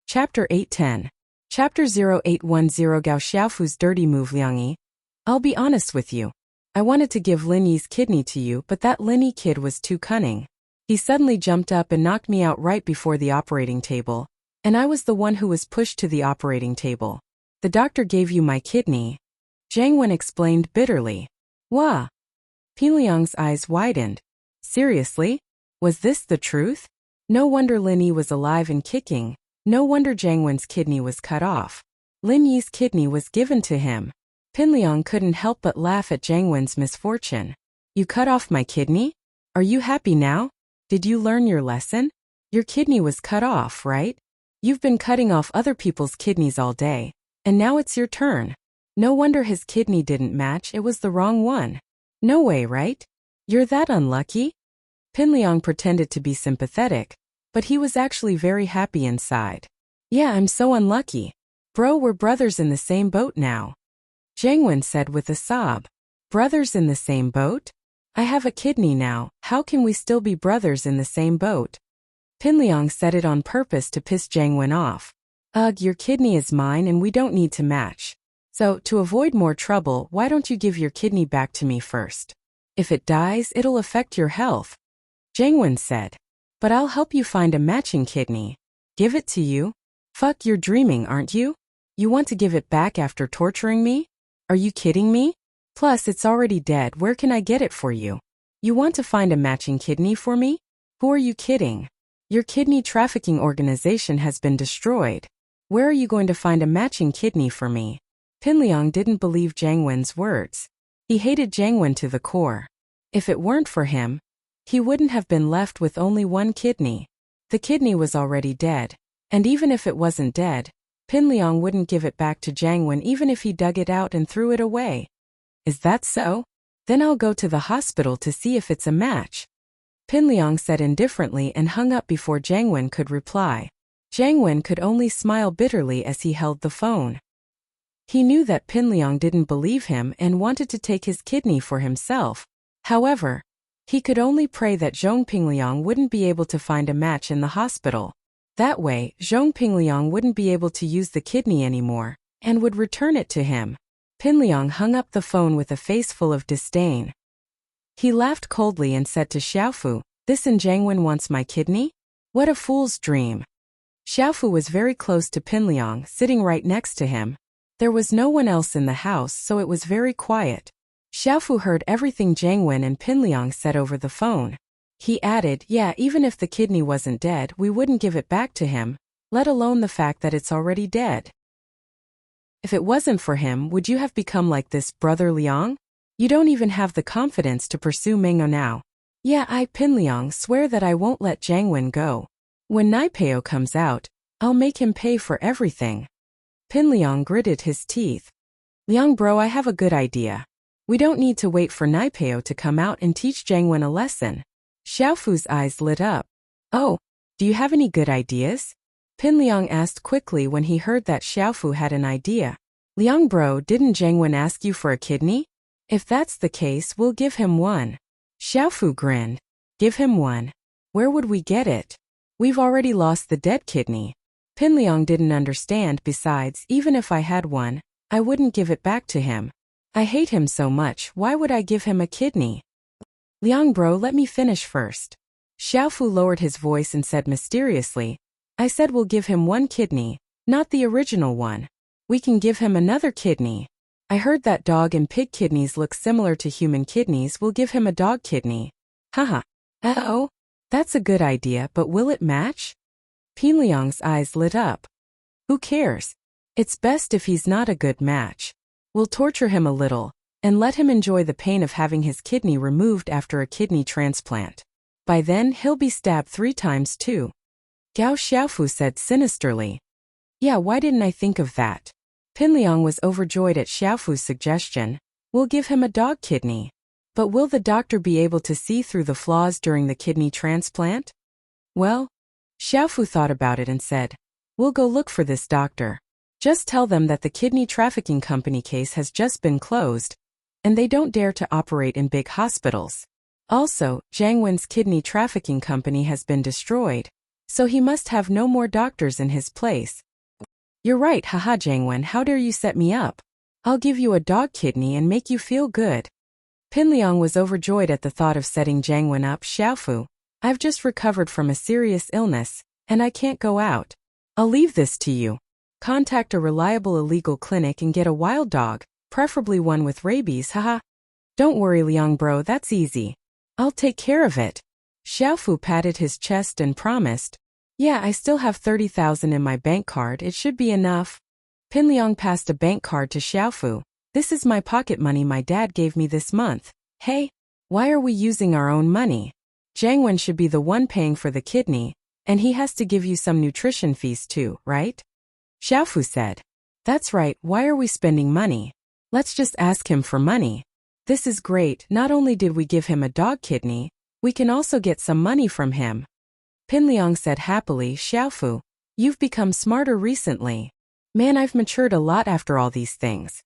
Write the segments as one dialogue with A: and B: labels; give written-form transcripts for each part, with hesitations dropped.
A: Chapter 810. Chapter 0810 Gao Xiaofu's dirty move Liangyi. I'll be honest with you. I wanted to give Lin Yi's kidney to you, but that Lin Yi kid was too cunning. He suddenly jumped up and knocked me out right before the operating table, and I was the one who was pushed to the operating table. The doctor gave you my kidney. Zhang Wen explained bitterly. Wah! Pin Liang's eyes widened. Seriously? Was this the truth? No wonder Lin Yi was alive and kicking. No wonder Zhang Wen's kidney was cut off. Lin Yi's kidney was given to him. Pin Liang couldn't help but laugh at Zhang Wen's misfortune. You cut off my kidney? Are you happy now? Did you learn your lesson? Your kidney was cut off, right? You've been cutting off other people's kidneys all day, and now it's your turn. No wonder his kidney didn't match, it was the wrong one. No way, right? You're that unlucky? Pin Liang pretended to be sympathetic, but he was actually very happy inside. Yeah, I'm so unlucky. Bro, we're brothers in the same boat now. Zhang Wen said with a sob. Brothers in the same boat? I have a kidney now, how can we still be brothers in the same boat? Pin Liang said it on purpose to piss Zhang Wen off. Ugh, your kidney is mine and we don't need to match. So, to avoid more trouble, why don't you give your kidney back to me first? If it dies, it'll affect your health. Zhang Wen said. But I'll help you find a matching kidney. Give it to you? Fuck, you're dreaming, aren't you? You want to give it back after torturing me? Are you kidding me? Plus, it's already dead, where can I get it for you? You want to find a matching kidney for me? Who are you kidding? Your kidney trafficking organization has been destroyed. Where are you going to find a matching kidney for me? Pin Liang didn't believe Zhang Wen's words. He hated Zhang Wen to the core. If it weren't for him, he wouldn't have been left with only one kidney. The kidney was already dead. And even if it wasn't dead, Pin Liang wouldn't give it back to Zhang Wen even if he dug it out and threw it away. Is that so? Then I'll go to the hospital to see if it's a match. Pin Liang said indifferently and hung up before Zhang Wen could reply. Zhang Wen could only smile bitterly as he held the phone. He knew that Pin Liang didn't believe him and wanted to take his kidney for himself. However, he could only pray that Zhong Pingliang wouldn't be able to find a match in the hospital. That way, Zhong Pingliang wouldn't be able to use the kidney anymore, and would return it to him. Pin Liang hung up the phone with a face full of disdain. He laughed coldly and said to Xiaofu, "This and Zhang Wen wants my kidney? What a fool's dream." Xiaofu was very close to Pin Liang, sitting right next to him. There was no one else in the house, so it was very quiet. Xiaofu heard everything Zhang Wen and Pin Liang said over the phone. He added, yeah, even if the kidney wasn't dead, we wouldn't give it back to him, let alone the fact that it's already dead. If it wasn't for him, would you have become like this, Brother Liang? You don't even have the confidence to pursue Mengo now. Yeah, I, Pin Liang, swear that I won't let Zhang Wen go. When Naipeo comes out, I'll make him pay for everything. Pin Liang gritted his teeth. Liang bro, I have a good idea. We don't need to wait for Naipeo to come out and teach Zhang Wen a lesson. Xiaofu's eyes lit up. Oh, do you have any good ideas? Pin Liang asked quickly when he heard that Xiaofu had an idea. Liang bro, didn't Zhang Wen ask you for a kidney? If that's the case, we'll give him one. Xiaofu grinned. Give him one? Where would we get it? We've already lost the dead kidney. Pin Liang didn't understand. Besides, even if I had one, I wouldn't give it back to him. I hate him so much, why would I give him a kidney? Liang bro, let me finish first. Xiaofu lowered his voice and said mysteriously, I said we'll give him one kidney, not the original one. We can give him another kidney. I heard that dog and pig kidneys look similar to human kidneys, we'll give him a dog kidney. Haha. Uh-oh. That's a good idea, but will it match? Pin Liang's eyes lit up. Who cares? It's best if he's not a good match. We'll torture him a little, and let him enjoy the pain of having his kidney removed after a kidney transplant. By then, he'll be stabbed 3 times too. Gao Xiaofu said sinisterly. Yeah, why didn't I think of that? Pin Liang was overjoyed at Xiaofu's suggestion. We'll give him a dog kidney. But will the doctor be able to see through the flaws during the kidney transplant? Well, Xiaofu thought about it and said, we'll go look for this doctor. Just tell them that the kidney trafficking company case has just been closed, and they don't dare to operate in big hospitals. Also, Zhang Wen's kidney trafficking company has been destroyed. So he must have no more doctors in his place. You're right, haha Jangwon, how dare you set me up? I'll give you a dog kidney and make you feel good. Pinliang was overjoyed at the thought of setting Jangwon up. Xiaofu, I've just recovered from a serious illness, and I can't go out. I'll leave this to you. Contact a reliable illegal clinic and get a wild dog, preferably one with rabies, haha. Don't worry Liang bro, that's easy. I'll take care of it. Xiaofu patted his chest and promised, yeah, I still have 30,000 in my bank card, it should be enough. Pinliang passed a bank card to Xiaofu. This is my pocket money my dad gave me this month. Hey, why are we using our own money? Jangwon should be the one paying for the kidney, and he has to give you some nutrition fees too, right? Xiaofu said. That's right, why are we spending money? Let's just ask him for money. This is great, not only did we give him a dog kidney, we can also get some money from him. Pinliang said happily, Xiaofu, you've become smarter recently. Man, I've matured a lot after all these things.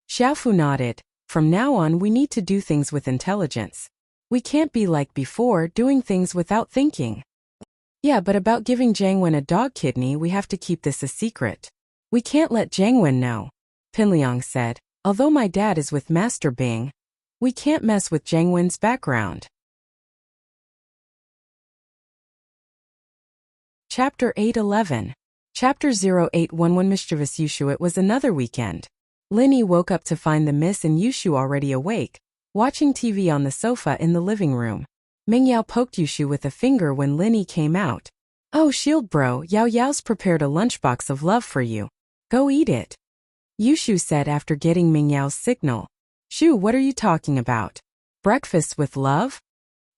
A: Xiaofu nodded. From now on we need to do things with intelligence. We can't be like before, doing things without thinking. Yeah, but about giving Jangwon a dog kidney we have to keep this a secret. We can't let Jangwon know. Pinliang said, although my dad is with Master Bing, we can't mess with Jangwon's background. Chapter 811. Chapter 0811 Mischievous Yushu. It was another weekend. Linny woke up to find the Miss and Yushu already awake, watching TV on the sofa in the living room. Mingyao poked Yushu with a finger when Linny came out. Oh shield bro, Yao Yao's prepared a lunchbox of love for you. Go eat it. Yushu said after getting Mingyao's signal. Shu, what are you talking about? Breakfast with love?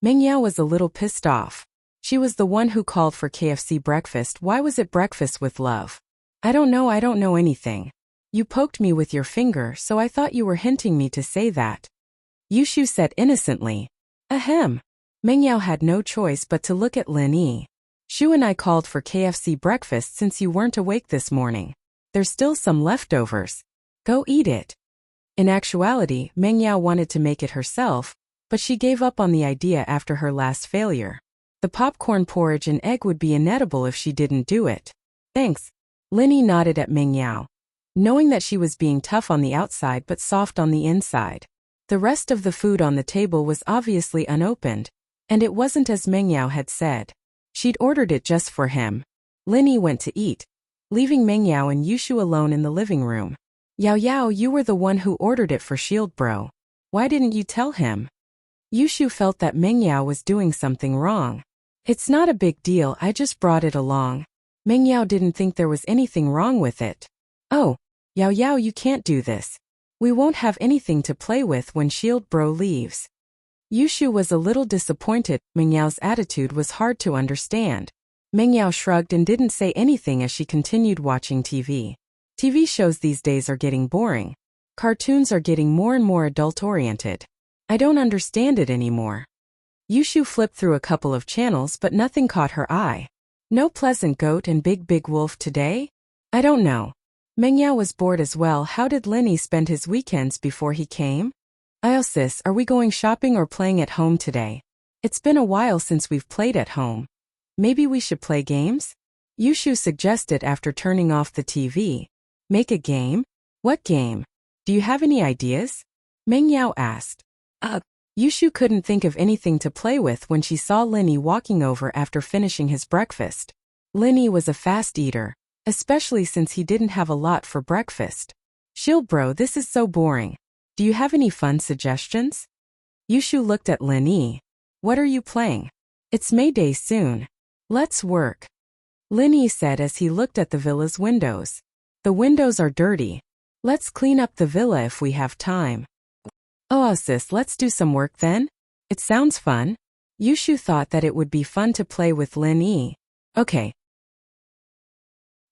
A: Mingyao was a little pissed off. She was the one who called for KFC breakfast. Why was it breakfast with love? I don't know anything. You poked me with your finger, so I thought you were hinting me to say that. Yushu said innocently. Ahem. Mingyao had no choice but to look at Lin Yi. Shu and I called for KFC breakfast since you weren't awake this morning. There's still some leftovers. Go eat it. In actuality, Mingyao wanted to make it herself, but she gave up on the idea after her last failure. The popcorn porridge and egg would be inedible if she didn't do it. Thanks. Linny nodded at Mingyao, knowing that she was being tough on the outside but soft on the inside. The rest of the food on the table was obviously unopened, and it wasn't as Mingyao had said. She'd ordered it just for him. Linny went to eat, leaving Mingyao and Yushu alone in the living room. Yao Yao, you were the one who ordered it for Shield Bro. Why didn't you tell him? Yushu felt that Mingyao was doing something wrong. It's not a big deal, I just brought it along. Mingyao didn't think there was anything wrong with it. Oh, Yao Yao, you can't do this. We won't have anything to play with when Shield Bro leaves. Yushu was a little disappointed. Mingyao's attitude was hard to understand. Mingyao shrugged and didn't say anything as she continued watching TV. TV shows these days are getting boring. Cartoons are getting more and more adult-oriented. I don't understand it anymore. Yushu flipped through a couple of channels but nothing caught her eye. No Pleasant Goat and Big Wolf today? I don't know. Mingyao was bored as well. How did Linny spend his weekends before he came? Sis, are we going shopping or playing at home today? It's been a while since we've played at home. Maybe we should play games? Yushu suggested after turning off the TV. Make a game? What game? Do you have any ideas? Mingyao asked. Yushu couldn't think of anything to play with when she saw Linny walking over after finishing his breakfast. Linny was a fast eater, especially since he didn't have a lot for breakfast. Shield Bro, this is so boring. Do you have any fun suggestions? Yushu looked at Linny. What are you playing? It's May Day soon. Let's work. Linny said as he looked at the villa's windows. The windows are dirty. Let's clean up the villa if we have time. Oh sis, let's do some work then? It sounds fun. Yushu thought that it would be fun to play with Lin Yi. Okay.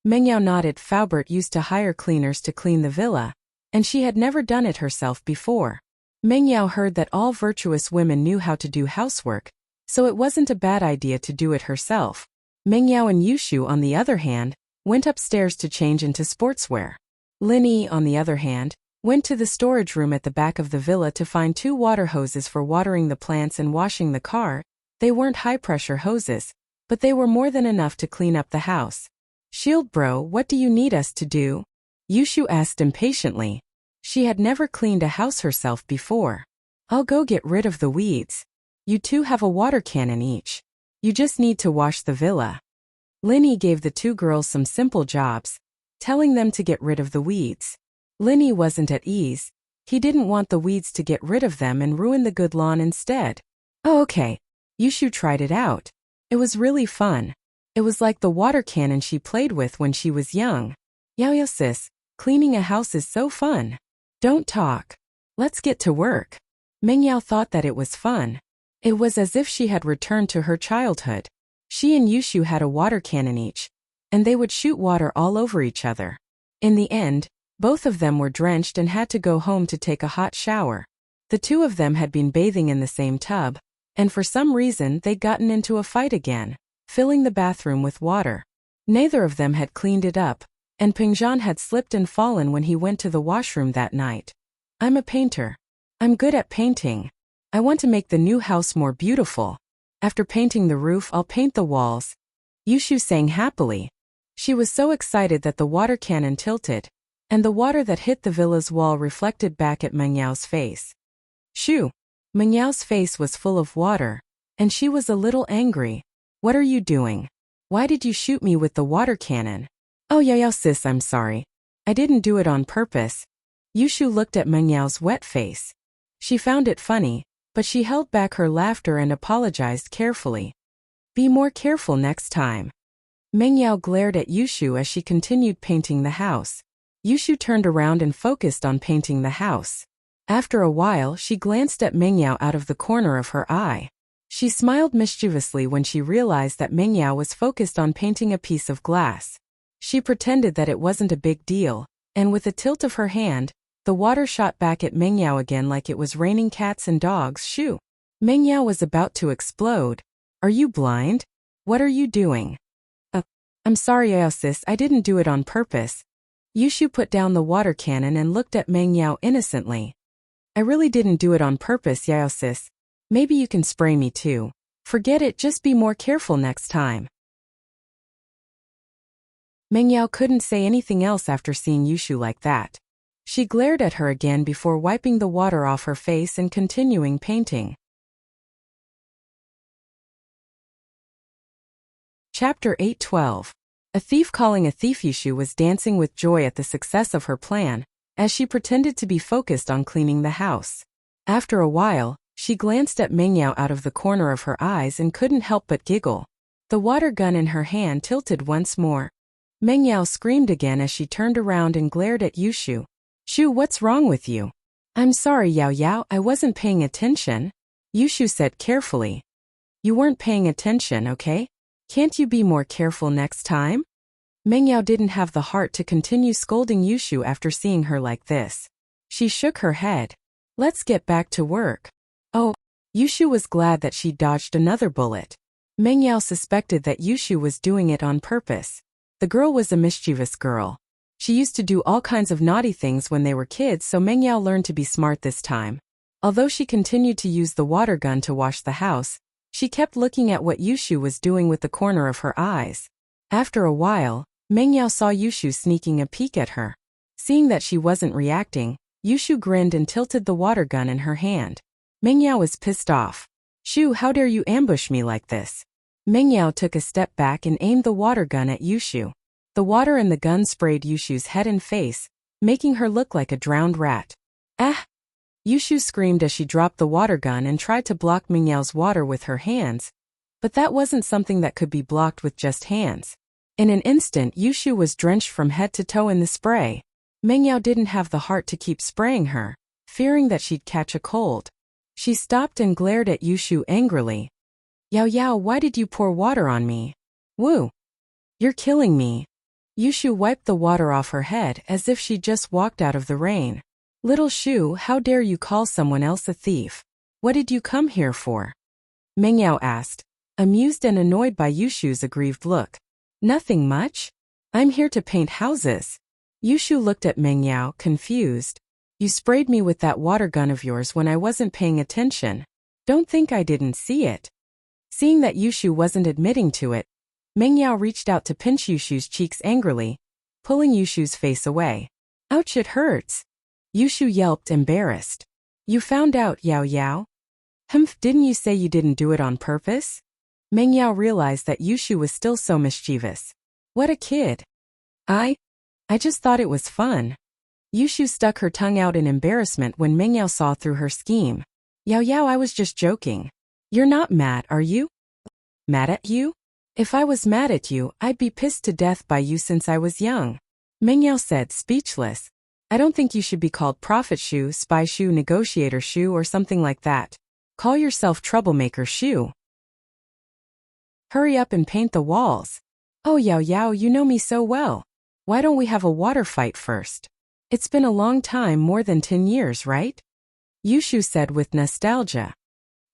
A: Mingyao nodded. Faubert used to hire cleaners to clean the villa, and she had never done it herself before. Mingyao heard that all virtuous women knew how to do housework, so it wasn't a bad idea to do it herself. Mingyao and Yushu, on the other hand, went upstairs to change into sportswear. Lin Yi, on the other hand, went to the storage room at the back of the villa to find 2 water hoses for watering the plants and washing the car. They weren't high-pressure hoses, but they were more than enough to clean up the house. Shield bro, what do you need us to do? Yushu asked impatiently. She had never cleaned a house herself before. I'll go get rid of the weeds. You two have a water cannon each. You just need to wash the villa. Linny gave the two girls some simple jobs, telling them to get rid of the weeds. Linny wasn't at ease. He didn't want the weeds to get rid of them and ruin the good lawn instead. Oh, okay. Yushu tried it out. It was really fun. It was like the water cannon she played with when she was young. Yo sis, cleaning a house is so fun. Don't talk. Let's get to work. Mengyao thought that it was fun. It was as if she had returned to her childhood. She and Yushu had a water cannon each, and they would shoot water all over each other. In the end, both of them were drenched and had to go home to take a hot shower. The two of them had been bathing in the same tub, and for some reason they'd gotten into a fight again, filling the bathroom with water. Neither of them had cleaned it up, and Pingzhan had slipped and fallen when he went to the washroom that night. I'm a painter. I'm good at painting. I want to make the new house more beautiful. After painting the roof, I'll paint the walls. Yushu sang happily. She was so excited that the water cannon tilted, and the water that hit the villa's wall reflected back at Mengyao's face. Shoo! Mengyao's face was full of water, and she was a little angry. What are you doing? Why did you shoot me with the water cannon? Oh yeah, sis, I'm sorry. I didn't do it on purpose. Yushu looked at Mengyao's wet face. She found it funny, but she held back her laughter and apologized carefully. Be more careful next time. Mengyao glared at Yushu as she continued painting the house. Yushu turned around and focused on painting the house. After a while, she glanced at Mengyao out of the corner of her eye. She smiled mischievously when she realized that Mengyao was focused on painting a piece of glass. She pretended that it wasn't a big deal, and with a tilt of her hand, the water shot back at Mengyao again like it was raining cats and dogs. Shoo! Mengyao was about to explode. Are you blind? What are you doing? I'm sorry, sis, I didn't do it on purpose. Yushu put down the water cannon and looked at Mengyao innocently. I really didn't do it on purpose, sis. Maybe you can spray me too. Forget it, just be more careful next time. Mengyao couldn't say anything else after seeing Yushu like that. She glared at her again before wiping the water off her face and continuing painting. Chapter 8:12. A thief calling a thief. Yushu was dancing with joy at the success of her plan, as she pretended to be focused on cleaning the house. After a while, she glanced at Mengyao out of the corner of her eyes and couldn't help but giggle. The water gun in her hand tilted once more. Mengyao screamed again as she turned around and glared at Yushu. Shu, what's wrong with you? I'm sorry, Yao, I wasn't paying attention. Yushu said carefully. You weren't paying attention, okay? Can't you be more careful next time? Mengyao didn't have the heart to continue scolding Yushu after seeing her like this. She shook her head. Let's get back to work. Oh, Yushu was glad that she dodged another bullet. Mengyao suspected that Yushu was doing it on purpose. The girl was a mischievous girl. She used to do all kinds of naughty things when they were kids, so Mengyao learned to be smart this time. Although she continued to use the water gun to wash the house, she kept looking at what Yushu was doing with the corner of her eyes. After a while, Mengyao saw Yushu sneaking a peek at her. Seeing that she wasn't reacting, Yushu grinned and tilted the water gun in her hand. Mengyao was pissed off. Shu, how dare you ambush me like this? Mengyao took a step back and aimed the water gun at Yushu. The water in the gun sprayed Yushu's head and face, making her look like a drowned rat. Ah! Yushu screamed as she dropped the water gun and tried to block Mengyao's water with her hands, but that wasn't something that could be blocked with just hands. In an instant, Yushu was drenched from head to toe in the spray. Mengyao didn't have the heart to keep spraying her, fearing that she'd catch a cold. She stopped and glared at Yushu angrily. Yao, why did you pour water on me? Woo! You're killing me. Yushu wiped the water off her head as if she'd just walked out of the rain. Little Shu, how dare you call someone else a thief? What did you come here for? Mengyao asked, amused and annoyed by Yushu's aggrieved look. Nothing much. I'm here to paint houses. Yushu looked at Mengyao, confused. You sprayed me with that water gun of yours when I wasn't paying attention. Don't think I didn't see it. Seeing that Yushu wasn't admitting to it, Mengyao reached out to pinch Yushu's cheeks angrily, pulling Yushu's face away. Ouch, it hurts. Yushu yelped, embarrassed. You found out, Yao Yao? Humph, didn't you say you didn't do it on purpose? Mengyao realized that Yushu was still so mischievous. What a kid. I just thought it was fun. Yushu stuck her tongue out in embarrassment when Mengyao saw through her scheme. Yao Yao, I was just joking. You're not mad, are you? Mad at you? If I was mad at you, I'd be pissed to death by you since I was young. Mengyao said, speechless. I don't think you should be called prophet Shu, spy Shu, negotiator Shu, or something like that. Call yourself troublemaker Shu. Hurry up and paint the walls. Oh Yao Yao, you know me so well. Why don't we have a water fight first? It's been a long time, more than 10 years, right? Yushu said with nostalgia.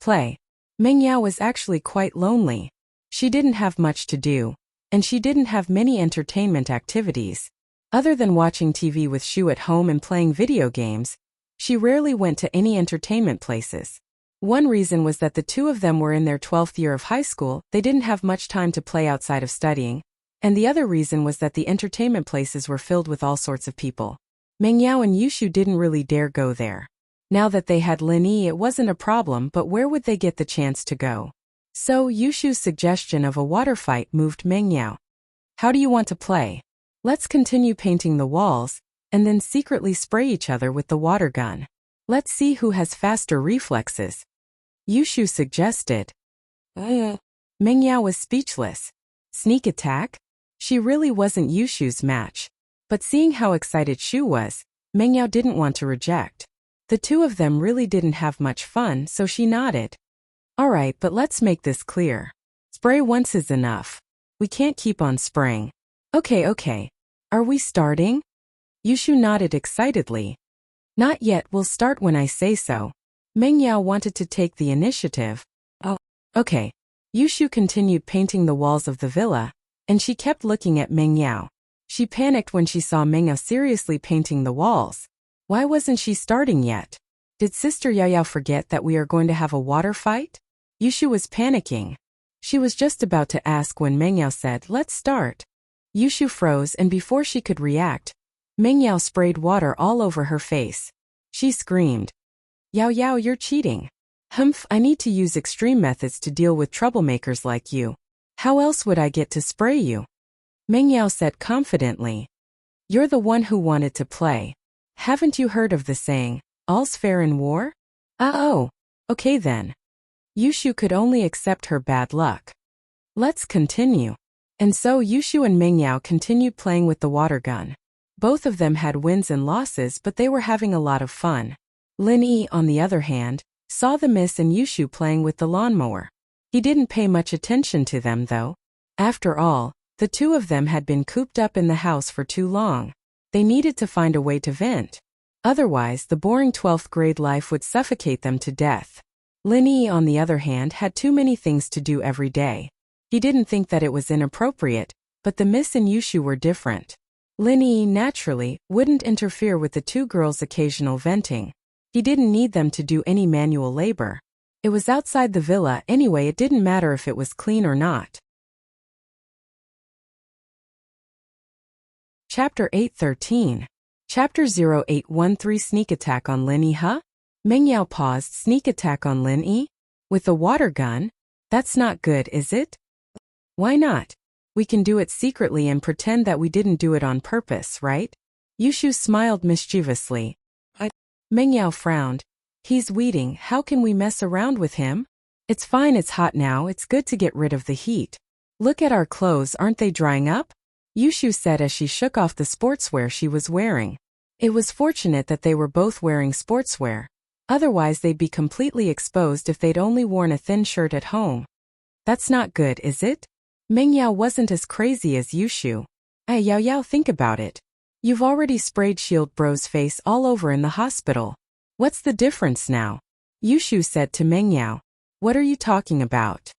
A: Play. Mengyao was actually quite lonely. She didn't have much to do, and she didn't have many entertainment activities. Other than watching TV with Shu at home and playing video games, she rarely went to any entertainment places. One reason was that the two of them were in their 12th year of high school, they didn't have much time to play outside of studying, and the other reason was that the entertainment places were filled with all sorts of people. Mengyao and Yushu didn't really dare go there. Now that they had Lin Yi, it wasn't a problem, but where would they get the chance to go? So Yushu's suggestion of a water fight moved Mengyao. How do you want to play? Let's continue painting the walls, and then secretly spray each other with the water gun. Let's see who has faster reflexes. Yushu suggested. Mengyao was speechless. Sneak attack? She really wasn't Yushu's match. But seeing how excited Shu was, Mengyao didn't want to reject. The two of them really didn't have much fun, so she nodded. Alright, but let's make this clear. Spray once is enough. We can't keep on spraying. Okay. Are we starting? Yushu nodded excitedly. Not yet, we'll start when I say so. Mengyao wanted to take the initiative. Oh, okay. Yushu continued painting the walls of the villa, and she kept looking at Mengyao. She panicked when she saw Mengyao seriously painting the walls. Why wasn't she starting yet? Did Sister Yao Yao forget that we are going to have a water fight? Yushu was panicking. She was just about to ask when Mengyao said, let's start. Yushu froze, and before she could react, Mengyao sprayed water all over her face. She screamed. Yao Yao, you're cheating. Humph, I need to use extreme methods to deal with troublemakers like you. How else would I get to spray you? Mengyao said confidently. You're the one who wanted to play. Haven't you heard of the saying, all's fair in war? Oh, okay then. Yushu could only accept her bad luck. Let's continue. And so Yushu and Mengyao continued playing with the water gun. Both of them had wins and losses, but they were having a lot of fun. Lin Yi, on the other hand, saw the miss and Yushu playing with the lawnmower. He didn't pay much attention to them though. After all, the two of them had been cooped up in the house for too long. They needed to find a way to vent. Otherwise, the boring 12th grade life would suffocate them to death. Lin Yi, on the other hand, had too many things to do every day. He didn't think that it was inappropriate, but the miss and Yushu were different. Lin Yi, naturally, wouldn't interfere with the two girls' occasional venting. He didn't need them to do any manual labor. It was outside the villa anyway, it didn't matter if it was clean or not. Chapter 813. Chapter 0813 Sneak Attack on Lin Yi, huh? Mengyao paused. Sneak attack on Lin Yi? With a water gun? That's not good, is it? Why not? We can do it secretly and pretend that we didn't do it on purpose, right? Yushu smiled mischievously. Mengyao frowned. He's weeding, how can we mess around with him? It's fine, it's hot now, it's good to get rid of the heat. Look at our clothes, aren't they drying up? Yushu said as she shook off the sportswear she was wearing. It was fortunate that they were both wearing sportswear. Otherwise they'd be completely exposed if they'd only worn a thin shirt at home. That's not good, is it? Mengyao wasn't as crazy as Yushu. Hey Yao Yao, think about it. You've already sprayed Shield Bro's face all over in the hospital. What's the difference now? Yushu said to Mengyao. What are you talking about?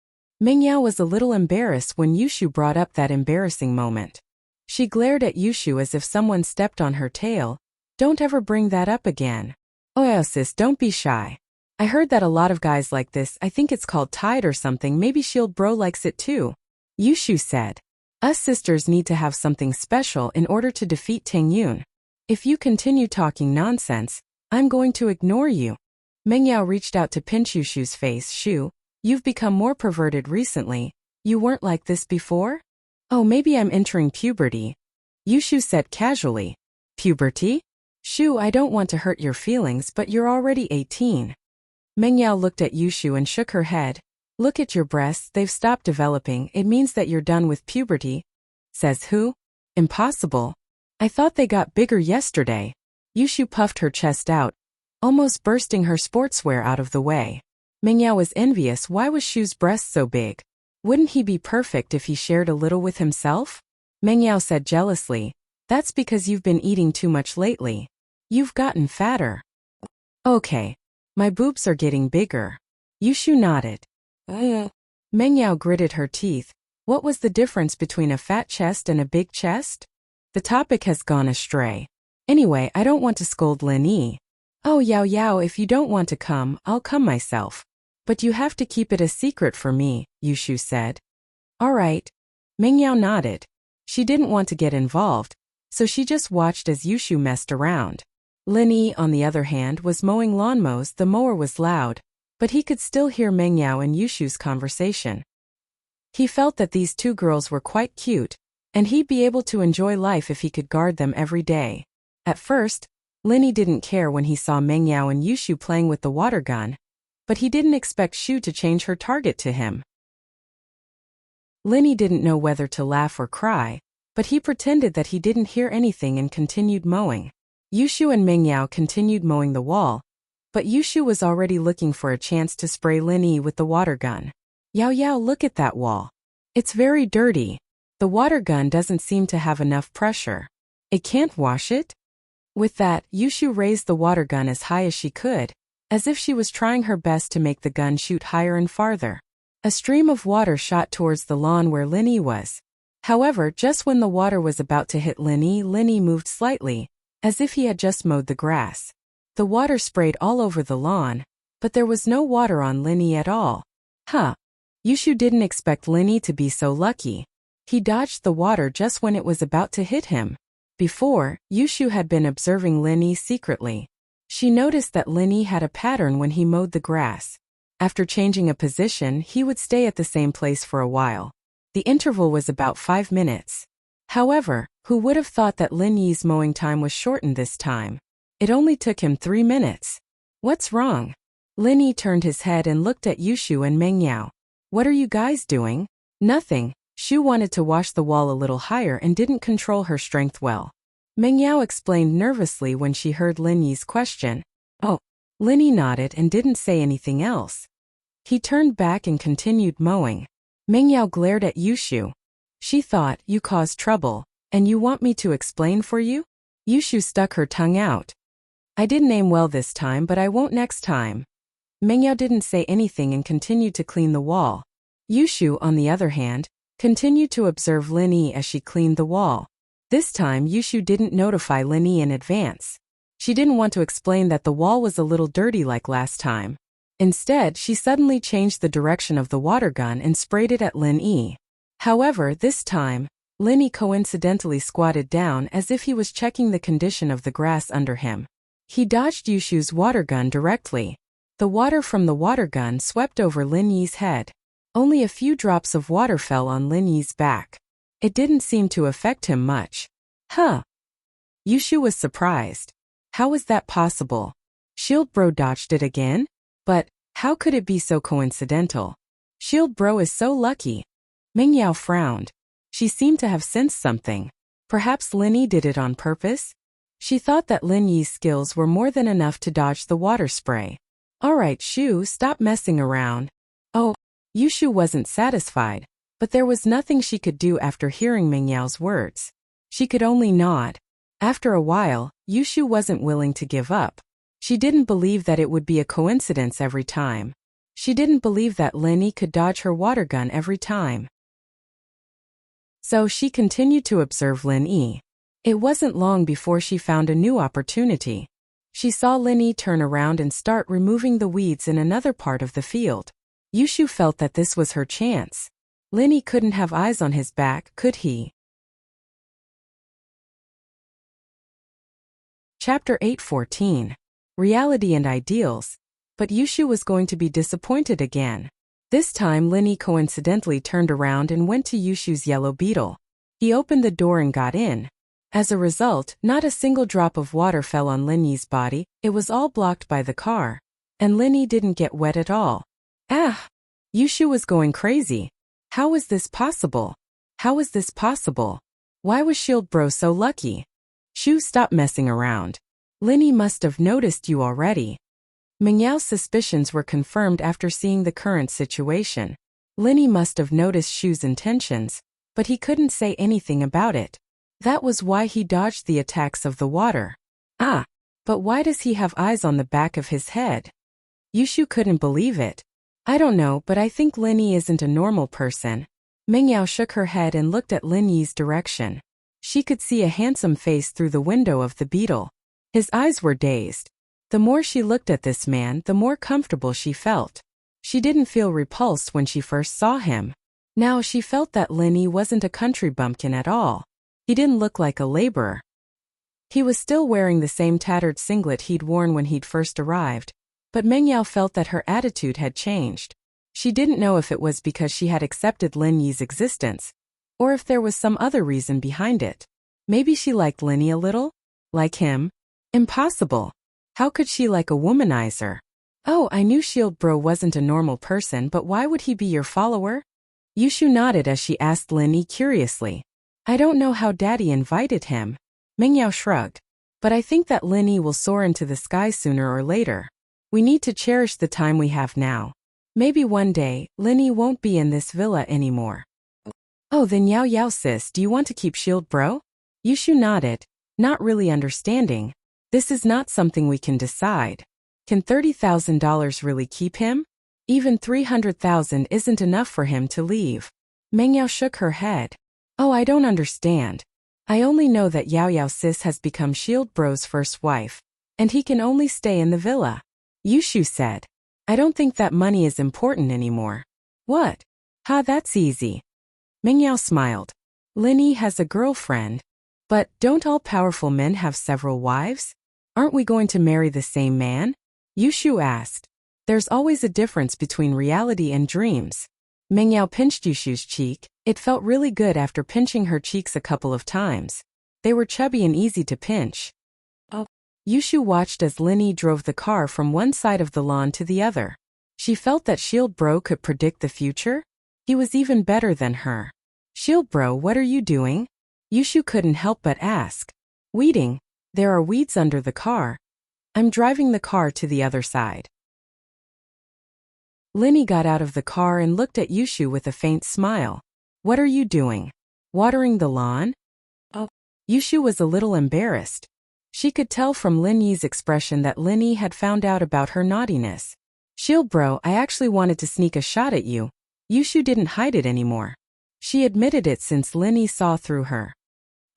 A: Mengyao was a little embarrassed when Yushu brought up that embarrassing moment. She glared at Yushu as if someone stepped on her tail. Don't ever bring that up again. Oh sis, don't be shy. I heard that a lot of guys like this. I think it's called Tide or something. Maybe Shield Bro likes it too. Yushu said. Us sisters need to have something special in order to defeat Tingyun. If you continue talking nonsense, I'm going to ignore you. Mengyao reached out to pinch Yushu's face. Shu, you've become more perverted recently. You weren't like this before? Oh, maybe I'm entering puberty. Yushu said casually. Puberty? Shu, I don't want to hurt your feelings, but you're already 18. Mengyao looked at Yushu and shook her head. Look at your breasts, they've stopped developing. It means that you're done with puberty. Says who? Impossible. I thought they got bigger yesterday. Yushu puffed her chest out, almost bursting her sportswear out of the way. Mengyao was envious. Why was Shu's breasts so big? Wouldn't he be perfect if he shared a little with himself? Mengyao said jealously. That's because you've been eating too much lately. You've gotten fatter. Okay. My boobs are getting bigger. Yushu nodded. Mengyao gritted her teeth. What was the difference between a fat chest and a big chest? The topic has gone astray. Anyway, I don't want to scold Lin Yi. Oh, Yao, if you don't want to come, I'll come myself. But you have to keep it a secret for me, Yushu said. All right. Mengyao nodded. She didn't want to get involved, so she just watched as Yushu messed around. Lin Yi, on the other hand, was mowing lawnmows. The mower was loud, but he could still hear Mengyao and Yushu's conversation. He felt that these two girls were quite cute, and he'd be able to enjoy life if he could guard them every day. At first, Lin Yi didn't care when he saw Mengyao and Yushu playing with the water gun, but he didn't expect Shu to change her target to him. Lin Yi didn't know whether to laugh or cry, but he pretended that he didn't hear anything and continued mowing. Yushu and Mengyao continued mowing the wall, but Yushu was already looking for a chance to spray Lin Yi with the water gun. Yao, look at that wall. It's very dirty. The water gun doesn't seem to have enough pressure. It can't wash it? With that, Yushu raised the water gun as high as she could, as if she was trying her best to make the gun shoot higher and farther. A stream of water shot towards the lawn where Lin Yi was. However, just when the water was about to hit Lin Yi moved slightly, as if he had just mowed the grass. The water sprayed all over the lawn, but there was no water on Lin Yi at all. Yushu didn't expect Lin Yi to be so lucky. He dodged the water just when it was about to hit him. Before, Yushu had been observing Lin Yi secretly. She noticed that Lin Yi had a pattern when he mowed the grass. After changing a position, he would stay at the same place for a while. The interval was about 5 minutes. However, who would have thought that Lin Yi's mowing time was shortened this time? It only took him 3 minutes. What's wrong? Lin Yi turned his head and looked at Yushu and Mengyao. What are you guys doing? Nothing. Shu wanted to wash the wall a little higher and didn't control her strength well. Mengyao explained nervously when she heard Lin Yi's question. Oh. Lin Yi nodded and didn't say anything else. He turned back and continued mowing. Mengyao glared at Yushu. She thought, you caused trouble, and you want me to explain for you? Yushu stuck her tongue out. I didn't aim well this time, but I won't next time. Mengyao didn't say anything and continued to clean the wall. Yushu, on the other hand, continued to observe Lin Yi as she cleaned the wall. This time, Yushu didn't notify Lin Yi in advance. She didn't want to explain that the wall was a little dirty like last time. Instead, she suddenly changed the direction of the water gun and sprayed it at Lin Yi. However, this time, Lin Yi coincidentally squatted down as if he was checking the condition of the grass under him. He dodged Yushu's water gun directly. The water from the water gun swept over Lin Yi's head. Only a few drops of water fell on Lin Yi's back. It didn't seem to affect him much. Yushu was surprised. How was that possible? Shield Bro dodged it again? But, how could it be so coincidental? Shield Bro is so lucky. Mengyao frowned. She seemed to have sensed something. Perhaps Lin Yi did it on purpose? She thought that Lin Yi's skills were more than enough to dodge the water spray. Alright Shu, stop messing around. Oh, Yushu wasn't satisfied, but there was nothing she could do after hearing Mengyao's words. She could only nod. After a while, Yushu wasn't willing to give up. She didn't believe that it would be a coincidence every time. She didn't believe that Lin Yi could dodge her water gun every time. So she continued to observe Lin Yi. It wasn't long before she found a new opportunity. She saw Lin Yi turn around and start removing the weeds in another part of the field. Yushu felt that this was her chance. Lin Yi couldn't have eyes on his back, could he? Chapter 8:14. Reality and Ideals. But Yushu was going to be disappointed again. This time Lin Yi coincidentally turned around and went to Yushu's yellow beetle. He opened the door and got in. As a result, not a single drop of water fell on Lin Yi's body, it was all blocked by the car. And Lin Yi didn't get wet at all. Ah! Yushu was going crazy. How was this possible? How was this possible? Why was Shield Bro so lucky? Shu, stop messing around. Lin Yi must have noticed you already. Meng Yao's suspicions were confirmed after seeing the current situation. Lin Yi must have noticed Shu's intentions, but he couldn't say anything about it. That was why he dodged the attacks of the water. Ah! But why does he have eyes on the back of his head? Yushu couldn't believe it. I don't know, but I think Lin Yi isn't a normal person. Meng Yao shook her head and looked at Lin Yi's direction. She could see a handsome face through the window of the beetle. His eyes were dazed. The more she looked at this man, the more comfortable she felt. She didn't feel repulsed when she first saw him. Now she felt that Lin Yi wasn't a country bumpkin at all. He didn't look like a laborer. He was still wearing the same tattered singlet he'd worn when he'd first arrived. But Meng Yao felt that her attitude had changed. She didn't know if it was because she had accepted Lin Yi's existence, or if there was some other reason behind it. Maybe she liked Lin Yi a little? Like him? Impossible. How could she like a womanizer? Oh, I knew Shield Bro wasn't a normal person, but why would he be your follower? Yushu nodded as she asked Lin Yi curiously. I don't know how Daddy invited him. Meng Yao shrugged. But I think that Lin Yi will soar into the sky sooner or later. We need to cherish the time we have now. Maybe one day, Lin Yi won't be in this villa anymore. Oh, then Yao Yao sis, do you want to keep Shield Bro? Yushu nodded, not really understanding. This is not something we can decide. Can $30,000 really keep him? Even $300,000 isn't enough for him to leave. Meng Yao shook her head. Oh, I don't understand. I only know that Yao Yao sis has become Shield Bro's first wife, and he can only stay in the villa. Yushu said. I don't think that money is important anymore. What? Ha, that's easy. Meng Yao smiled. Lin Yi has a girlfriend. But don't all powerful men have several wives? Aren't we going to marry the same man? Yushu asked. There's always a difference between reality and dreams. Meng Yao pinched Yushu's cheek. It felt really good after pinching her cheeks a couple of times. They were chubby and easy to pinch. Oh. Yushu watched as Lin Yi drove the car from one side of the lawn to the other. She felt that Shield Bro could predict the future. He was even better than her. Shield Bro, what are you doing? Yushu couldn't help but ask. Weeding. There are weeds under the car. I'm driving the car to the other side. Lin Yi got out of the car and looked at Yushu with a faint smile. What are you doing? Watering the lawn? Oh. Yushu was a little embarrassed. She could tell from Lin Yi's expression that Lin Yi had found out about her naughtiness. Shield Bro, I actually wanted to sneak a shot at you. Yushu didn't hide it anymore. She admitted it since Lin Yi saw through her.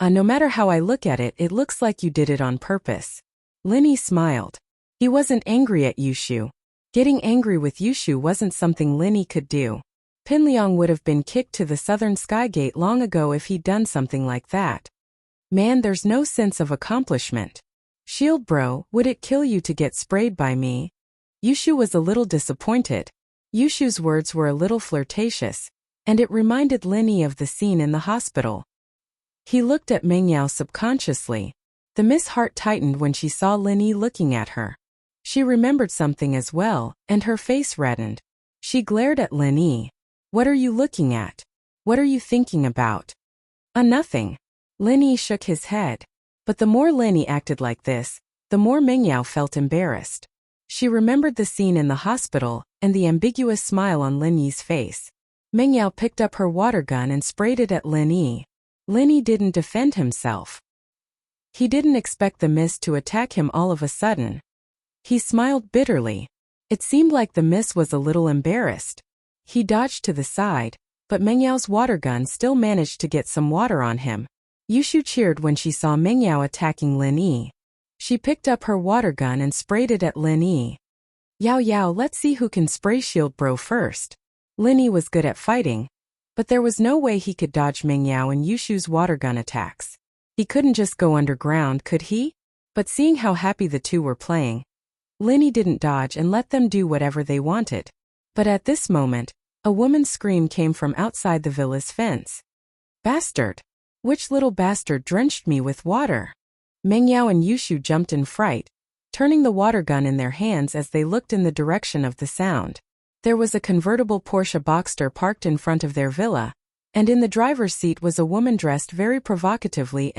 A: No matter how I look at it, it looks like you did it on purpose. Lin Yi smiled. He wasn't angry at Yushu. Getting angry with Yushu wasn't something Lin Yi could do. Pin Liang would have been kicked to the southern sky gate long ago if he'd done something like that. Man, there's no sense of accomplishment. Shield Bro, would it kill you to get sprayed by me? Yushu was a little disappointed. Yushu's words were a little flirtatious, and it reminded Lin Yi of the scene in the hospital. He looked at Meng Yao subconsciously. The Miss Heart tightened when she saw Lin Yi looking at her. She remembered something as well, and her face reddened. She glared at Lin Yi. What are you looking at? What are you thinking about? Nothing. Lin Yi shook his head. But the more Lin Yi acted like this, the more Meng Yao felt embarrassed. She remembered the scene in the hospital, and the ambiguous smile on Lin Yi's face. Meng Yao picked up her water gun and sprayed it at Lin Yi. Lin Yi didn't defend himself. He didn't expect the miss to attack him all of a sudden. He smiled bitterly. It seemed like the miss was a little embarrassed. He dodged to the side, but Meng Yao's water gun still managed to get some water on him. Yushu cheered when she saw Meng Yao attacking Lin Yi. She picked up her water gun and sprayed it at Lin Yi. Yao Yao, let's see who can spray shield bro first. Lin Yi was good at fighting, but there was no way he could dodge Meng Yao and Yushu's water gun attacks. He couldn't just go underground, could he? But seeing how happy the two were playing, Lin Yi didn't dodge and let them do whatever they wanted. But at this moment, a woman's scream came from outside the villa's fence. Bastard! Which little bastard drenched me with water? Meng Yao and Yushu jumped in fright, turning the water gun in their hands as they looked in the direction of the sound. There was a convertible Porsche Boxster parked in front of their villa, and in the driver's seat was a woman dressed very provocatively.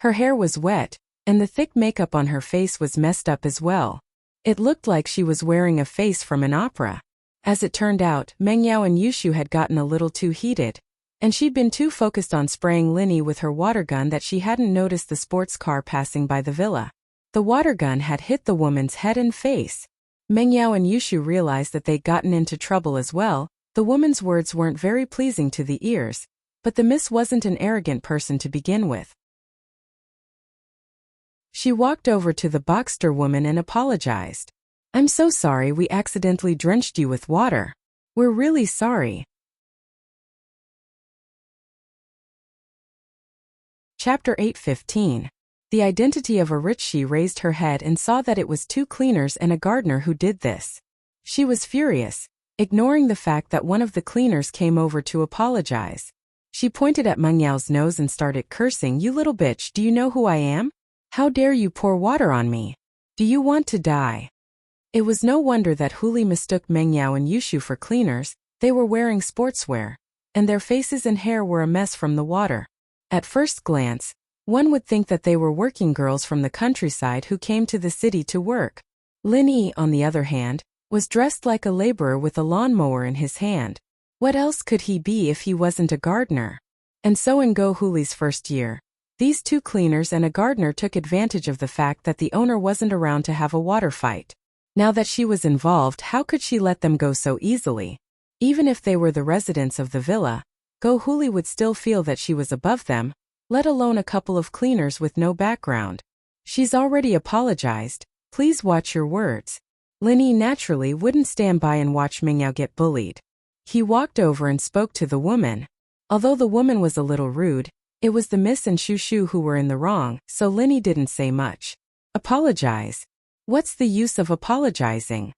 A: Her hair was wet, and the thick makeup on her face was messed up as well. It looked like she was wearing a face from an opera. As it turned out, Meng Yao and Yushu had gotten a little too heated, and she'd been too focused on spraying Lin Yi with her water gun that she hadn't noticed the sports car passing by the villa. The water gun had hit the woman's head and face. Meng Yao and Yushu realized that they'd gotten into trouble as well. The woman's words weren't very pleasing to the ears, but the miss wasn't an arrogant person to begin with. She walked over to the Boxster woman and apologized. I'm so sorry we accidentally drenched you with water. We're really sorry. Chapter 8:15. The identity of a rich. She raised her head and saw that it was two cleaners and a gardener who did this. She was furious, ignoring the fact that one of the cleaners came over to apologize. She pointed at Meng Yao's nose and started cursing. You little bitch, do you know who I am? How dare you pour water on me? Do you want to die? It was no wonder that Huli mistook Meng Yao and Yushu for cleaners. They were wearing sportswear, and their faces and hair were a mess from the water. At first glance, one would think that they were working girls from the countryside who came to the city to work. Lin Yi, on the other hand, was dressed like a laborer with a lawnmower in his hand. What else could he be if he wasn't a gardener? And so in Go Huli's first year, these two cleaners and a gardener took advantage of the fact that the owner wasn't around to have a water fight. Now that she was involved, how could she let them go so easily? Even if they were the residents of the villa, Go Huli would still feel that she was above them, let alone a couple of cleaners with no background. She's already apologized. Please watch your words. Lin Yi naturally wouldn't stand by and watch Meng Yao get bullied. He walked over and spoke to the woman. Although the woman was a little rude, it was the Miss and Shushu who were in the wrong, so Lin Yi didn't say much. Apologize? What's the use of apologizing?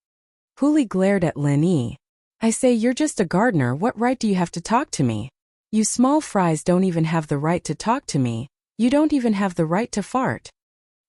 A: Huli glared at Lin Yi. I say, you're just a gardener, what right do you have to talk to me? You small fries don't even have the right to talk to me. You don't even have the right to fart.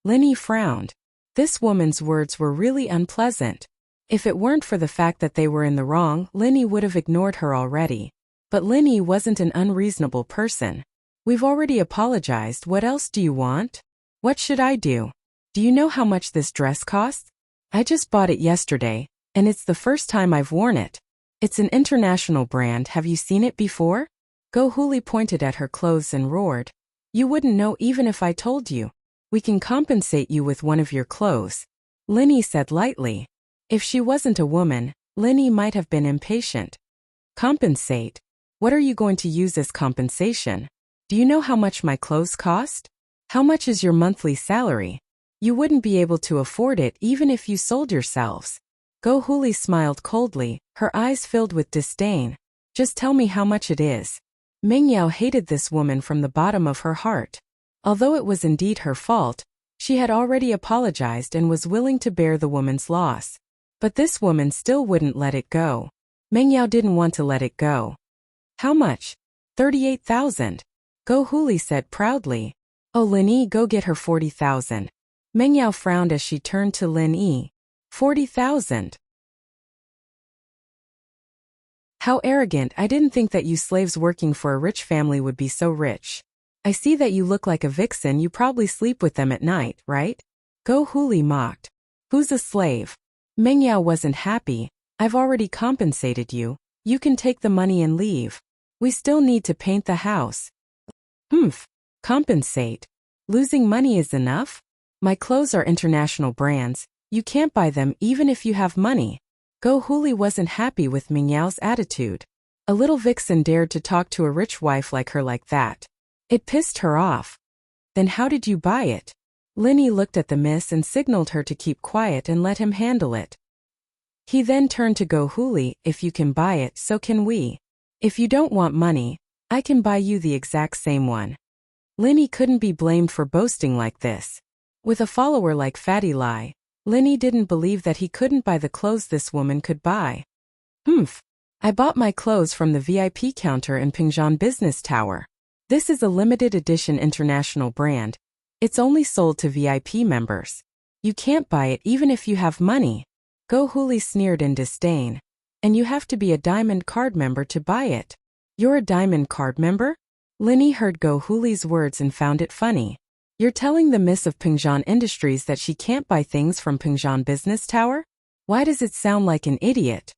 A: Lin Yi frowned. This woman's words were really unpleasant. If it weren't for the fact that they were in the wrong, Lin Yi would have ignored her already. But Lin Yi wasn't an unreasonable person. We've already apologized, what else do you want? What should I do? Do you know how much this dress costs? I just bought it yesterday, and it's the first time I've worn it. It's an international brand, have you seen it before? Go Huli pointed at her clothes and roared. You wouldn't know even if I told you. We can compensate you with one of your clothes. Lin Yi said lightly. If she wasn't a woman, Lin Yi might have been impatient. Compensate? What are you going to use as compensation? Do you know how much my clothes cost? How much is your monthly salary? You wouldn't be able to afford it even if you sold yourselves. Go Huli smiled coldly, her eyes filled with disdain. Just tell me how much it is. Meng Yao hated this woman from the bottom of her heart. Although it was indeed her fault, she had already apologized and was willing to bear the woman's loss. But this woman still wouldn't let it go. Meng Yao didn't want to let it go. How much? 38,000. Go Huli said proudly. Oh Lin Yi, go get her 40,000. Meng Yao frowned as she turned to Lin Yi. 40,000. How arrogant, I didn't think that you slaves working for a rich family would be so rich. I see that you look like a vixen, you probably sleep with them at night, right? Go Huli mocked. Who's a slave? Meng Yao wasn't happy. I've already compensated you. You can take the money and leave. We still need to paint the house. Humph. Compensate. Losing money is enough? My clothes are international brands. You can't buy them even if you have money. Go Huli wasn't happy with Meng Yao's attitude. A little vixen dared to talk to a rich wife like her like that. It pissed her off. Then how did you buy it? Linny looked at the miss and signaled her to keep quiet and let him handle it. He then turned to Go Huli, if you can buy it, so can we. If you don't want money, I can buy you the exact same one. Linny couldn't be blamed for boasting like this. With a follower like Fatty Lai, Linny didn't believe that he couldn't buy the clothes this woman could buy. I bought my clothes from the VIP counter in Pingzhan Business Tower. This is a limited edition international brand. It's only sold to VIP members. You can't buy it even if you have money. Go Huli sneered in disdain. And you have to be a Diamond Card member to buy it. You're a Diamond Card member? Linny heard Go Huli's words and found it funny. You're telling the Miss of Pingzhan Industries that she can't buy things from Pingzhan Business Tower? Why does it sound like an idiot?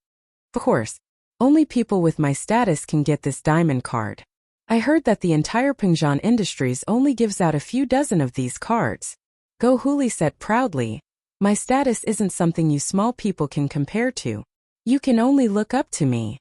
A: Of course, only people with my status can get this Diamond Card. I heard that the entire Pingzhan Industries only gives out a few dozen of these cards. Go Huli said proudly, my status isn't something you small people can compare to. You can only look up to me.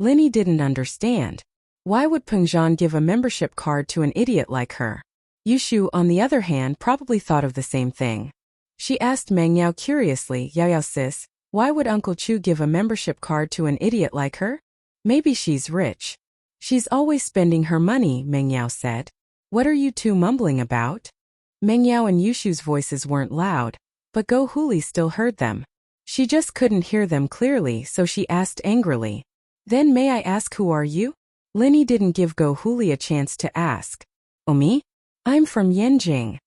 A: Linny didn't understand. Why would Pingzhan give a membership card to an idiot like her? Yushu, on the other hand, probably thought of the same thing. She asked Meng Yao curiously, Yao sis, why would Uncle Chu give a membership card to an idiot like her? Maybe she's rich. She's always spending her money, Meng Yao said. What are you two mumbling about? Meng Yao and Yushu's voices weren't loud, but Go Huli still heard them. She just couldn't hear them clearly, so she asked angrily. Then may I ask who are you? Linny didn't give Go Huli a chance to ask. Oh me? I'm from Yanjing.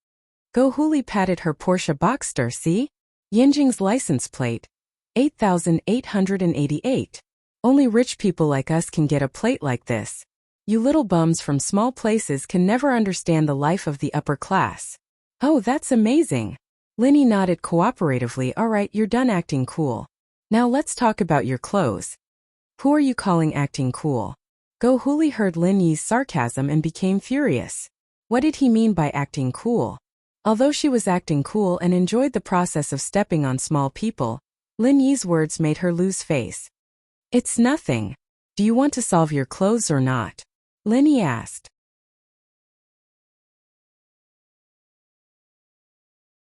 A: Go Huli patted her Porsche Boxster, see? Yanjing's license plate. 8,888. Only rich people like us can get a plate like this. You little bums from small places can never understand the life of the upper class. Oh, that's amazing. Linny nodded cooperatively. Alright, you're done acting cool. Now let's talk about your clothes. Who are you calling acting cool? Go Huli heard Lin Yi's sarcasm and became furious. What did he mean by acting cool? Although she was acting cool and enjoyed the process of stepping on small people, Lin Yi's words made her lose face. It's nothing. Do you want to solve your clothes or not? Lin Yi asked.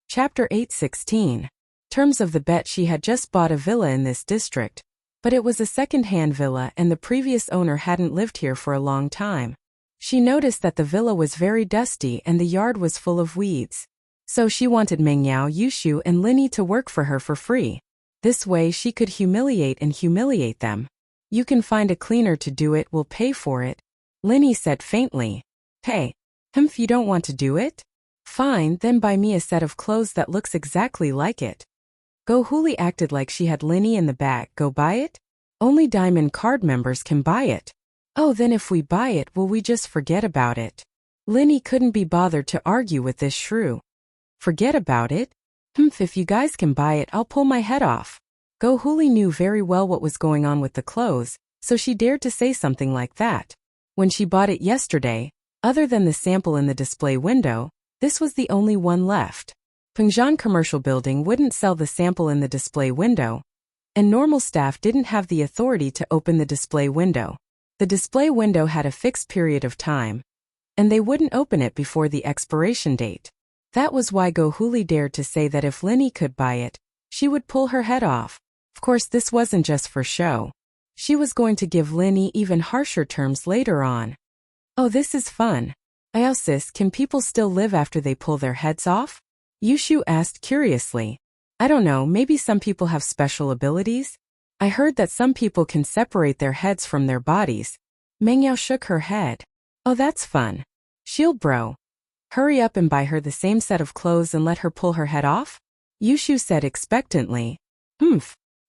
A: Chapter 8:16. Terms of the bet. She had just bought a villa in this district, but it was a second-hand villa and the previous owner hadn't lived here for a long time. She noticed that the villa was very dusty and the yard was full of weeds. So she wanted Meng Yao, Yushu and Linny to work for her for free. This way she could humiliate them. You can find a cleaner to do it, we'll pay for it. Linny said faintly. Hey, if you don't want to do it? Fine, then buy me a set of clothes that looks exactly like it. Go Huli acted like she had Linny in the bag. Go buy it? Only Diamond Card members can buy it. Oh, then if we buy it, will we just forget about it? Linny couldn't be bothered to argue with this shrew. Forget about it? If you guys can buy it, I'll pull my head off. Go Huli knew very well what was going on with the clothes, so she dared to say something like that. When she bought it yesterday, other than the sample in the display window, this was the only one left. Pingzhan Commercial Building wouldn't sell the sample in the display window, and normal staff didn't have the authority to open the display window. The display window had a fixed period of time, and they wouldn't open it before the expiration date. That was why Go Huli dared to say that if Linny could buy it, she would pull her head off. Of course, this wasn't just for show. She was going to give Linny even harsher terms later on. Oh, this is fun. Sis, can people still live after they pull their heads off? Yushu asked curiously. I don't know, maybe some people have special abilities? I heard that some people can separate their heads from their bodies. Meng Yao shook her head. Oh, that's fun. Shield bro. Hurry up and buy her the same set of clothes and let her pull her head off? Yushu said expectantly.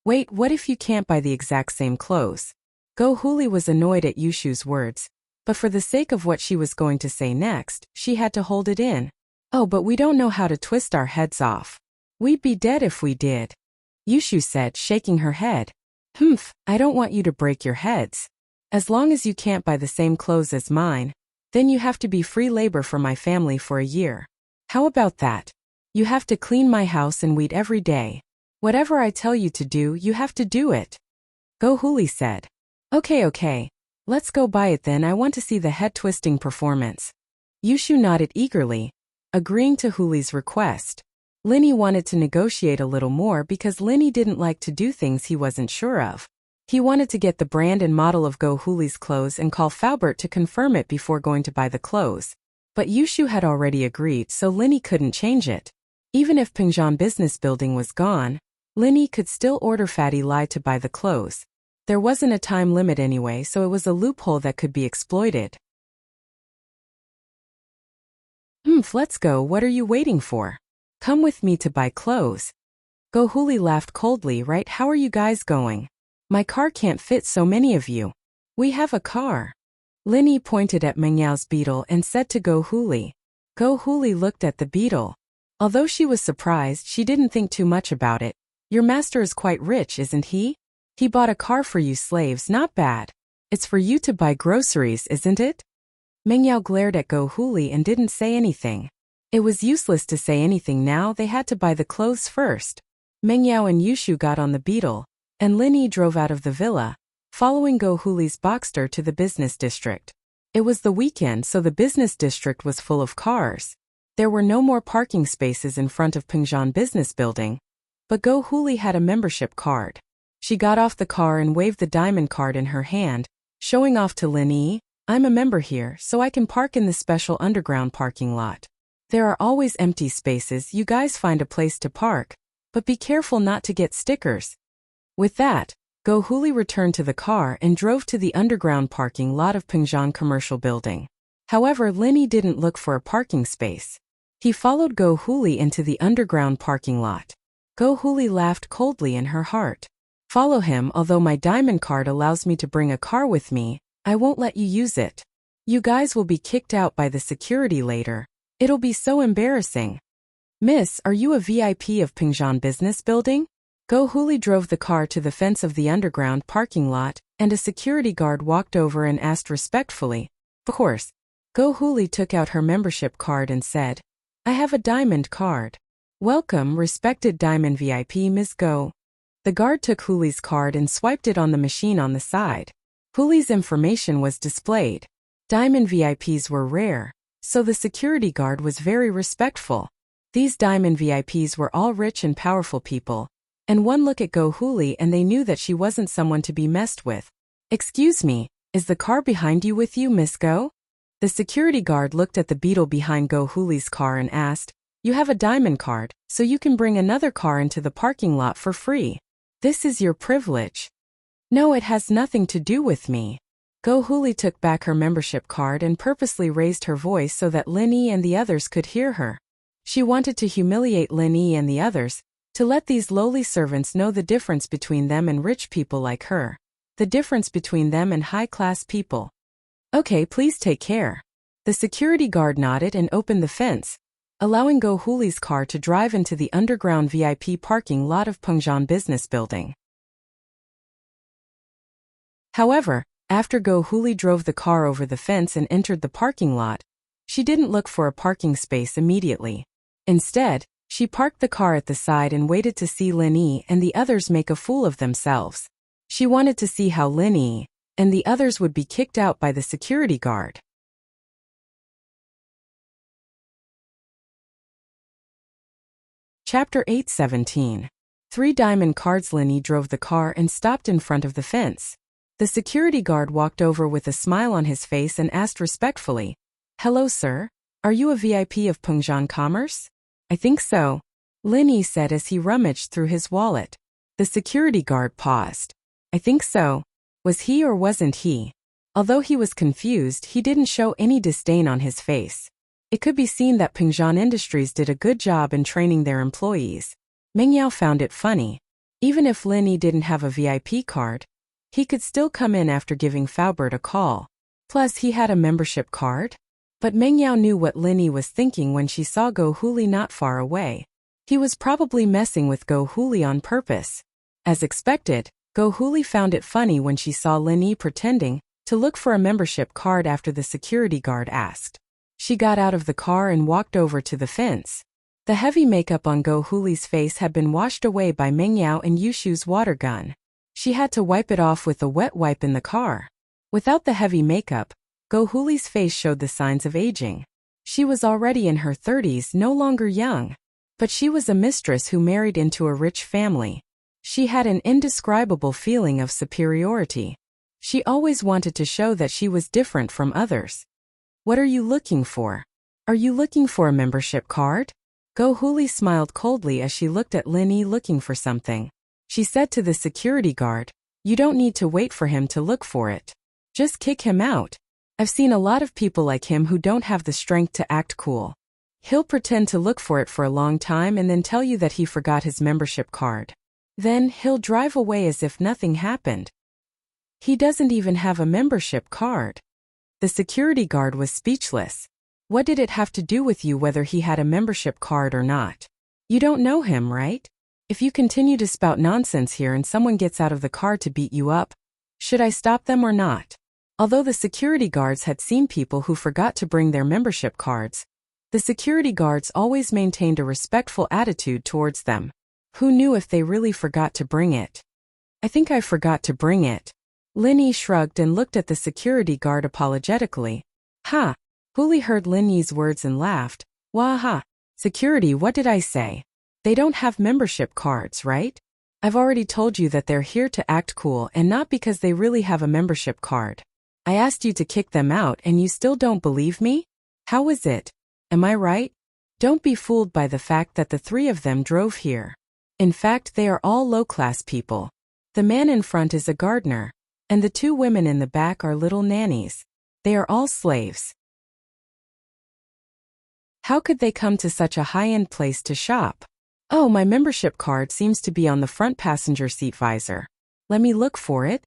A: Wait, what if you can't buy the exact same clothes? Go Huli was annoyed at Yushu's words, but for the sake of what she was going to say next, she had to hold it in. Oh, but we don't know how to twist our heads off. We'd be dead if we did. Yushu said, shaking her head. I don't want you to break your heads. As long as you can't buy the same clothes as mine, then you have to be free labor for my family for a year. How about that? You have to clean my house and weed every day. Whatever I tell you to do, you have to do it. Go Huli said. Okay. Let's go buy it then. I want to see the head-twisting performance. Yushu nodded eagerly. agreeing to Huli's request. Linny wanted to negotiate a little more because Linny didn't like to do things he wasn't sure of. He wanted to get the brand and model of Go Huli's clothes and call Faubert to confirm it before going to buy the clothes. But Yushu had already agreed, so Linny couldn't change it. Even if Pingjan Business Building was gone, Linny could still order Fatty Lai to buy the clothes. There wasn't a time limit anyway, so it was a loophole that could be exploited. Let's go, what are you waiting for? Come with me to buy clothes. Go Huli laughed coldly. Right, how are you guys going? My car can't fit so many of you. We have a car. Linny pointed at Meng Yao's beetle and said to Go Huli. Go Huli looked at the beetle. Although she was surprised, she didn't think too much about it. Your master is quite rich, isn't he? He bought a car for you slaves, not bad. It's for you to buy groceries, isn't it? Meng Yao glared at Go Huli and didn't say anything. It was useless to say anything now, they had to buy the clothes first. Meng Yao and Yushu got on the beetle, and Linny drove out of the villa, following Go Huli's Boxster to the business district. It was the weekend, so the business district was full of cars. There were no more parking spaces in front of Pingjan Business Building, but Go Huli had a membership card. She got off the car and waved the diamond card in her hand, showing off to Linny. I'm a member here, so I can park in the special underground parking lot. There are always empty spaces, you guys find a place to park, but be careful not to get stickers. With that, Go Huli returned to the car and drove to the underground parking lot of Pingjan Commercial Building. However, Linny didn't look for a parking space. He followed Go Huli into the underground parking lot. Go Huli laughed coldly in her heart. Follow him, although my diamond card allows me to bring a car with me, I won't let you use it. You guys will be kicked out by the security later. It'll be so embarrassing. Miss, are you a VIP of Pingjan Business Building? Go Huli drove the car to the fence of the underground parking lot, and a security guard walked over and asked respectfully. Of course. Go Huli took out her membership card and said, I have a diamond card. Welcome, respected diamond VIP Ms. Go. The guard took Huli's card and swiped it on the machine on the side. Huli's information was displayed. Diamond VIPs were rare, so the security guard was very respectful. These diamond VIPs were all rich and powerful people, and one look at Go Huli and they knew that she wasn't someone to be messed with. Excuse me, is the car behind you with you, Miss Go? The security guard looked at the beetle behind Go Huli's car and asked, You have a diamond card, so you can bring another car into the parking lot for free. This is your privilege. No, it has nothing to do with me. Go Huli took back her membership card and purposely raised her voice so that Linny and the others could hear her. She wanted to humiliate Linny and the others, to let these lowly servants know the difference between them and rich people like her. The difference between them and high-class people. Okay, please take care. The security guard nodded and opened the fence, allowing Go Huli's car to drive into the underground VIP parking lot of Pingjan Business Building. However, after Go Huli drove the car over the fence and entered the parking lot, she didn't look for a parking space immediately. Instead, she parked the car at the side and waited to see Linny and the others make a fool of themselves. She wanted to see how Linny and the others would be kicked out by the security guard. Chapter 8:17. 3 diamond cards. Linny drove the car and stopped in front of the fence. The security guard walked over with a smile on his face and asked respectfully, Hello, sir. Are you a VIP of Pingjan Commerce? I think so, Linny said as he rummaged through his wallet. The security guard paused. I think so. Was he or wasn't he? Although he was confused, he didn't show any disdain on his face. It could be seen that Pingjan Industries did a good job in training their employees. Meng Yao found it funny. Even if Linny didn't have a VIP card, he could still come in after giving Faubert a call. Plus, he had a membership card. But Meng Yao knew what Linny was thinking when she saw Go Huli not far away. He was probably messing with Go Huli on purpose. As expected, Go Huli found it funny when she saw Linny pretending to look for a membership card after the security guard asked. She got out of the car and walked over to the fence. The heavy makeup on Go Huli's face had been washed away by Meng Yao and Yushu's water gun. She had to wipe it off with a wet wipe in the car. Without the heavy makeup, Go Huli's face showed the signs of aging. She was already in her 30s, no longer young. But she was a mistress who married into a rich family. She had an indescribable feeling of superiority. She always wanted to show that she was different from others. What are you looking for? Are you looking for a membership card? Go Huli smiled coldly as she looked at Lin Yi looking for something. She said to the security guard, "You don't need to wait for him to look for it. Just kick him out. I've seen a lot of people like him who don't have the strength to act cool. He'll pretend to look for it for a long time and then tell you that he forgot his membership card. Then he'll drive away as if nothing happened. He doesn't even have a membership card." The security guard was speechless. What did it have to do with you whether he had a membership card or not? You don't know him, right? If you continue to spout nonsense here and someone gets out of the car to beat you up, should I stop them or not? Although the security guards had seen people who forgot to bring their membership cards, the security guards always maintained a respectful attitude towards them. Who knew if they really forgot to bring it? "I think I forgot to bring it." Lin Yi shrugged and looked at the security guard apologetically. "Ha!" Huli heard Lin Yi's words and laughed. "Wah-ha! Security, what did I say? They don't have membership cards, right? I've already told you that they're here to act cool and not because they really have a membership card. I asked you to kick them out and you still don't believe me? How is it? Am I right? Don't be fooled by the fact that the three of them drove here. In fact, they are all low-class people. The man in front is a gardener, and the two women in the back are little nannies. They are all slaves. How could they come to such a high-end place to shop? Oh, my membership card seems to be on the front passenger seat visor. Let me look for it."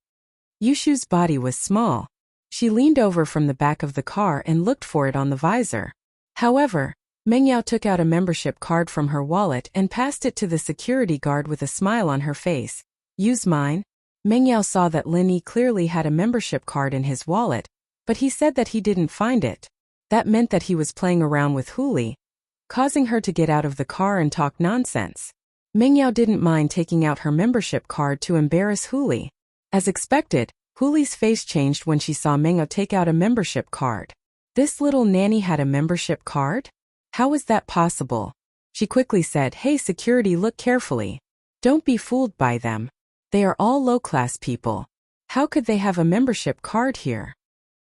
A: Yushu's body was small. She leaned over from the back of the car and looked for it on the visor. However, Mengyao took out a membership card from her wallet and passed it to the security guard with a smile on her face. "Use mine." Mengyao saw that Lin Yi clearly had a membership card in his wallet, but he said that he didn't find it. That meant that he was playing around with Huli, causing her to get out of the car and talk nonsense. Mengyao didn't mind taking out her membership card to embarrass Huli. As expected, Huli's face changed when she saw Mengyao take out a membership card. This little nanny had a membership card? How was that possible? She quickly said, "Hey security, look carefully. Don't be fooled by them. They are all low-class people. How could they have a membership card here?"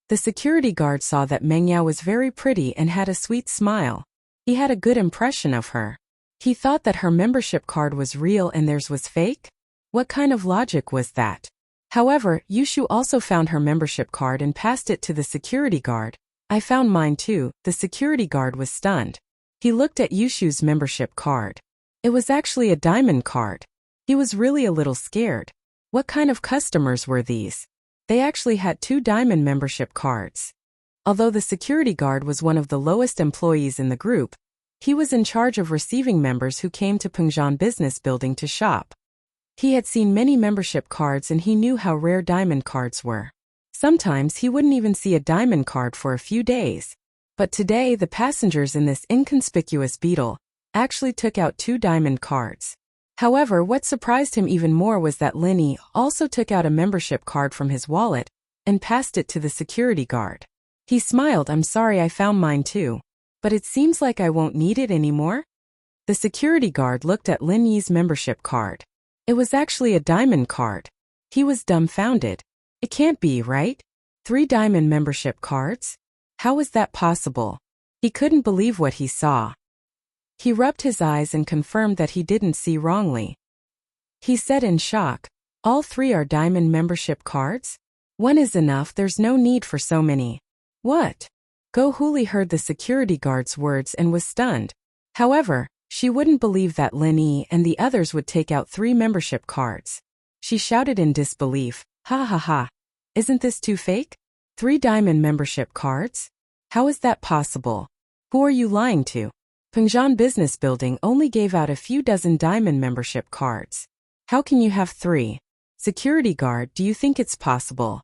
A: The security guard saw that Mengyao was very pretty and had a sweet smile. He had a good impression of her. He thought that her membership card was real and theirs was fake? What kind of logic was that? However, Yushu also found her membership card and passed it to the security guard. "I found mine too." The security guard was stunned. He looked at Yushu's membership card. It was actually a diamond card. He was really a little scared. What kind of customers were these? They actually had 2 diamond membership cards. Although the security guard was one of the lowest employees in the group, he was in charge of receiving members who came to Pengzhan Business Building to shop. He had seen many membership cards and he knew how rare diamond cards were. Sometimes he wouldn't even see a diamond card for a few days. But today the passengers in this inconspicuous beetle actually took out 2 diamond cards. However, what surprised him even more was that Lin Yi also took out a membership card from his wallet and passed it to the security guard. He smiled, "I'm sorry, I found mine too. But it seems like I won't need it anymore." The security guard looked at Lin Yi's membership card. It was actually a diamond card. He was dumbfounded. It can't be, right? 3 diamond membership cards? How was that possible? He couldn't believe what he saw. He rubbed his eyes and confirmed that he didn't see wrongly. He said in shock, "All 3 are diamond membership cards? One is enough, there's no need for so many." "What?" Go Huli heard the security guard's words and was stunned. However, she wouldn't believe that Lin Yi and the others would take out 3 membership cards. She shouted in disbelief, "Ha ha ha. Isn't this too fake? 3 diamond membership cards? How is that possible? Who are you lying to? Pengzhan Business Building only gave out a few dozen diamond membership cards. How can you have 3? Security guard, do you think it's possible?"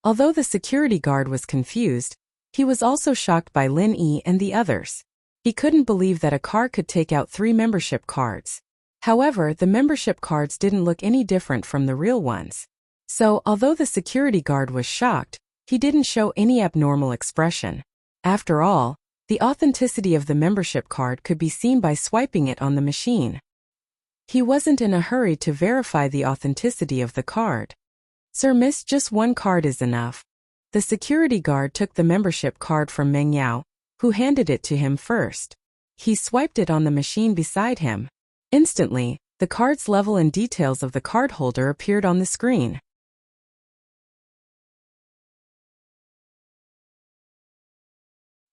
A: Although the security guard was confused, he was also shocked by Lin Yi and the others. He couldn't believe that a car could take out 3 membership cards. However, the membership cards didn't look any different from the real ones. So, although the security guard was shocked, He didn't show any abnormal expression. After all, the authenticity of the membership card could be seen by swiping it on the machine. He wasn't in a hurry to verify the authenticity of the card. "Sir, miss, just one card is enough." The security guard took the membership card from Meng Yao, who handed it to him first. He swiped it on the machine beside him. Instantly, the card's level and details of the cardholder appeared on the screen.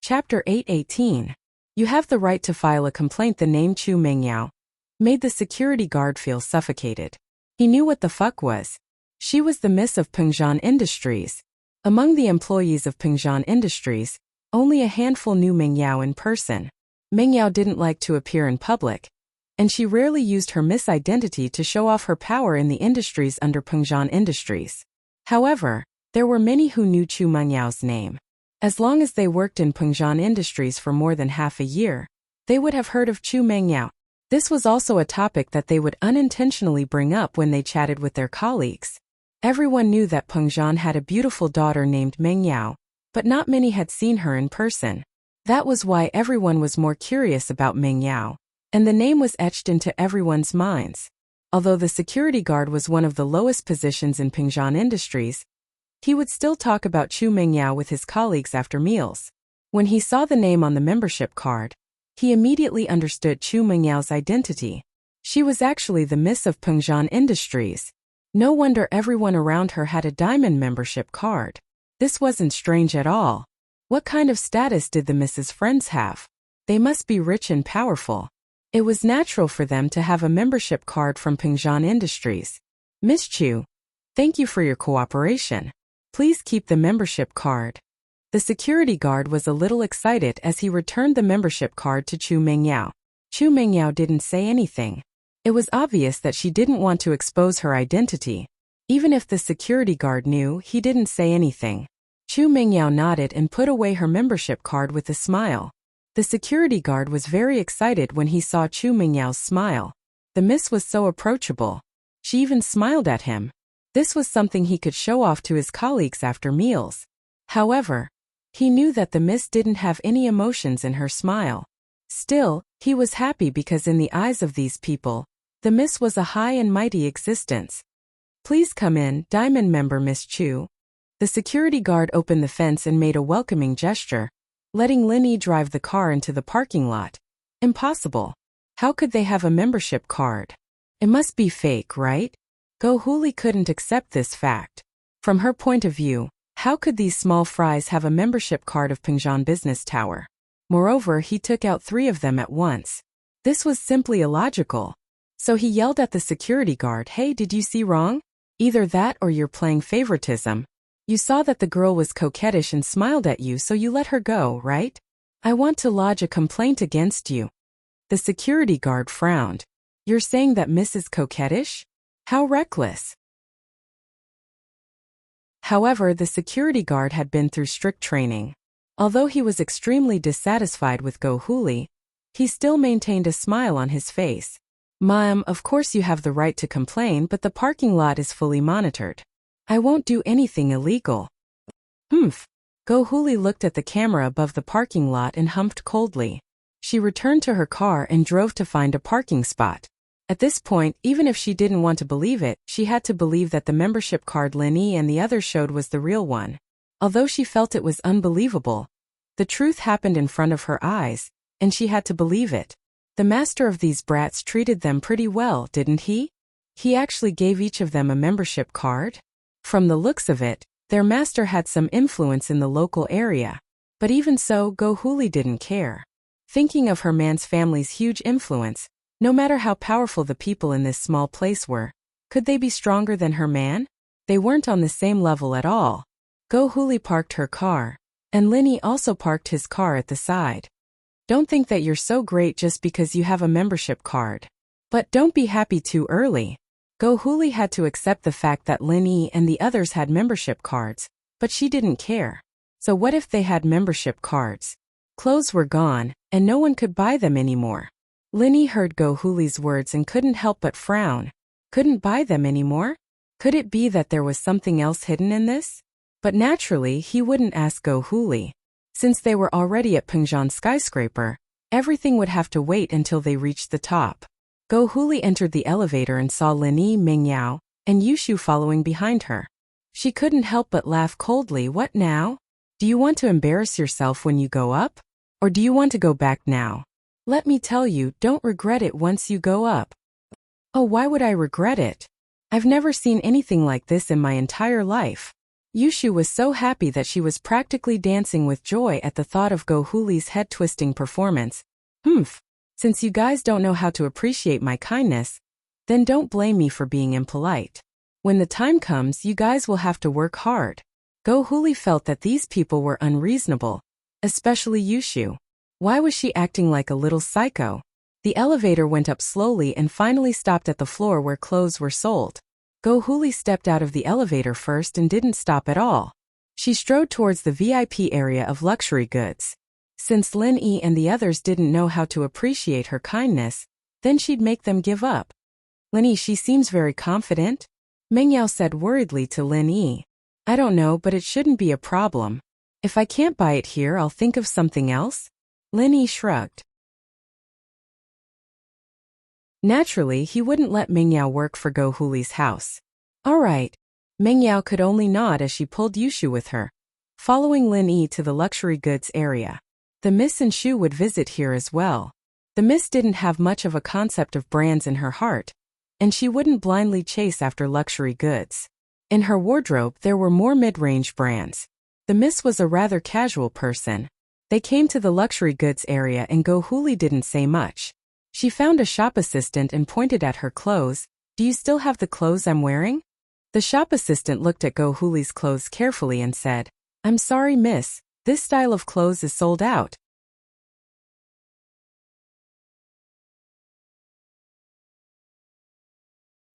A: Chapter 8:18. You have the right to file a complaint. The name Chu Mengyao made the security guard feel suffocated. He knew what the fuck was. She was the miss of Pengzhan Industries. Among the employees of Pengzhan Industries, only a handful knew Mengyao in person. Mengyao didn't like to appear in public, and she rarely used her misidentity to show off her power in the industries under Pengzhan Industries. However, there were many who knew Chu Mengyao's name. As long as they worked in Pengzhan Industries for more than half a year, they would have heard of Chu Mengyao. This was also a topic that they would unintentionally bring up when they chatted with their colleagues. Everyone knew that Pengzhan had a beautiful daughter named Mengyao, but not many had seen her in person. That was why everyone was more curious about Mengyao, and the name was etched into everyone's minds. Although the security guard was one of the lowest positions in Pengzhan Industries, he would still talk about Chu Mengyao with his colleagues after meals. When he saw the name on the membership card, he immediately understood Chu Mengyao's identity. She was actually the miss of Pengzhan Industries. No wonder everyone around her had a diamond membership card. This wasn't strange at all. What kind of status did the Mrs. Friends have? They must be rich and powerful. It was natural for them to have a membership card from Pengzhan Industries. "Miss Chu, thank you for your cooperation. Please keep the membership card." The security guard was a little excited as he returned the membership card to Chu Mengyao. Chu Mengyao didn't say anything. It was obvious that she didn't want to expose her identity. Even if the security guard knew, he didn't say anything. Chu Mengyao nodded and put away her membership card with a smile. The security guard was very excited when he saw Chu Mengyao's smile. The miss was so approachable. She even smiled at him. This was something he could show off to his colleagues after meals. However, he knew that the miss didn't have any emotions in her smile. Still, he was happy because in the eyes of these people, the miss was a high and mighty existence. "Please come in, Diamond member Miss Chu." The security guard opened the fence and made a welcoming gesture, letting Linny drive the car into the parking lot. Impossible. How could they have a membership card? It must be fake, right? Go Huli couldn't accept this fact. From her point of view, how could these small fries have a membership card of Pengzhan Business Tower? Moreover, he took out 3 of them at once. This was simply illogical. So he yelled at the security guard, "Hey, did you see wrong? Either that or you're playing favoritism. You saw that the girl was coquettish and smiled at you, so you let her go, right? I want to lodge a complaint against you." The security guard frowned. "You're saying that Miss is coquettish? How reckless." However, the security guard had been through strict training. Although he was extremely dissatisfied with Go Huli, he still maintained a smile on his face. "Ma'am, of course you have the right to complain, but the parking lot is fully monitored. I won't do anything illegal." "Humph." Go Huli looked at the camera above the parking lot and humphed coldly. She returned to her car and drove to find a parking spot. At this point, even if she didn't want to believe it, she had to believe that the membership card Linny and the others showed was the real one. Although she felt it was unbelievable, the truth happened in front of her eyes, and she had to believe it. The master of these brats treated them pretty well, didn't he? He actually gave each of them a membership card. From the looks of it, their master had some influence in the local area. But even so, Go Huli didn't care. Thinking of her man's family's huge influence, no matter how powerful the people in this small place were, could they be stronger than her man? They weren't on the same level at all. Go Huli parked her car, and Linny also parked his car at the side. "Don't think that you're so great just because you have a membership card. But don't be happy too early." Go Huli had to accept the fact that Linny and the others had membership cards, but she didn't care. So what if they had membership cards? Clothes were gone, and no one could buy them anymore. Linny heard Go Huli's words and couldn't help but frown. Couldn't buy them anymore? Could it be that there was something else hidden in this? But naturally, he wouldn't ask Go Huli. Since they were already at Pengzhan skyscraper, everything would have to wait until they reached the top. Go Huli entered the elevator and saw Lin Yi, Meng Yao, and Yushu following behind her. She couldn't help but laugh coldly. What now? Do you want to embarrass yourself when you go up? Or do you want to go back now? Let me tell you, don't regret it once you go up. Oh, why would I regret it? I've never seen anything like this in my entire life. Yushu was so happy that she was practically dancing with joy at the thought of Go Huli's head-twisting performance. Since you guys don't know how to appreciate my kindness, then don't blame me for being impolite. When the time comes, you guys will have to work hard. Go Huli felt that these people were unreasonable, especially Yushu. Why was she acting like a little psycho? The elevator went up slowly and finally stopped at the floor where clothes were sold. Go Huli stepped out of the elevator first and didn't stop at all. She strode towards the VIP area of luxury goods. Since Lin Yi and the others didn't know how to appreciate her kindness, then she'd make them give up. Lin Yi, she seems very confident, Meng Yao said worriedly to Lin Yi. I don't know, but it shouldn't be a problem. If I can't buy it here, I'll think of something else. Lin Yi shrugged. Naturally, he wouldn't let Meng Yao work for Go Huli's house. All right. Meng Yao could only nod as she pulled Yushu with her, following Lin Yi to the luxury goods area. The Miss and Shu would visit here as well. The Miss didn't have much of a concept of brands in her heart, and she wouldn't blindly chase after luxury goods. In her wardrobe, there were more mid-range brands. The Miss was a rather casual person. They came to the luxury goods area and Go Huli didn't say much. She found a shop assistant and pointed at her clothes. Do you still have the clothes I'm wearing? The shop assistant looked at Go Huli's clothes carefully and said, I'm sorry, miss, this style of clothes is sold out.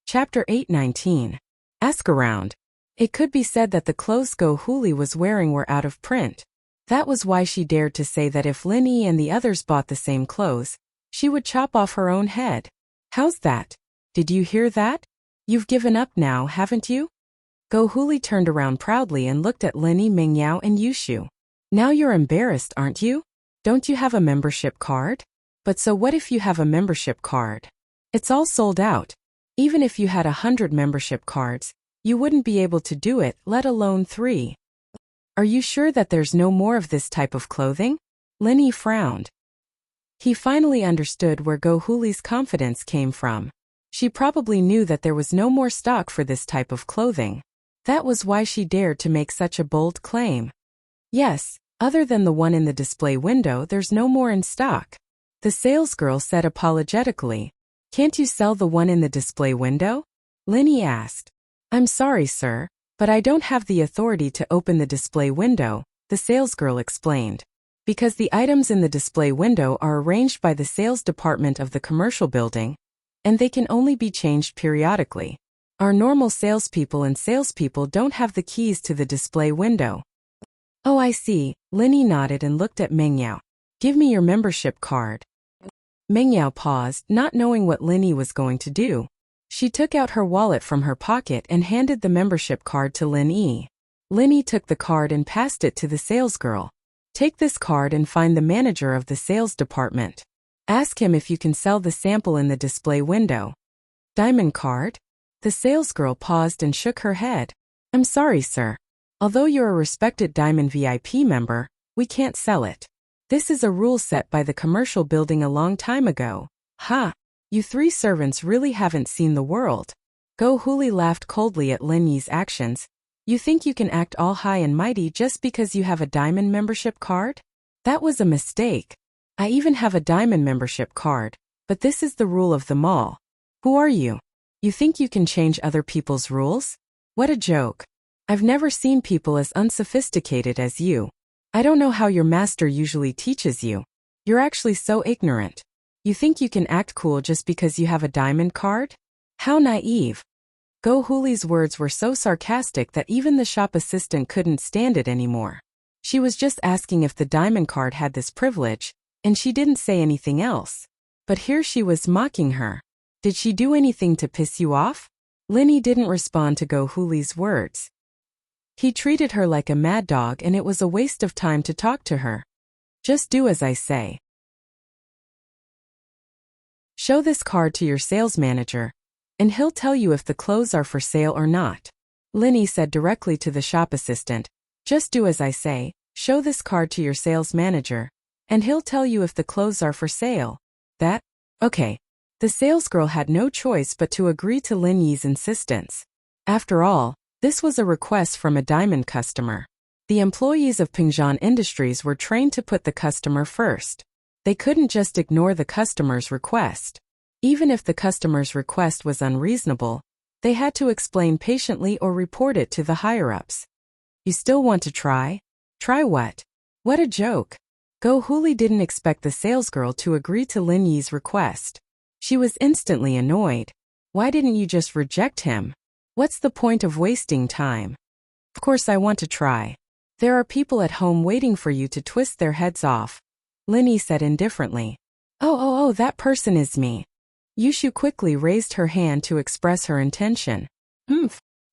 A: Chapter 8:19. Ask around. It could be said that the clothes Go Huli was wearing were out of print. That was why she dared to say that if Lin Yi and the others bought the same clothes, she would chop off her own head. How's that? Did you hear that? You've given up now, haven't you? Go Huli turned around proudly and looked at Lin Yi, Meng Yao and Yushu. Now you're embarrassed, aren't you? Don't you have a membership card? But so what if you have a membership card? It's all sold out. Even if you had 100 membership cards, you wouldn't be able to do it, let alone 3. Are you sure that there's no more of this type of clothing? Lin Yi frowned. He finally understood where Go Huli's confidence came from. She probably knew that there was no more stock for this type of clothing. That was why she dared to make such a bold claim. Yes, other than the one in the display window, there's no more in stock. The salesgirl said apologetically. Can't you sell the one in the display window? Lin Yi asked. I'm sorry, sir, but I don't have the authority to open the display window, the salesgirl explained. Because the items in the display window are arranged by the sales department of the commercial building, and they can only be changed periodically. Our normal salespeople and salespeople don't have the keys to the display window. Oh, I see. Lin Yi nodded and looked at Meng Yao. Give me your membership card. Meng Yao paused, not knowing what Lin Yi was going to do. She took out her wallet from her pocket and handed the membership card to Lin Yi. Lin Yi took the card and passed it to the salesgirl. Take this card and find the manager of the sales department. Ask him if you can sell the sample in the display window. Diamond card? The salesgirl paused and shook her head. I'm sorry, sir. Although you're a respected Diamond VIP member, we can't sell it. This is a rule set by the commercial building a long time ago. Ha! You 3 servants really haven't seen the world. Go Huli laughed coldly at Lin Yi's actions. You think you can act all high and mighty just because you have a Diamond membership card? That was a mistake. I even have a Diamond membership card, but this is the rule of the mall. Who are you? You think you can change other people's rules? What a joke. I've never seen people as unsophisticated as you. I don't know how your master usually teaches you. You're actually so ignorant. You think you can act cool just because you have a Diamond card? How naive. Go Huli's words were so sarcastic that even the shop assistant couldn't stand it anymore. She was just asking if the Diamond card had this privilege, and she didn't say anything else. But here she was mocking her. Did she do anything to piss you off? Lin Yi didn't respond to Go Huli's words. He treated her like a mad dog and it was a waste of time to talk to her. Just do as I say. Show this card to your sales manager, and he'll tell you if the clothes are for sale or not. Linny said directly to the shop assistant. Just do as I say, show this card to your sales manager, and he'll tell you if the clothes are for sale. That? Okay. The salesgirl had no choice but to agree to Lin Yi's insistence. After all, this was a request from a diamond customer. The employees of Pingzhan Industries were trained to put the customer first. They couldn't just ignore the customer's request. Even if the customer's request was unreasonable, they had to explain patiently or report it to the higher-ups. You still want to try? Try what? What a joke. Go Huli didn't expect the salesgirl to agree to Lin Yi's request. She was instantly annoyed. Why didn't you just reject him? What's the point of wasting time? Of course I want to try. There are people at home waiting for you to twist their heads off. Lin Yi said indifferently. Oh, that person is me. Yushu quickly raised her hand to express her intention.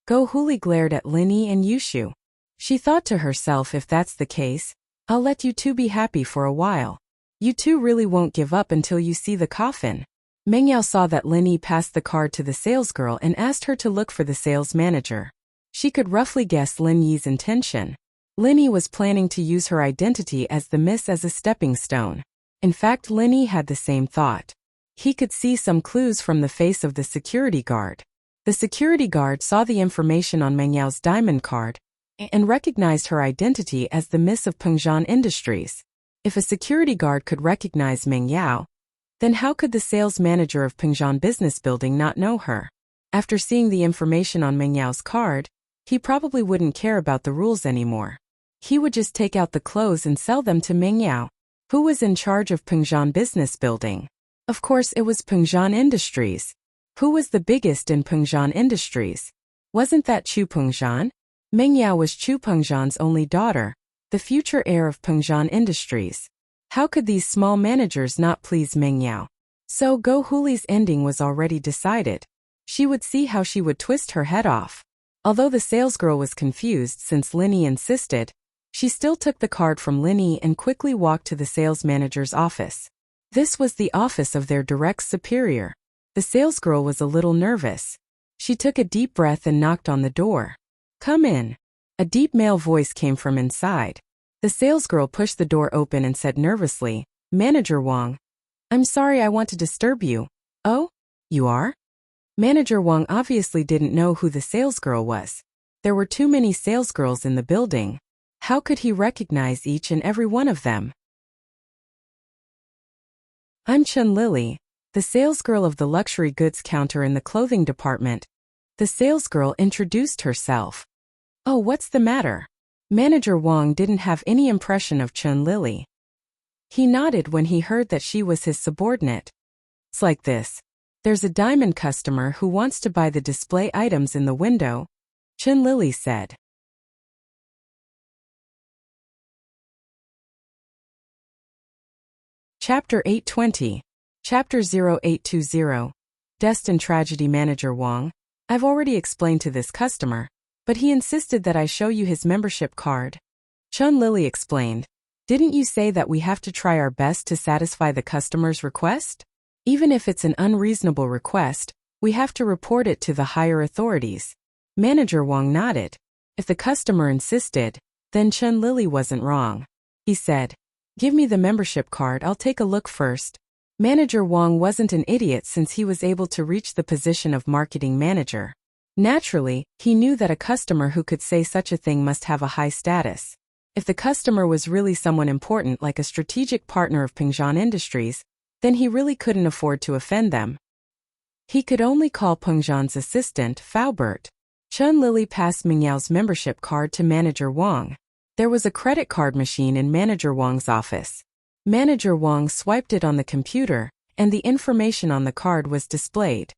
A: Go Huli glared at Lin Yi and Yushu. She thought to herself, if that's the case, I'll let you two be happy for a while. You two really won't give up until you see the coffin. Meng Yao saw that Lin Yi passed the card to the salesgirl and asked her to look for the sales manager. She could roughly guess Lin Yi's intention. Lin Yi was planning to use her identity as the miss as a stepping stone. In fact, Lin Yi had the same thought. He could see some clues from the face of the security guard. The security guard saw the information on Meng Yao's diamond card and recognized her identity as the miss of Pingzhan Industries. If a security guard could recognize Meng Yao, then how could the sales manager of Pingzhan Business Building not know her? After seeing the information on Meng Yao's card, he probably wouldn't care about the rules anymore. He would just take out the clothes and sell them to Meng Yao, who was in charge of Pingzhan Business Building. Of course, it was Pingzhan Industries. Who was the biggest in Pingzhan Industries? Wasn't that Chu Pingzhan? Meng Yao was Chu Pingzhan's only daughter, the future heir of Pingzhan Industries. How could these small managers not please Meng Yao? So Go Huli's ending was already decided. She would see how she would twist her head off. Although the salesgirl was confused since Lin Yi insisted, she still took the card from Lin Yi and quickly walked to the sales manager's office. This was the office of their direct superior. The salesgirl was a little nervous. She took a deep breath and knocked on the door. Come in. A deep male voice came from inside. The salesgirl pushed the door open and said nervously, Manager Wang. I'm sorry I want to disturb you. Oh? You are? Manager Wang obviously didn't know who the salesgirl was. There were too many salesgirls in the building. How could he recognize each and every one of them? I'm Chun Lily, the salesgirl of the luxury goods counter in the clothing department. The salesgirl introduced herself. Oh, what's the matter? Manager Wang didn't have any impression of Chun Lily. He nodded when he heard that she was his subordinate. It's like this. There's a diamond customer who wants to buy the display items in the window, Chun Lily said. Chapter 820. Chapter 0820. Destined Tragedy. Manager Wang. I've already explained to this customer, but he insisted that I show you his membership card. Chun Lily explained. Didn't you say that we have to try our best to satisfy the customer's request? Even if it's an unreasonable request, we have to report it to the higher authorities. Manager Wang nodded. If the customer insisted, then Chun Lily wasn't wrong. He said, Give me the membership card, I'll take a look first. Manager Wang wasn't an idiot since he was able to reach the position of marketing manager. Naturally, he knew that a customer who could say such a thing must have a high status. If the customer was really someone important like a strategic partner of Pingzhan Industries, then he really couldn't afford to offend them. He could only call Pingzhan's assistant, Faubert. Chun Lily passed Meng Yao's membership card to Manager Wang. There was a credit card machine in Manager Wang's office. Manager Wang swiped it on the computer, and the information on the card was displayed.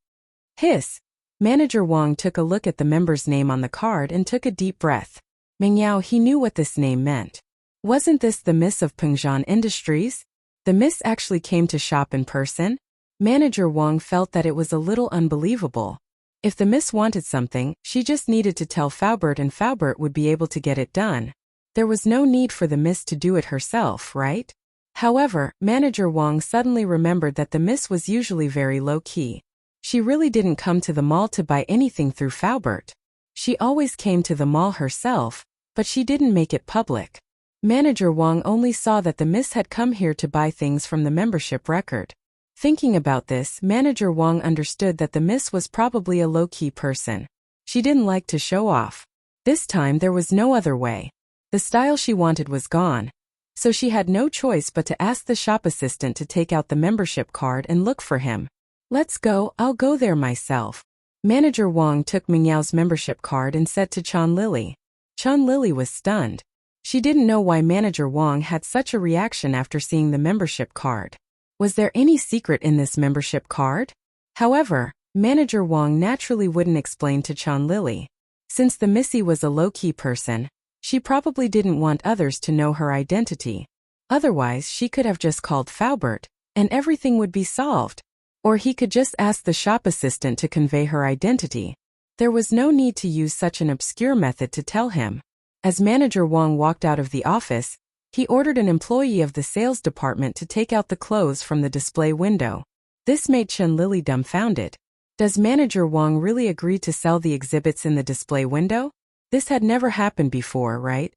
A: Hiss! Manager Wang took a look at the member's name on the card and took a deep breath. Meng Yao, he knew what this name meant. Wasn't this the miss of Pingzhan Industries? The miss actually came to shop in person? Manager Wang felt that it was a little unbelievable. If the miss wanted something, she just needed to tell Faubert and Faubert would be able to get it done. There was no need for the miss to do it herself, right? However, Manager Wang suddenly remembered that the miss was usually very low-key. She really didn't come to the mall to buy anything through Faubert. She always came to the mall herself, but she didn't make it public. Manager Wang only saw that the miss had come here to buy things from the membership record. Thinking about this, Manager Wang understood that the miss was probably a low-key person. She didn't like to show off. This time there was no other way. The style she wanted was gone. So she had no choice but to ask the shop assistant to take out the membership card and look for him. Let's go, I'll go there myself. Manager Wang took Meng Yao's membership card and said to Chan Lily. Chan Lily was stunned. She didn't know why Manager Wang had such a reaction after seeing the membership card. Was there any secret in this membership card? However, Manager Wang naturally wouldn't explain to Chan Lily. Since the Missy was a low-key person, she probably didn't want others to know her identity. Otherwise, she could have just called Faubert, and everything would be solved. Or he could just ask the shop assistant to convey her identity. There was no need to use such an obscure method to tell him. As Manager Wang walked out of the office, he ordered an employee of the sales department to take out the clothes from the display window. This made Chen Lily dumbfounded. Does Manager Wang really agree to sell the exhibits in the display window? This had never happened before, right?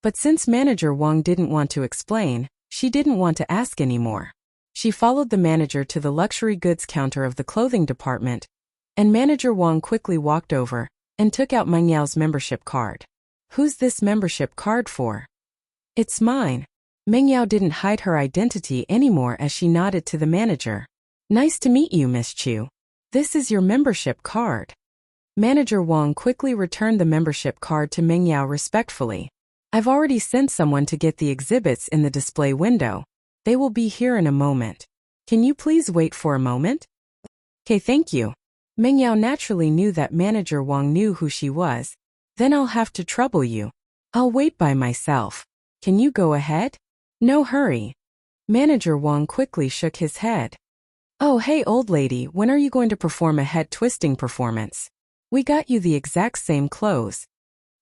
A: But since Manager Wang didn't want to explain, she didn't want to ask anymore. She followed the manager to the luxury goods counter of the clothing department, and Manager Wang quickly walked over and took out Meng Yao's membership card. Who's this membership card for? It's mine. Meng Yao didn't hide her identity anymore as she nodded to the manager. Nice to meet you, Miss Chu. This is your membership card. Manager Wang quickly returned the membership card to Meng Yao respectfully. I've already sent someone to get the exhibits in the display window. They will be here in a moment. Can you please wait for a moment? Okay, thank you. Meng Yao naturally knew that Manager Wang knew who she was. Then I'll have to trouble you. I'll wait by myself. Can you go ahead? No hurry. Manager Wang quickly shook his head. Oh hey old lady, when are you going to perform a head twisting performance? We got you the exact same clothes.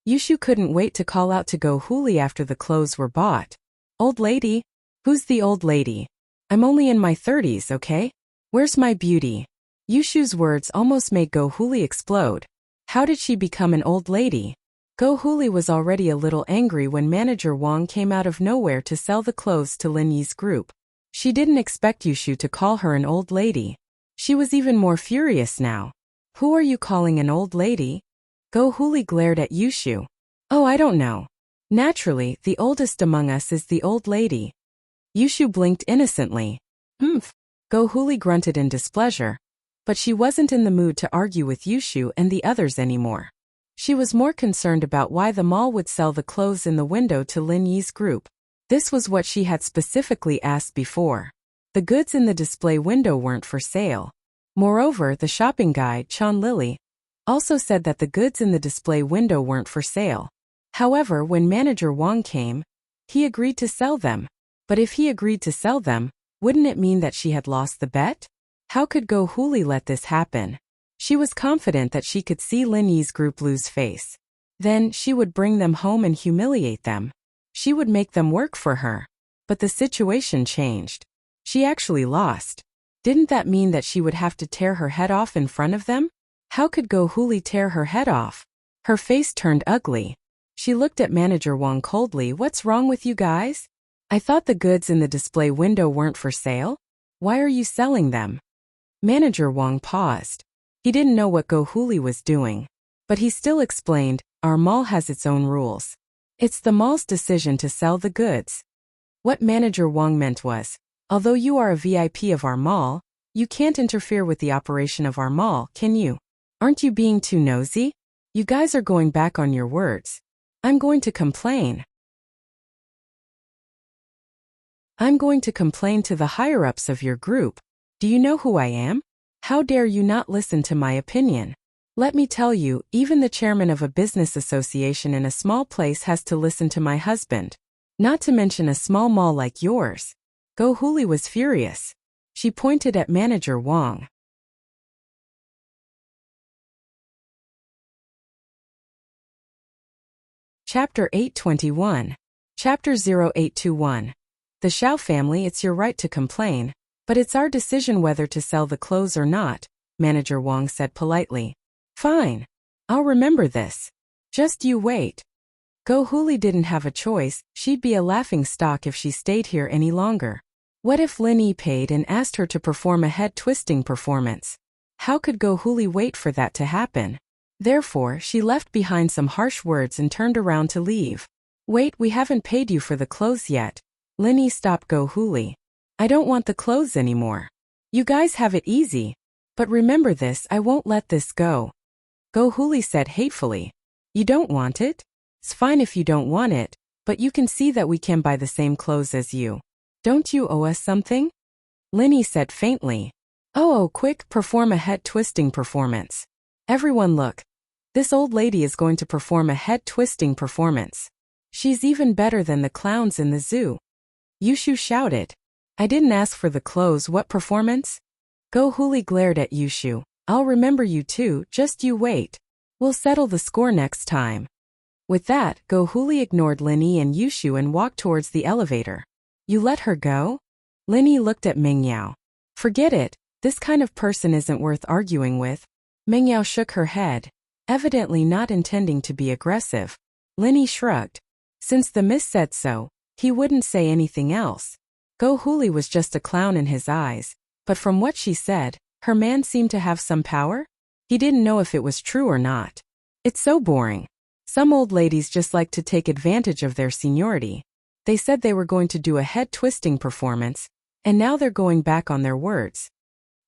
A: Yushu couldn't wait to call out to Go Huli after the clothes were bought. Old lady? Who's the old lady? I'm only in my 30s, okay? Where's my beauty? Yushu's words almost made Go Huli explode. How did she become an old lady? Go Huli was already a little angry when Manager Wang came out of nowhere to sell the clothes to Lin Yi's group. She didn't expect Yushu to call her an old lady. She was even more furious now. Who are you calling an old lady? Go Huli glared at Yushu. Oh, I don't know. Naturally, the oldest among us is the old lady. Yushu blinked innocently. Humph. Go Huli grunted in displeasure. But she wasn't in the mood to argue with Yushu and the others anymore. She was more concerned about why the mall would sell the clothes in the window to Lin Yi's group. This was what she had specifically asked before. The goods in the display window weren't for sale. Moreover, the shopping guide, Chan Lily, also said that the goods in the display window weren't for sale. However, when Manager Wang came, he agreed to sell them. But if he agreed to sell them, wouldn't it mean that she had lost the bet? How could Go Huli let this happen? She was confident that she could see Lin Yi's group lose face. Then, she would bring them home and humiliate them. She would make them work for her. But the situation changed. She actually lost. Didn't that mean that she would have to tear her head off in front of them? How could Go Huli tear her head off? Her face turned ugly. She looked at Manager Wang coldly. What's wrong with you guys? I thought the goods in the display window weren't for sale. Why are you selling them? Manager Wang paused. He didn't know what Go Huli was doing. But he still explained, our mall has its own rules. It's the mall's decision to sell the goods. What Manager Wang meant was, although you are a VIP of our mall, you can't interfere with the operation of our mall, can you? Aren't you being too nosy? You guys are going back on your words. I'm going to complain. I'm going to complain to the higher-ups of your group. Do you know who I am? How dare you not listen to my opinion? Let me tell you, even the chairman of a business association in a small place has to listen to my husband. Not to mention a small mall like yours. Go Huli was furious. She pointed at Manager Wang. Chapter 821. Chapter 0821. The Xiao family, it's your right to complain, but it's our decision whether to sell the clothes or not, Manager Wang said politely. Fine. I'll remember this. Just you wait. Go Huli didn't have a choice, she'd be a laughingstock if she stayed here any longer. What if Lin Yi paid and asked her to perform a head-twisting performance? How could Go Huli wait for that to happen? Therefore, she left behind some harsh words and turned around to leave. Wait, we haven't paid you for the clothes yet. Lin Yi stopped Go Huli. I don't want the clothes anymore. You guys have it easy. But remember this, I won't let this go. Go Huli said hatefully. You don't want it? It's fine if you don't want it, but you can see that we can buy the same clothes as you. Don't you owe us something? Lin Yi said faintly. Oh, quick, perform a head-twisting performance. Everyone look. This old lady is going to perform a head-twisting performance. She's even better than the clowns in the zoo. Yushu shouted. I didn't ask for the clothes, what performance? Go Huli glared at Yushu. I'll remember you too, just you wait. We'll settle the score next time. With that, Go Huli ignored Lin Yi and Yushu and walked towards the elevator. You let her go? Lin Yi looked at Meng Yao. Forget it, this kind of person isn't worth arguing with. Meng Yao shook her head, evidently not intending to be aggressive. Lin Yi shrugged. Since the miss said so, he wouldn't say anything else. Go Huli was just a clown in his eyes, but from what she said, her man seemed to have some power? He didn't know if it was true or not. It's so boring. Some old ladies just like to take advantage of their seniority. They said they were going to do a head-twisting performance, and now they're going back on their words.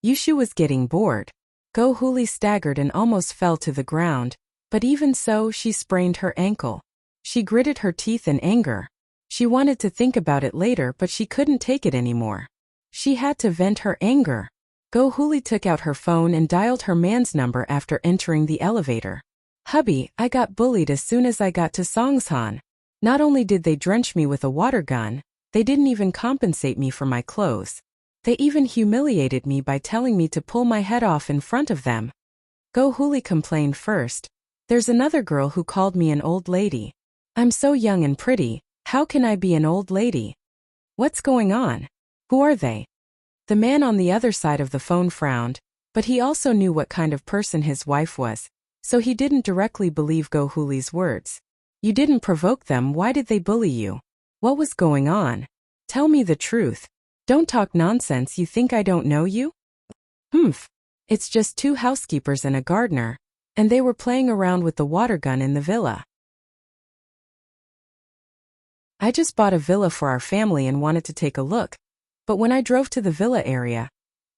A: Yushu was getting bored. Go Huli staggered and almost fell to the ground, but even so she sprained her ankle. She gritted her teeth in anger. She wanted to think about it later, but she couldn't take it anymore. She had to vent her anger. Go Huli took out her phone and dialed her man's number after entering the elevator. Hubby, I got bullied as soon as I got to Songshan. Not only did they drench me with a water gun, they didn't even compensate me for my clothes. They even humiliated me by telling me to pull my head off in front of them. Go Huli complained first. There's another girl who called me an old lady. I'm so young and pretty, how can I be an old lady? What's going on? Who are they? The man on the other side of the phone frowned, but he also knew what kind of person his wife was, so he didn't directly believe Go Huli's words. You didn't provoke them, why did they bully you? What was going on? Tell me the truth. Don't talk nonsense, you think I don't know you? Humph. It's just two housekeepers and a gardener, and they were playing around with the water gun in the villa. I just bought a villa for our family and wanted to take a look, but when I drove to the villa area,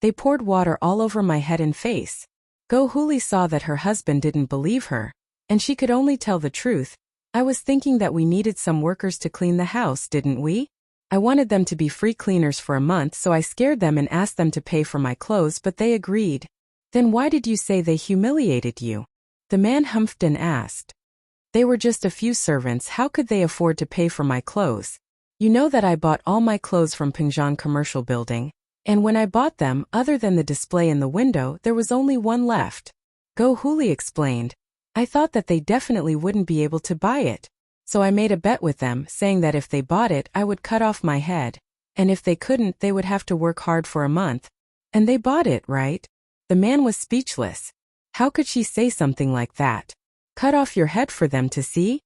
A: they poured water all over my head and face. Go Huli saw that her husband didn't believe her, and she could only tell the truth. I was thinking that we needed some workers to clean the house, didn't we? I wanted them to be free cleaners for a month, so I scared them and asked them to pay for my clothes, but they agreed. Then why did you say they humiliated you? The man humphed and asked. They were just a few servants, how could they afford to pay for my clothes? You know that I bought all my clothes from Pingzhan Commercial Building, and when I bought them, other than the display in the window, there was only one left. Go Huli explained. I thought that they definitely wouldn't be able to buy it. So I made a bet with them, saying that if they bought it, I would cut off my head. And if they couldn't, they would have to work hard for a month. And they bought it, right? The man was speechless. How could she say something like that? Cut off your head for them to see?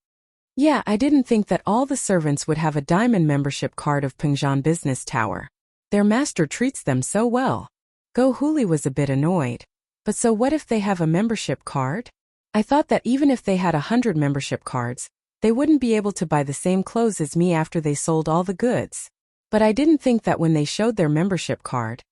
A: Yeah, I didn't think that all the servants would have a diamond membership card of Pingzhan Business Tower. Their master treats them so well. Go Huli was a bit annoyed. But so what if they have a membership card? I thought that even if they had 100 membership cards, they wouldn't be able to buy the same clothes as me after they sold all the goods. But I didn't think that when they showed their membership card,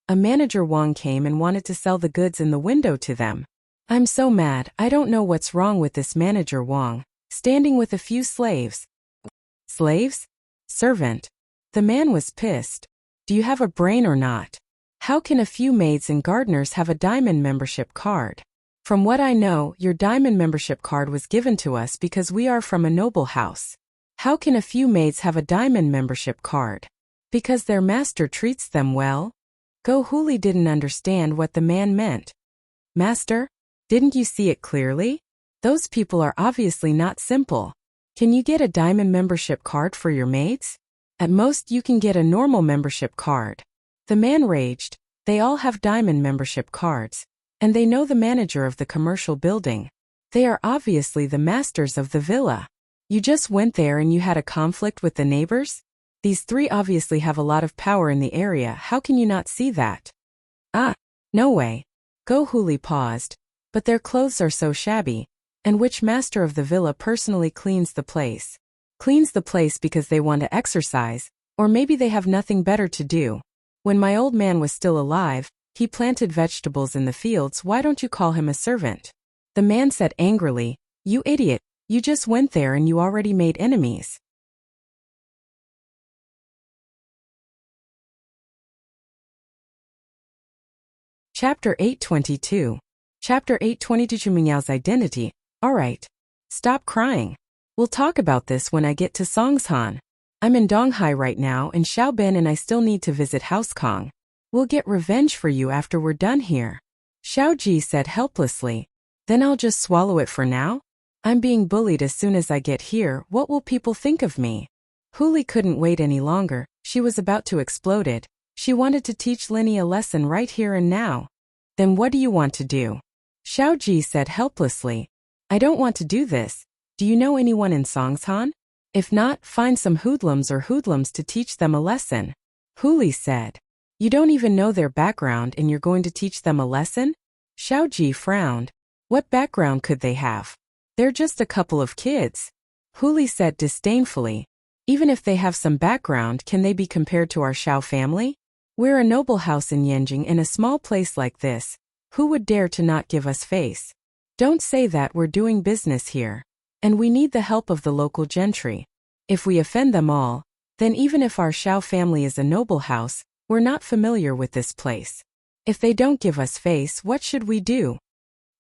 A: a manager Wang came and wanted to sell the goods in the window to them. I'm so mad, I don't know what's wrong with this manager Wang, standing with a few slaves. Slaves? Servant. The man was pissed. Do you have a brain or not? How can a few maids and gardeners have a diamond membership card? From what I know, your diamond membership card was given to us because we are from a noble house. How can a few maids have a diamond membership card? Because their master treats them well? Go Huli didn't understand what the man meant. Master? Didn't you see it clearly? Those people are obviously not simple. Can you get a diamond membership card for your maids? At most you can get a normal membership card. The man raged. They all have diamond membership cards. And they know the manager of the commercial building. They are obviously the masters of the villa. You just went there and you had a conflict with the neighbors? These three obviously have a lot of power in the area, how can you not see that? Ah, no way. Gohuli paused. But their clothes are so shabby. And which master of the villa personally cleans the place? Cleans the place because they want to exercise, or maybe they have nothing better to do. When my old man was still alive, he planted vegetables in the fields, why don't you call him a servant? The man said angrily, you idiot, you just went there and you already made enemies. Chapter 822. Chapter 822 Mingyao identity. Alright. Stop crying. We'll talk about this when I get to Songshan. I'm in Donghai right now and Xiaoben and I still need to visit House Kong. We'll get revenge for you after we're done here. Xiaoji said helplessly. Then I'll just swallow it for now? I'm being bullied as soon as I get here, what will people think of me? Huli couldn't wait any longer, she was about to explode it. She wanted to teach Linny a lesson right here and now. Then what do you want to do? Xiaoji said helplessly. I don't want to do this. Do you know anyone in Songshan? If not, find some hoodlums or hoodlums to teach them a lesson. Huli said. You don't even know their background and you're going to teach them a lesson? Xiaoji frowned. What background could they have? They're just a couple of kids. Huli said disdainfully. Even if they have some background, can they be compared to our Xiao family? We're a noble house in Yanjing in a small place like this. Who would dare to not give us face? Don't say that, we're doing business here. And we need the help of the local gentry. If we offend them all, then even if our Xiao family is a noble house, we're not familiar with this place. If they don't give us face, what should we do?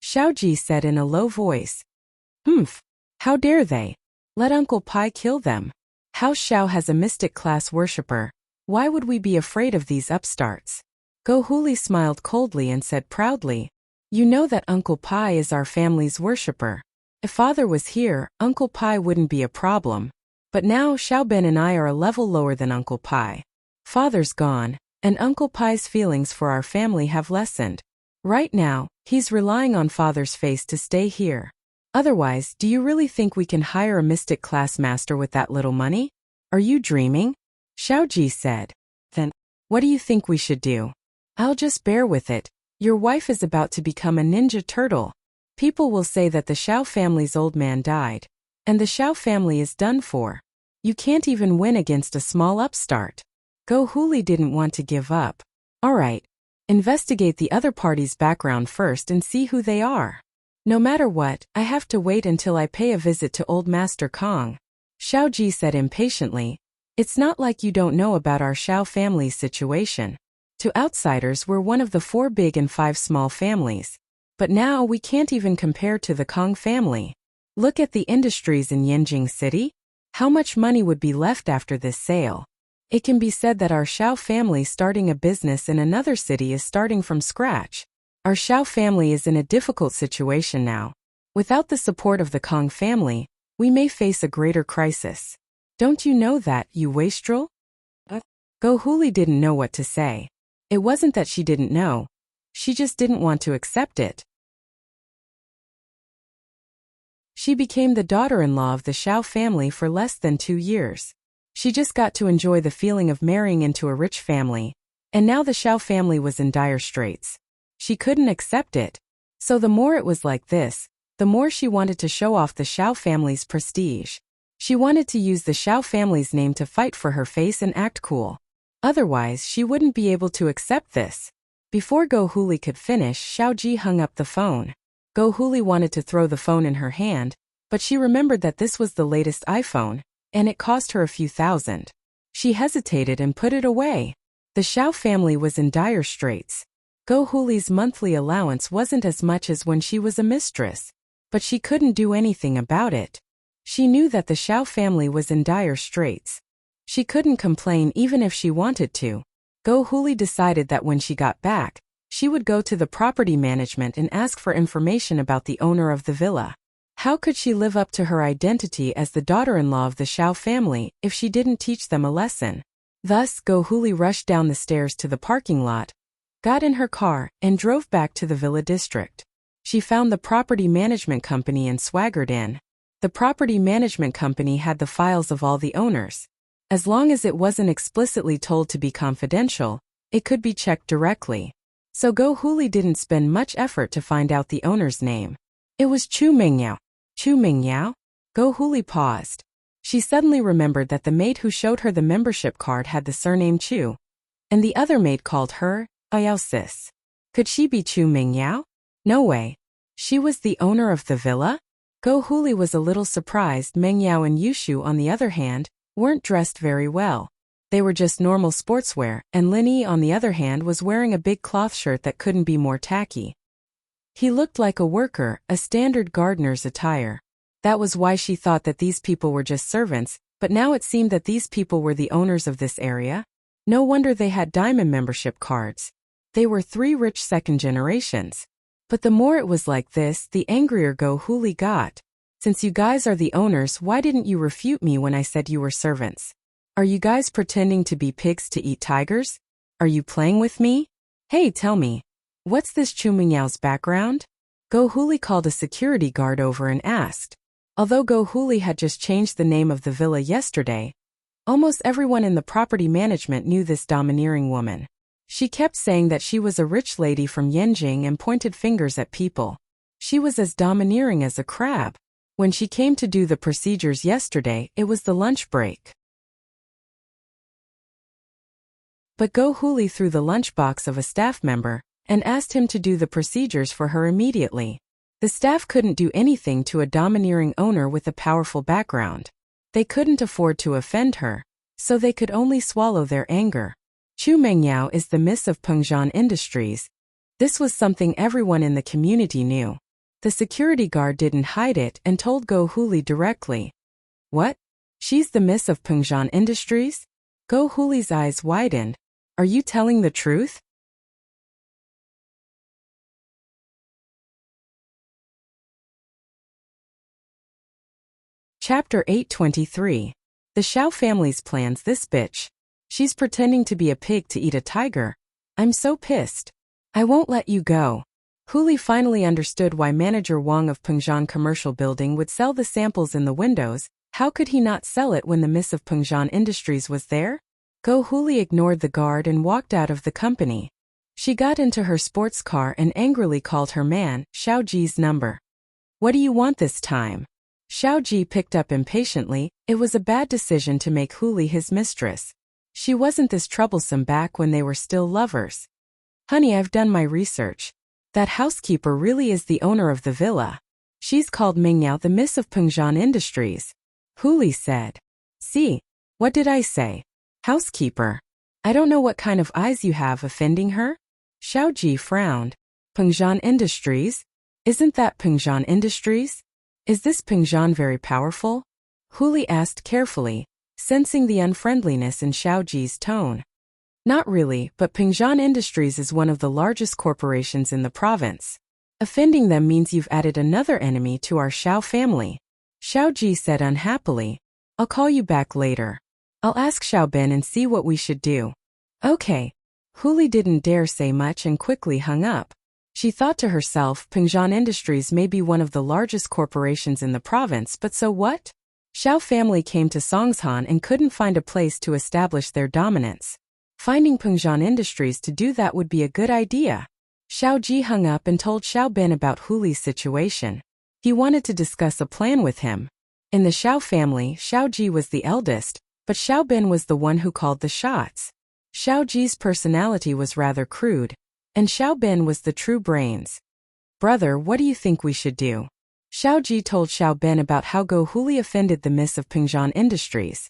A: Xiaoji said in a low voice. Humph. How dare they? Let Uncle Pai kill them. House Xiao has a mystic class worshipper. Why would we be afraid of these upstarts? Gohuli smiled coldly and said proudly. You know that Uncle Pai is our family's worshipper. If father was here, Uncle Pai wouldn't be a problem. But now Xiaoben and I are a level lower than Uncle Pai. Father's gone, and Uncle Pai's feelings for our family have lessened. Right now, he's relying on father's face to stay here. Otherwise, do you really think we can hire a mystic class master with that little money? Are you dreaming? Xiaoji said. Then, what do you think we should do? I'll just bear with it. Your wife is about to become a ninja turtle. People will say that the Xiao family's old man died. And the Xiao family is done for. You can't even win against a small upstart. Gohuli didn't want to give up. Alright. Investigate the other party's background first and see who they are. No matter what, I have to wait until I pay a visit to Old Master Kong. Xiaoji said impatiently. It's not like you don't know about our Xiao family's situation. To outsiders, we're one of the 4 big and 5 small families. But now we can't even compare to the Kong family. Look at the industries in Yanjing City. How much money would be left after this sale? It can be said that our Xiao family starting a business in another city is starting from scratch. Our Xiao family is in a difficult situation now. Without the support of the Kong family, we may face a greater crisis. Don't you know that, you wastrel? Gohuli didn't know what to say. It wasn't that she didn't know. She just didn't want to accept it. She became the daughter-in-law of the Xiao family for less than 2 years. She just got to enjoy the feeling of marrying into a rich family. And now the Xiao family was in dire straits. She couldn't accept it. So the more it was like this, the more she wanted to show off the Xiao family's prestige. She wanted to use the Xiao family's name to fight for her face and act cool. Otherwise, she wouldn't be able to accept this. Before Gohuli could finish, Xiaoji hung up the phone. Gohuli wanted to throw the phone in her hand, but she remembered that this was the latest iPhone, and it cost her a few thousand. She hesitated and put it away. The Xiao family was in dire straits. Gohuli's monthly allowance wasn't as much as when she was a mistress, but she couldn't do anything about it. She knew that the Xiao family was in dire straits. She couldn't complain even if she wanted to. Gohuli decided that when she got back, she would go to the property management and ask for information about the owner of the villa. How could she live up to her identity as the daughter-in-law of the Xiao family if she didn't teach them a lesson? Thus, Go Huli rushed down the stairs to the parking lot, got in her car, and drove back to the villa district. She found the property management company and swaggered in. The property management company had the files of all the owners. As long as it wasn't explicitly told to be confidential, it could be checked directly. So Go Huli didn't spend much effort to find out the owner's name. It was Chu Mingyao. Chu Mingyao? Go Huli paused. She suddenly remembered that the maid who showed her the membership card had the surname Chu, and the other maid called her Ayao Sis. Could she be Chu Mingyao? No way. She was the owner of the villa? Go Huli was a little surprised. Mingyao and Yushu, on the other hand, weren't dressed very well. They were just normal sportswear, and Lin Yi, on the other hand, was wearing a big cloth shirt that couldn't be more tacky. He looked like a worker, a standard gardener's attire. That was why she thought that these people were just servants, but now it seemed that these people were the owners of this area. No wonder they had diamond membership cards. They were 3 rich second generations. But the more it was like this, the angrier Go Huli got. Since you guys are the owners, why didn't you refute me when I said you were servants? Are you guys pretending to be pigs to eat tigers? Are you playing with me? Hey, tell me. What's this Chu Mingyao's background? Go Huli called a security guard over and asked. Although Go Huli had just changed the name of the villa yesterday, almost everyone in the property management knew this domineering woman. She kept saying that she was a rich lady from Yanjing and pointed fingers at people. She was as domineering as a crab. When she came to do the procedures yesterday, it was the lunch break. But Go Huli threw the lunchbox of a staff member and asked him to do the procedures for her immediately. The staff couldn't do anything to a domineering owner with a powerful background. They couldn't afford to offend her, so they could only swallow their anger. Chu Mingyao is the miss of Pengzhan Industries. This was something everyone in the community knew. The security guard didn't hide it and told Go Huli directly. What? She's the miss of Pengzhan Industries? Go Huli's eyes widened. Are you telling the truth? Chapter 823. The Xiao family's plans. This bitch. She's pretending to be a pig to eat a tiger. I'm so pissed. I won't let you go. Huli finally understood why manager Wang of Pengzhan Commercial Building would sell the samples in the windows. How could he not sell it when the miss of Pengzhan Industries was there? Go Huli ignored the guard and walked out of the company. She got into her sports car and angrily called her man, Xiao Ji's number. What do you want this time? Xiao Ji picked up impatiently. It was a bad decision to make Huli his mistress. She wasn't this troublesome back when they were still lovers. Honey, I've done my research. That housekeeper really is the owner of the villa. She's called Mingyao, the miss of Pengzhan Industries. Huli said. See, what did I say? Housekeeper. I don't know what kind of eyes you have offending her. Xiao Ji frowned. Pengzhan Industries? Isn't that Pengzhan Industries? Is this Pengzhan very powerful? Huli asked carefully, sensing the unfriendliness in Xiao Ji's tone. Not really, but Pengzhan Industries is one of the largest corporations in the province. Offending them means you've added another enemy to our Xiao family. Xiao Ji said unhappily. I'll call you back later. I'll ask Xiao Ben and see what we should do. Okay. Huli didn't dare say much and quickly hung up. She thought to herself, Pengzhan Industries may be one of the largest corporations in the province, but so what? Xiao family came to Songshan and couldn't find a place to establish their dominance. Finding Pengzhan Industries to do that would be a good idea. Xiao Ji hung up and told Xiao Ben about Huli's situation. He wanted to discuss a plan with him. In the Xiao family, Xiao Ji was the eldest, but Xiao Ben was the one who called the shots. Xiao Ji's personality was rather crude, and Xiao Ben was the true brains. Brother, what do you think we should do? Xiao Ji told Xiao Ben about how Go Huli offended the miss of Pengzhan Industries.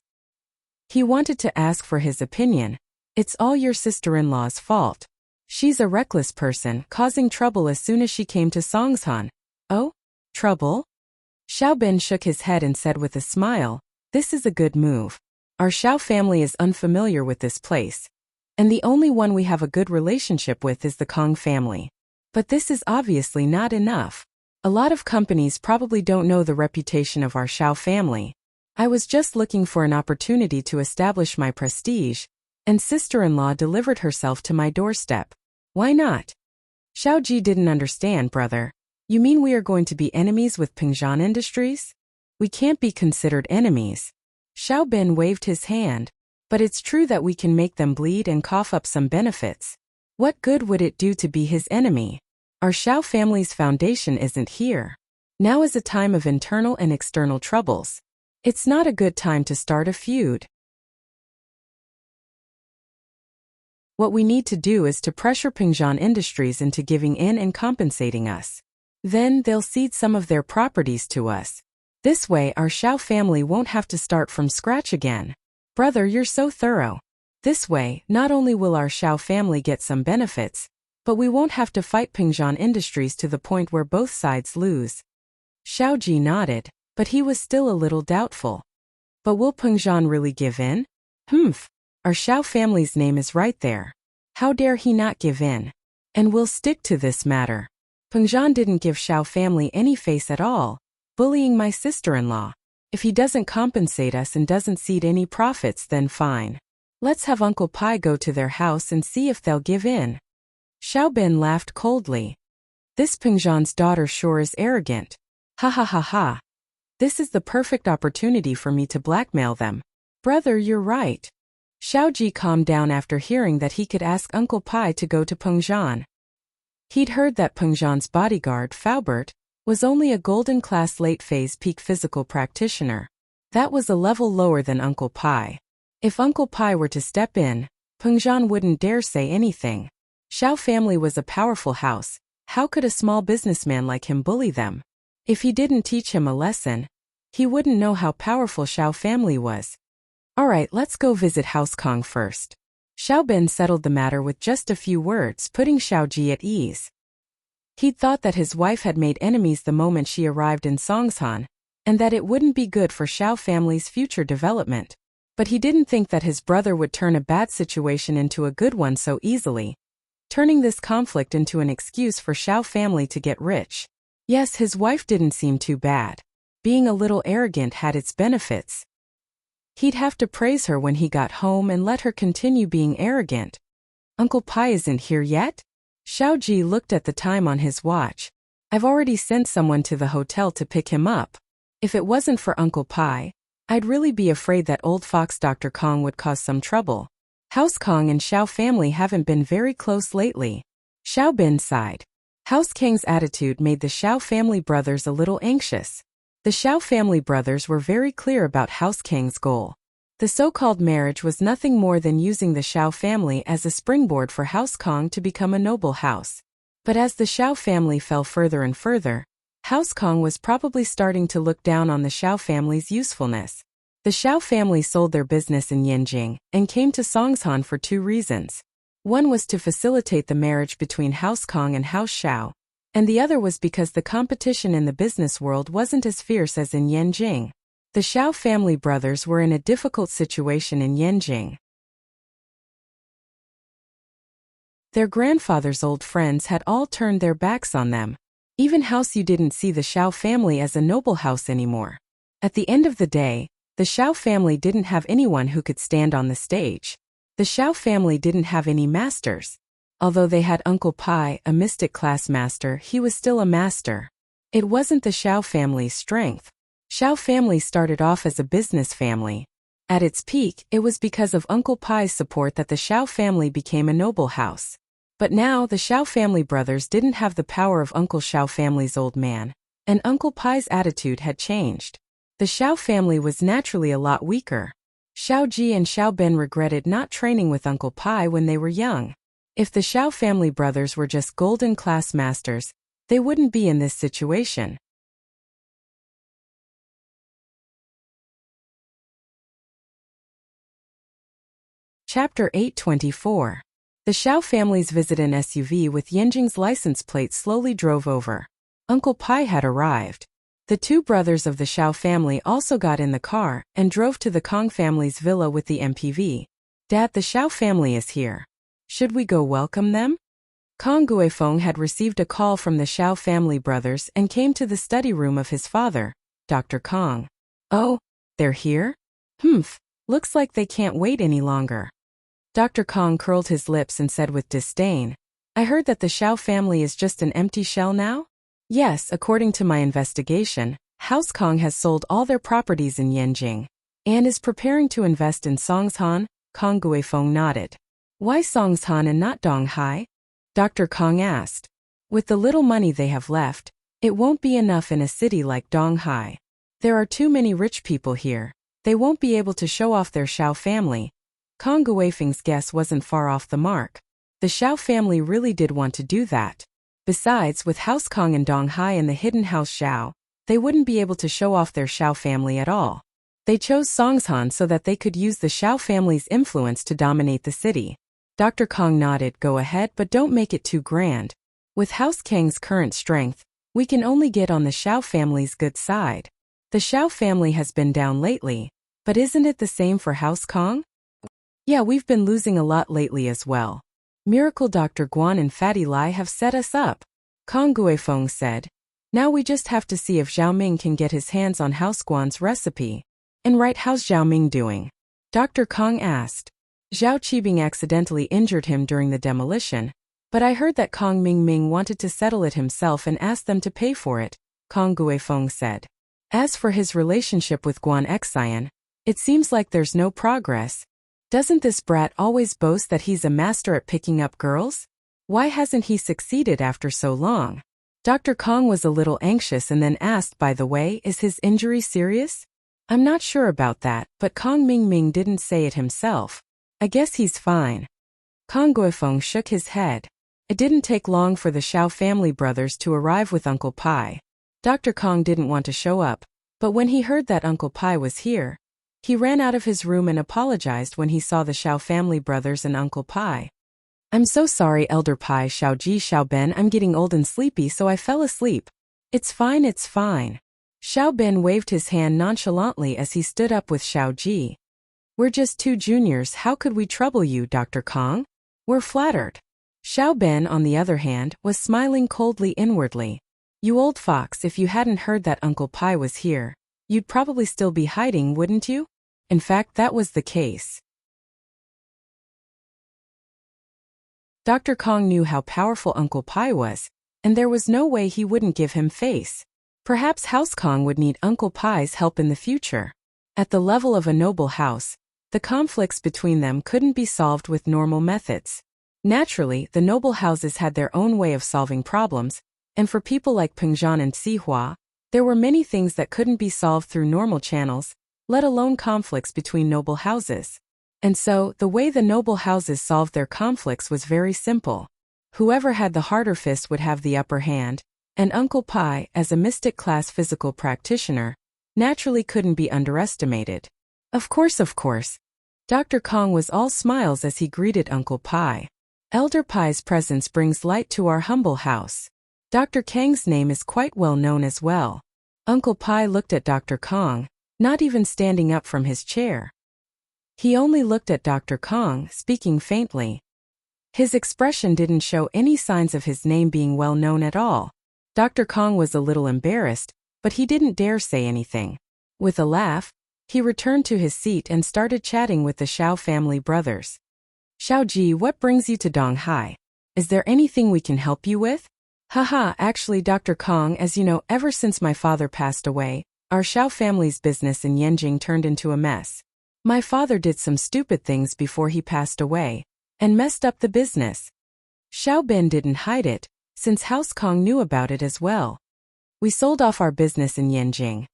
A: He wanted to ask for his opinion. It's all your sister-in-law's fault. She's a reckless person, causing trouble as soon as she came to Songshan. Oh? Trouble? Xiao Ben shook his head and said with a smile, this is a good move. Our Xiao family is unfamiliar with this place. And the only one we have a good relationship with is the Kong family. But this is obviously not enough. A lot of companies probably don't know the reputation of our Xiao family. I was just looking for an opportunity to establish my prestige, and sister-in-law delivered herself to my doorstep. Why not? Xiaoji didn't understand, brother. You mean we are going to be enemies with Pingzhan Industries? We can't be considered enemies. Xiao Ben waved his hand. But it's true that we can make them bleed and cough up some benefits. What good would it do to be his enemy? Our Xiao family's foundation isn't here. Now is a time of internal and external troubles. It's not a good time to start a feud. What we need to do is to pressure Pingzhan Industries into giving in and compensating us. Then they'll cede some of their properties to us. This way our Xiao family won't have to start from scratch again. Brother, you're so thorough. This way, not only will our Xiao family get some benefits, but we won't have to fight Pingzhan Industries to the point where both sides lose. Xiaoji nodded, but he was still a little doubtful. But will Pingzhan really give in? Our Xiao family's name is right there. How dare he not give in? And we'll stick to this matter. Pingzhan didn't give Xiao family any face at all, bullying my sister-in-law. If he doesn't compensate us and doesn't cede any profits, then fine. Let's have Uncle Pai go to their house and see if they'll give in. Xiao Ben laughed coldly. This Pingzhan's daughter sure is arrogant. Ha ha ha ha. This is the perfect opportunity for me to blackmail them. Brother, you're right. Xiaoji calmed down after hearing that he could ask Uncle Pai to go to Pingzhan. He'd heard that Pingzhan's bodyguard, Faubert, was only a golden class late phase peak physical practitioner. That was a level lower than Uncle Pai. If Uncle Pai were to step in, Pingzhan wouldn't dare say anything. Xiao family was a powerful house. How could a small businessman like him bully them? If he didn't teach him a lesson, he wouldn't know how powerful Xiao family was. Alright, let's go visit House Kong first. Xiao Ben settled the matter with just a few words, putting Xiaoji at ease. He'd thought that his wife had made enemies the moment she arrived in Songshan, and that it wouldn't be good for Xiao family's future development. But he didn't think that his brother would turn a bad situation into a good one so easily, turning this conflict into an excuse for Xiao family to get rich. Yes, his wife didn't seem too bad. Being a little arrogant had its benefits. He'd have to praise her when he got home and let her continue being arrogant. Uncle Pai isn't here yet? Xiaoji looked at the time on his watch. I've already sent someone to the hotel to pick him up. If it wasn't for Uncle Pai, I'd really be afraid that old fox Dr. Kong would cause some trouble. House Kong and Xiao family haven't been very close lately. Xiao Ben sighed. House Kang's attitude made the Xiao family brothers a little anxious. The Xiao family brothers were very clear about House Kang's goal. The so-called marriage was nothing more than using the Xiao family as a springboard for House Kong to become a noble house. But as the Xiao family fell further and further, House Kong was probably starting to look down on the Xiao family's usefulness. The Xiao family sold their business in Yanjing and came to Songshan for two reasons. One was to facilitate the marriage between House Kong and House Xiao, and the other was because the competition in the business world wasn't as fierce as in Yanjing. The Xiao family brothers were in a difficult situation in Yanjing. Their grandfather's old friends had all turned their backs on them. Even House Yu didn't see the Xiao family as a noble house anymore. At the end of the day, the Xiao family didn't have anyone who could stand on the stage. The Xiao family didn't have any masters. Although they had Uncle Pai, a mystic class master, he was still a master. It wasn't the Xiao family's strength. Xiao family started off as a business family. At its peak, it was because of Uncle Pai's support that the Xiao family became a noble house. But now the Xiao family brothers didn't have the power of Uncle Xiao family's old man, and Uncle Pai's attitude had changed. The Xiao family was naturally a lot weaker. Xiao Ji and Xiao Ben regretted not training with Uncle Pai when they were young. If the Xiao family brothers were just golden class masters, they wouldn't be in this situation. Chapter 824. The Xiao family's visit in SUV with Yanjing's license plate slowly drove over. Uncle Pai had arrived. The two brothers of the Xiao family also got in the car and drove to the Kong family's villa with the MPV. Dad, the Xiao family is here. Should we go welcome them? Kong Guifeng had received a call from the Xiao family brothers and came to the study room of his father, Dr. Kong. Oh, they're here? Humph, looks like they can't wait any longer. Dr. Kong curled his lips and said with disdain, I heard that the Xiao family is just an empty shell now? Yes, according to my investigation, House Kong has sold all their properties in Yanjing and is preparing to invest in Songshan. Kong Guifeng nodded. Why Songshan and not Donghai? Dr. Kong asked. With the little money they have left, it won't be enough in a city like Donghai. There are too many rich people here. They won't be able to show off their Xiao family. Kong Guifeng's guess wasn't far off the mark. The Xiao family really did want to do that. Besides, with House Kong and Donghai and the hidden House Xiao, they wouldn't be able to show off their Xiao family at all. They chose Songshan so that they could use the Xiao family's influence to dominate the city. Dr. Kong nodded, go ahead, but don't make it too grand. With House Kang's current strength, we can only get on the Xiao family's good side. The Xiao family has been down lately, but isn't it the same for House Kong? Yeah, we've been losing a lot lately as well. Miracle Dr. Guan and Fatty Lai have set us up, Kong Guifeng said. Now we just have to see if Zhao Ming can get his hands on House Guan's recipe. And right, how's Zhao Ming doing? Dr. Kong asked. Zhao Qibing accidentally injured him during the demolition, but I heard that Kong Ming wanted to settle it himself and asked them to pay for it, Kong Guifeng said. As for his relationship with Guan Xian, it seems like there's no progress. Doesn't this brat always boast that he's a master at picking up girls? Why hasn't he succeeded after so long? Dr. Kong was a little anxious and then asked, by the way, is his injury serious? I'm not sure about that, but Kong Ming didn't say it himself. I guess he's fine. Kong Guifeng shook his head. It didn't take long for the Xiao family brothers to arrive with Uncle Pai. Dr. Kong didn't want to show up, but when he heard that Uncle Pai was here, he ran out of his room and apologized when he saw the Xiao family brothers and Uncle Pai. I'm so sorry, Elder Pai, Xiao Ji, Xiao Ben, I'm getting old and sleepy, so I fell asleep. It's fine, it's fine. Xiao Ben waved his hand nonchalantly as he stood up with Xiao Ji. We're just two juniors, how could we trouble you, Dr. Kong? We're flattered. Xiao Ben, on the other hand, was smiling coldly inwardly. You old fox, if you hadn't heard that Uncle Pai was here, you'd probably still be hiding, wouldn't you? In fact, that was the case. Dr. Kong knew how powerful Uncle Pai was, and there was no way he wouldn't give him face. Perhaps House Kong would need Uncle Pai's help in the future. At the level of a noble house, the conflicts between them couldn't be solved with normal methods. Naturally, the noble houses had their own way of solving problems, and for people like Pengzhan and Sihua, there were many things that couldn't be solved through normal channels, let alone conflicts between noble houses. And so, the way the noble houses solved their conflicts was very simple. Whoever had the harder fist would have the upper hand, and Uncle Pai, as a mystic-class physical practitioner, naturally couldn't be underestimated. Of course. Dr. Kong was all smiles as he greeted Uncle Pai. Elder Pai's presence brings light to our humble house. Dr. Kang's name is quite well known as well. Uncle Pai looked at Dr. Kong, not even standing up from his chair. He only looked at Dr. Kong, speaking faintly. His expression didn't show any signs of his name being well known at all. Dr. Kong was a little embarrassed, but he didn't dare say anything. With a laugh, he returned to his seat and started chatting with the Xiao family brothers. Xiao Ji, what brings you to Donghai? Is there anything we can help you with? Haha, actually, Dr. Kong, as you know, ever since my father passed away, our Xiao family's business in Yanjing turned into a mess. My father did some stupid things before he passed away, and messed up the business. Xiao Ben didn't hide it, since House Kong knew about it as well. We sold off our business in Yanjing,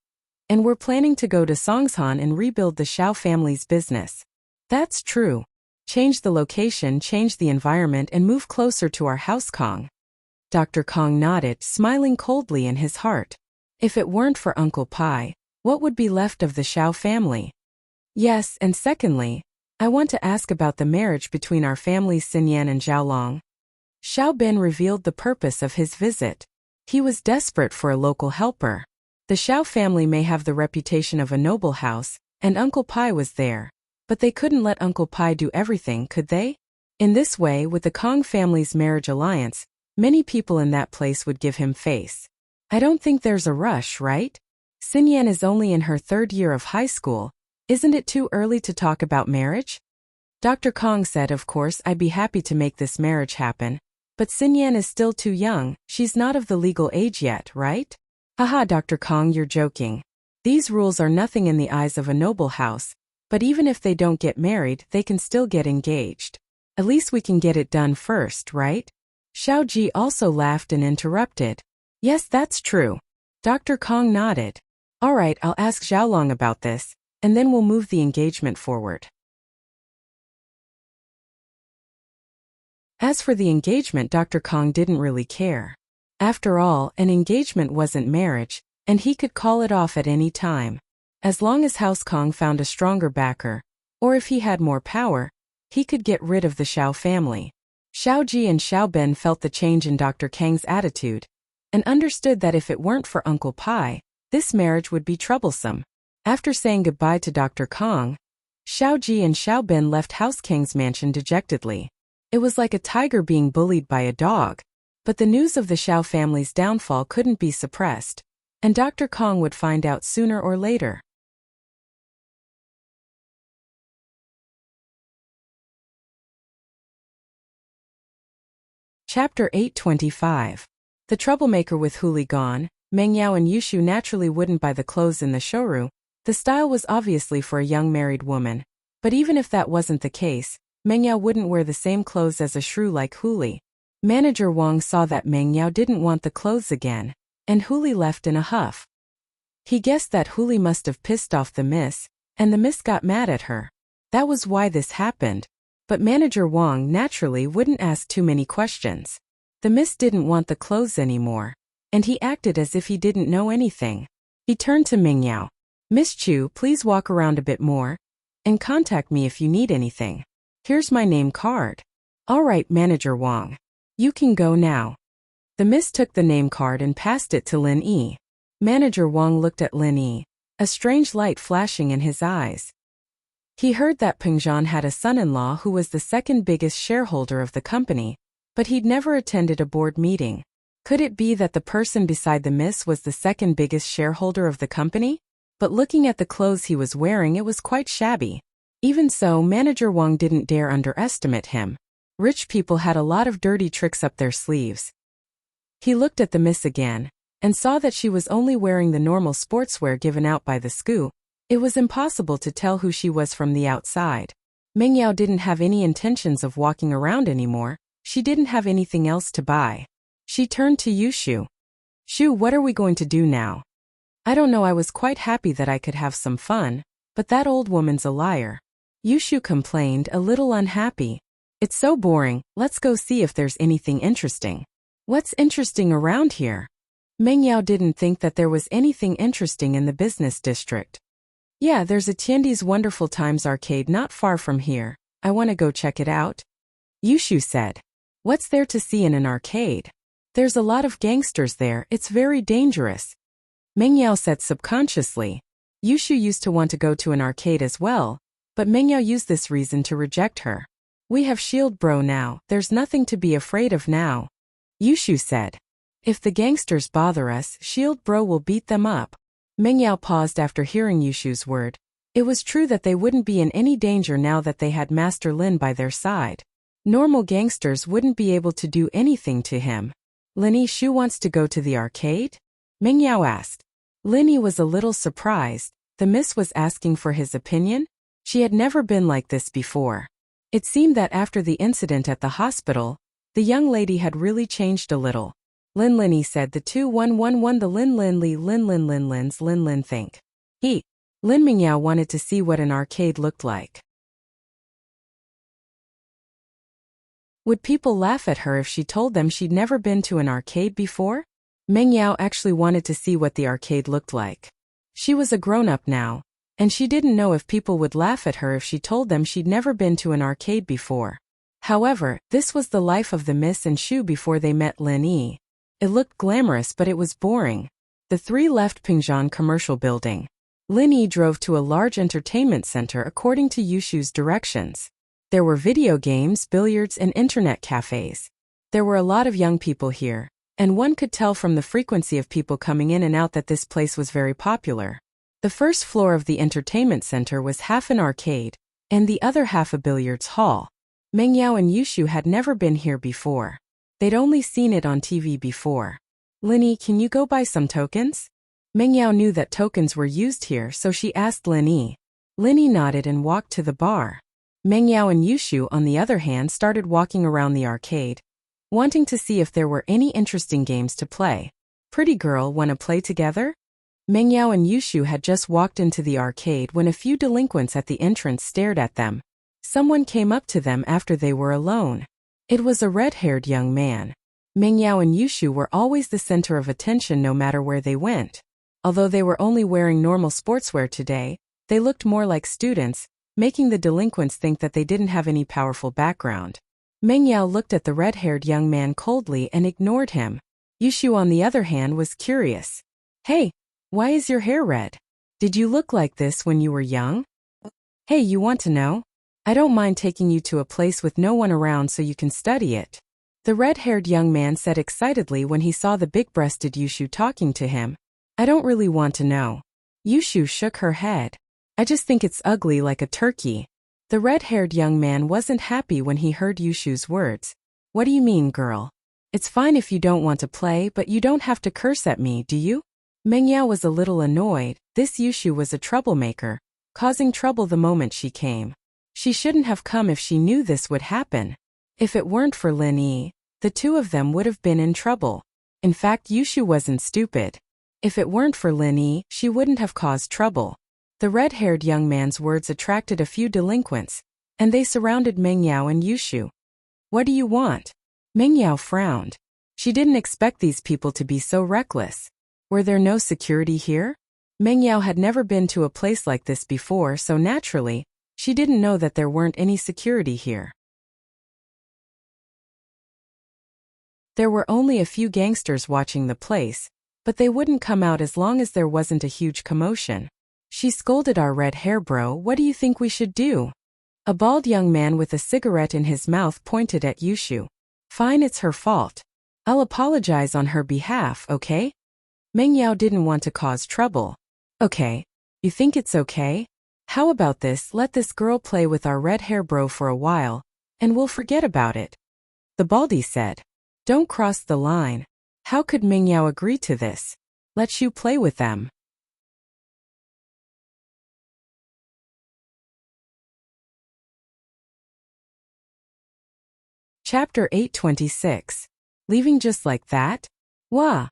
A: and we're planning to go to Songshan and rebuild the Xiao family's business. That's true. Change the location, change the environment, and move closer to our House Kong. Dr. Kong nodded, smiling coldly in his heart. If it weren't for Uncle Pai, what would be left of the Xiao family? Yes, and secondly, I want to ask about the marriage between our families Xinyan and Zhaolong. Xiao Ben revealed the purpose of his visit. He was desperate for a local helper. The Xiao family may have the reputation of a noble house, and Uncle Pai was there. But they couldn't let Uncle Pai do everything, could they? In this way, with the Kong family's marriage alliance, many people in that place would give him face. I don't think there's a rush, right? Xinyan is only in her 3rd year of high school. Isn't it too early to talk about marriage? Dr. Kong said, of course, I'd be happy to make this marriage happen. But Xinyan is still too young, she's not of the legal age yet, right? Haha, Dr. Kong, you're joking. These rules are nothing in the eyes of a noble house, but even if they don't get married, they can still get engaged. At least we can get it done first, right? Xiao Ji also laughed and interrupted. Yes, that's true. Dr. Kong nodded. All right, I'll ask Xiaolong about this, and then we'll move the engagement forward. As for the engagement, Dr. Kong didn't really care. After all, an engagement wasn't marriage, and he could call it off at any time. As long as House Kong found a stronger backer, or if he had more power, he could get rid of the Xiao family. Xiao Ji and Xiao Ben felt the change in Dr. Kang's attitude, and understood that if it weren't for Uncle Pai, this marriage would be troublesome. After saying goodbye to Dr. Kong, Xiao Ji and Xiao Ben left House Kang's mansion dejectedly. It was like a tiger being bullied by a dog. But the news of the Xiao family's downfall couldn't be suppressed, and Dr. Kong would find out sooner or later. Chapter 825. The troublemaker with Huli gone, Meng Yao and Yushu naturally wouldn't buy the clothes in the showroom. The style was obviously for a young married woman. But even if that wasn't the case, Meng Yao wouldn't wear the same clothes as a shrew like Huli. Manager Wang saw that Meng Yao didn't want the clothes again, and Huli left in a huff. He guessed that Huli must have pissed off the miss, and the miss got mad at her. That was why this happened. But Manager Wang naturally wouldn't ask too many questions. The miss didn't want the clothes anymore, and he acted as if he didn't know anything. He turned to Meng Yao. Miss Chu, please walk around a bit more, and contact me if you need anything. Here's my name card. All right, Manager Wang. You can go now. The miss took the name card and passed it to Lin Yi. Manager Wang looked at Lin Yi, a strange light flashing in his eyes. He heard that Peng Zhan had a son-in-law who was the 2nd biggest shareholder of the company, but he'd never attended a board meeting. Could it be that the person beside the miss was the 2nd biggest shareholder of the company? But looking at the clothes he was wearing, it was quite shabby. Even so, Manager Wang didn't dare underestimate him. Rich people had a lot of dirty tricks up their sleeves. He looked at the miss again, and saw that she was only wearing the normal sportswear given out by the school. It was impossible to tell who she was from the outside. Meng Yao didn't have any intentions of walking around anymore. She didn't have anything else to buy. She turned to Yushu. Shu, what are we going to do now? I don't know, I was quite happy that I could have some fun, but that old woman's a liar. Yushu complained, a little unhappy. It's so boring, let's go see if there's anything interesting. What's interesting around here? Meng Yao didn't think that there was anything interesting in the business district. Yeah, there's a Tiendi's Wonderful Times arcade not far from here. I want to go check it out. Yushu said. What's there to see in an arcade? There's a lot of gangsters there, it's very dangerous. Meng Yao said subconsciously. Yushu used to want to go to an arcade as well, but Meng Yao used this reason to reject her. We have Shield Bro now, there's nothing to be afraid of now. Yushu said. If the gangsters bother us, Shield Bro will beat them up. Meng Yao paused after hearing Yushu's word. It was true that they wouldn't be in any danger now that they had Master Lin by their side. Normal gangsters wouldn't be able to do anything to him. Lin Shu wants to go to the arcade? Meng Yao asked. Lin was a little surprised. The miss was asking for his opinion? She had never been like this before. It seemed that after the incident at the hospital, the young lady had really changed a little. Lin said the 2111 the Lin Lin's Lin think. Lin Meng Yao wanted to see what an arcade looked like. Would people laugh at her if she told them she'd never been to an arcade before? Meng Yao actually wanted to see what the arcade looked like. She was a grown-up now, and she didn't know if people would laugh at her if she told them she'd never been to an arcade before. However, this was the life of the Miss and Shu before they met Lin Yi. It looked glamorous, but it was boring. The three left Pingzhan Commercial Building. Lin Yi drove to a large entertainment center according to Yushu's directions. There were video games, billiards, and internet cafes. There were a lot of young people here, and one could tell from the frequency of people coming in and out that this place was very popular. The first floor of the entertainment center was half an arcade, and the other half a billiards hall. Meng Yao and Yushu had never been here before. They'd only seen it on TV before. Linny, can you go buy some tokens? Meng Yao knew that tokens were used here, so she asked Linny. Linny nodded and walked to the bar. Meng Yao and Yushu, on the other hand, started walking around the arcade, wanting to see if there were any interesting games to play. Pretty girl, wanna play together? Meng Yao and Yushu had just walked into the arcade when a few delinquents at the entrance stared at them. Someone came up to them after they were alone. It was a red-haired young man. Meng Yao and Yushu were always the center of attention no matter where they went. Although they were only wearing normal sportswear today, they looked more like students, making the delinquents think that they didn't have any powerful background. Meng Yao looked at the red-haired young man coldly and ignored him. Yushu, on the other hand, was curious. Hey, why is your hair red? Did you look like this when you were young? Hey, you want to know? I don't mind taking you to a place with no one around so you can study it. The red-haired young man said excitedly when he saw the big-breasted Yushu talking to him. I don't really want to know. Yushu shook her head. I just think it's ugly like a turkey. The red-haired young man wasn't happy when he heard Yushu's words. What do you mean, girl? It's fine if you don't want to play, but you don't have to curse at me, do you? Meng Yao was a little annoyed. This Yushu was a troublemaker, causing trouble the moment she came. She shouldn't have come if she knew this would happen. If it weren't for Lin Yi, the two of them would have been in trouble. In fact, Yushu wasn't stupid. If it weren't for Lin Yi, she wouldn't have caused trouble. The red-haired young man's words attracted a few delinquents, and they surrounded Meng Yao and Yushu. What do you want? Meng Yao frowned. She didn't expect these people to be so reckless. Were there no security here? Meng Yao had never been to a place like this before, so naturally, she didn't know that there weren't any security here. There were only a few gangsters watching the place, but they wouldn't come out as long as there wasn't a huge commotion. She scolded, our red hair bro, what do you think we should do? A bald young man with a cigarette in his mouth pointed at Yushu. Fine, it's her fault. I'll apologize on her behalf, okay? Meng Yao didn't want to cause trouble. Okay. You think it's okay? How about this, let this girl play with our red hair bro for a while, and we'll forget about it. The baldy said. Don't cross the line. How could Meng Yao agree to this? Let you play with them. Chapter 826. Leaving just like that? Wah!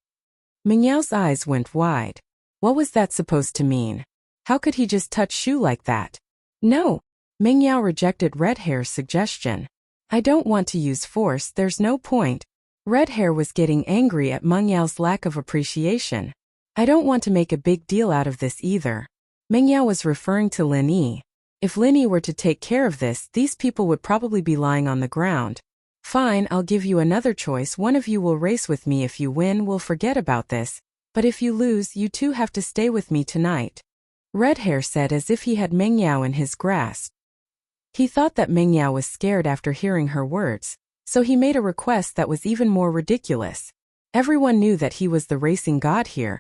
A: Meng Yao's eyes went wide. What was that supposed to mean? How could he just touch Shu like that? No! Meng Yao rejected Red Hair's suggestion. I don't want to use force, there's no point. Red Hair was getting angry at Meng Yao's lack of appreciation. I don't want to make a big deal out of this either. Meng Yao was referring to Lin Yi. If Lin Yi were to take care of this, these people would probably be lying on the ground. Fine, I'll give you another choice. One of you will race with me. If you win, we'll forget about this. But if you lose, you two have to stay with me tonight. Red Hair said as if he had Meng Yao in his grasp. He thought that Meng Yao was scared after hearing her words, so he made a request that was even more ridiculous. Everyone knew that he was the racing god here,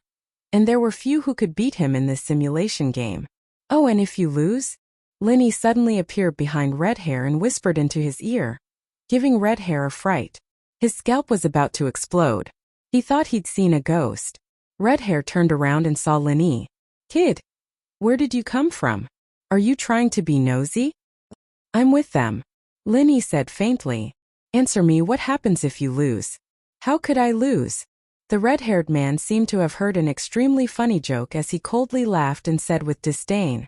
A: and there were few who could beat him in this simulation game. Oh, and if you lose? Lin Yi suddenly appeared behind Red Hair and whispered into his ear, giving Red Hair a fright. His scalp was about to explode. He thought he'd seen a ghost. Red Hair turned around and saw Lin Yi. Kid, where did you come from? Are you trying to be nosy? I'm with them. Lin Yi said faintly. Answer me, what happens if you lose? How could I lose? The red-haired man seemed to have heard an extremely funny joke as he coldly laughed and said with disdain.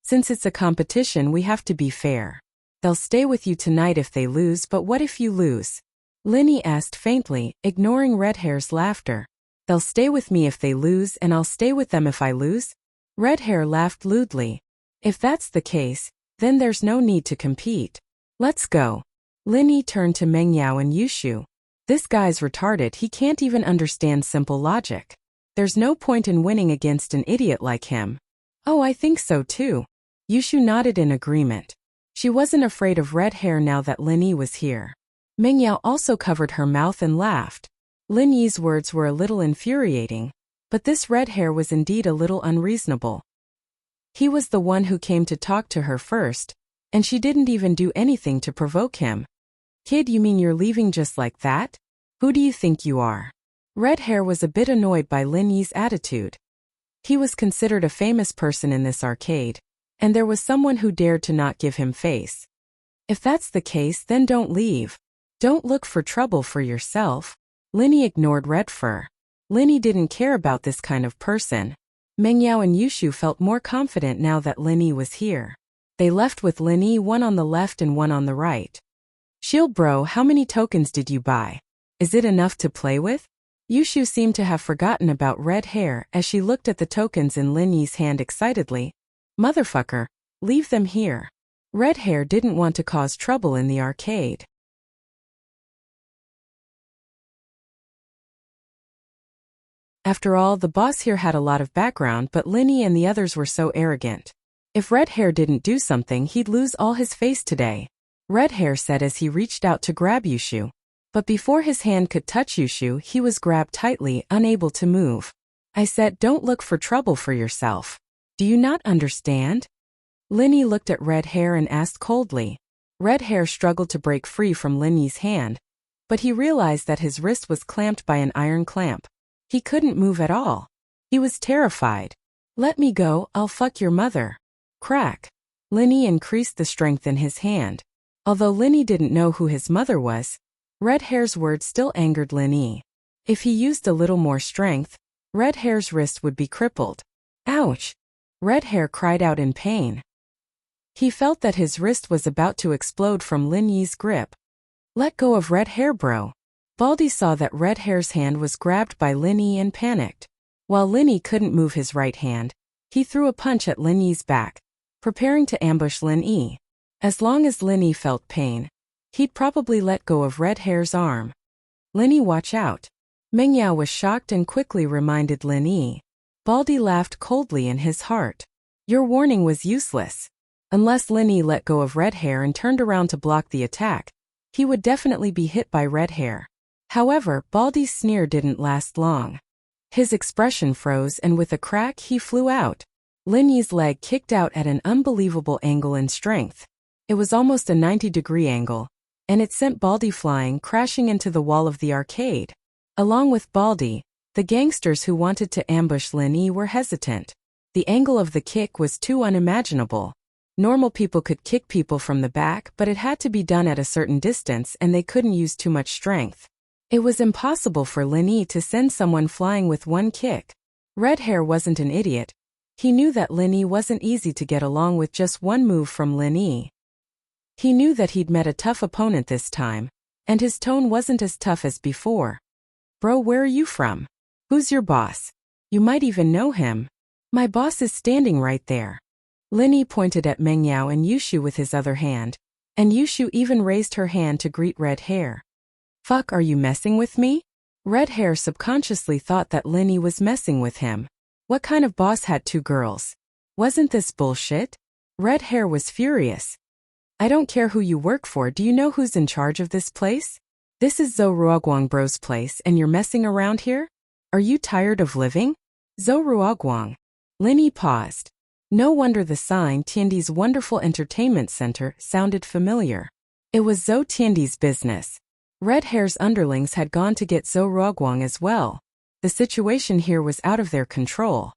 A: Since it's a competition, we have to be fair. They'll stay with you tonight if they lose, but what if you lose? Lin Yi asked faintly, ignoring Red Hair's laughter. They'll stay with me if they lose, and I'll stay with them if I lose? Red Hair laughed lewdly. If that's the case, then there's no need to compete. Let's go. Lin Yi turned to Meng Yao and Yushu. This guy's retarded, he can't even understand simple logic. There's no point in winning against an idiot like him. Oh, I think so too. Yushu nodded in agreement. She wasn't afraid of red hair now that Lin Yi was here. Meng Yao also covered her mouth and laughed. Lin Yi's words were a little infuriating, but this red hair was indeed a little unreasonable. He was the one who came to talk to her first, and she didn't even do anything to provoke him. Kid, you mean you're leaving just like that? Who do you think you are? Red hair was a bit annoyed by Lin Yi's attitude. He was considered a famous person in this arcade, and there was someone who dared to not give him face. If that's the case, then don't leave. Don't look for trouble for yourself. Lin Yi ignored Red Fur. Lin Yi didn't care about this kind of person. Meng Yao and Yushu felt more confident now that Lin Yi was here. They left with Lin Yi, one on the left and one on the right. Shield bro, how many tokens did you buy? Is it enough to play with? Yushu seemed to have forgotten about red hair as she looked at the tokens in Lin Yi's hand excitedly. Motherfucker, leave them here. Red hair didn't want to cause trouble in the arcade. After all, the boss here had a lot of background, but Lin Yi and the others were so arrogant. If Red Hair didn't do something, he'd lose all his face today. Red Hair said as he reached out to grab Yushu. But before his hand could touch Yushu, he was grabbed tightly, unable to move. I said, don't look for trouble for yourself. Do you not understand? Lin Yi looked at Red Hair and asked coldly. Red Hair struggled to break free from Lin Yi's hand, but he realized that his wrist was clamped by an iron clamp. He couldn't move at all. He was terrified. Let me go, I'll fuck your mother. Crack. Lin Yi increased the strength in his hand. Although Lin Yi didn't know who his mother was, Red Hair's words still angered Lin Yi. If he used a little more strength, Red Hair's wrist would be crippled. Ouch! Red Hair cried out in pain. He felt that his wrist was about to explode from Lin Yi's grip. Let go of Red Hair, bro. Baldy saw that Red Hair's hand was grabbed by Lin Yi and panicked. While Lin Yi couldn't move his right hand, he threw a punch at Lin Yi's back, preparing to ambush Lin Yi. As long as Lin Yi felt pain, he'd probably let go of Red Hair's arm. Lin Yi, watch out. Meng Yao was shocked and quickly reminded Lin Yi. Baldy laughed coldly in his heart. Your warning was useless. Unless Lin Yi let go of Red Hair and turned around to block the attack, he would definitely be hit by Red Hair. However, Baldy's sneer didn't last long. His expression froze and with a crack he flew out. Lin Yi's leg kicked out at an unbelievable angle and strength. It was almost a 90-degree angle, and it sent Baldy flying, crashing into the wall of the arcade. Along with Baldy, the gangsters who wanted to ambush Lin Yi were hesitant. The angle of the kick was too unimaginable. Normal people could kick people from the back, but it had to be done at a certain distance and they couldn't use too much strength. It was impossible for Lin Yi to send someone flying with one kick. Red Hair wasn't an idiot. He knew that Lin Yi wasn't easy to get along with just one move from Lin Yi. He knew that he'd met a tough opponent this time, and his tone wasn't as tough as before. Bro, where are you from? Who's your boss? You might even know him. My boss is standing right there. Lin Yi pointed at Meng Yao and Yushu with his other hand, and Yushu even raised her hand to greet Red Hair. Fuck, are you messing with me? Red Hair subconsciously thought that Lin Yi was messing with him. What kind of boss had two girls? Wasn't this bullshit? Red Hair was furious. I don't care who you work for, do you know who's in charge of this place? This is Zhou Ruoguang bro's place and you're messing around here? Are you tired of living? Zhou Ruoguang. Lin Yi paused. No wonder the sign Tiandi's Wonderful Entertainment Center sounded familiar. It was Zhou Tiandi's business. Red Hair's underlings had gone to get Zhou Ruoguang as well. The situation here was out of their control.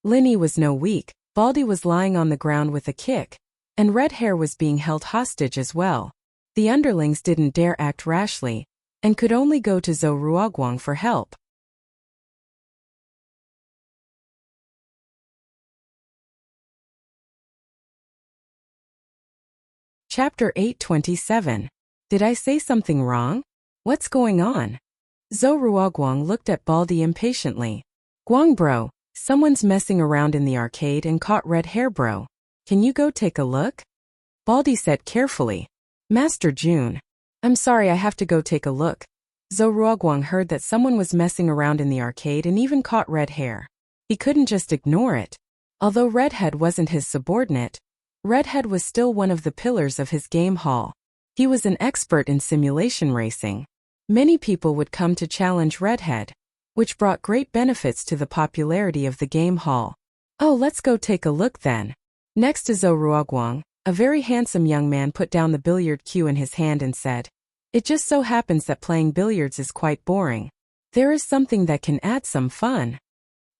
A: Lin Yi was no weak. Baldy was lying on the ground with a kick, and Red Hair was being held hostage as well. The underlings didn't dare act rashly, and could only go to Zhou Ruoguang for help. Chapter 827. Did I say something wrong? What's going on? Zhou Ruoguang looked at Baldy impatiently. Guang bro, someone's messing around in the arcade and caught Red Hair bro. Can you go take a look? Baldy said carefully. Master June. I'm sorry, I have to go take a look. Zhou Ruoguang heard that someone was messing around in the arcade and even caught Red Hair. He couldn't just ignore it. Although Redhead wasn't his subordinate, Redhead was still one of the pillars of his game hall. He was an expert in simulation racing. Many people would come to challenge Redhead, which brought great benefits to the popularity of the game hall. Oh, let's go take a look then. Next to Zhou Ruoguang, a very handsome young man put down the billiard cue in his hand and said, "It just so happens that playing billiards is quite boring. There is something that can add some fun."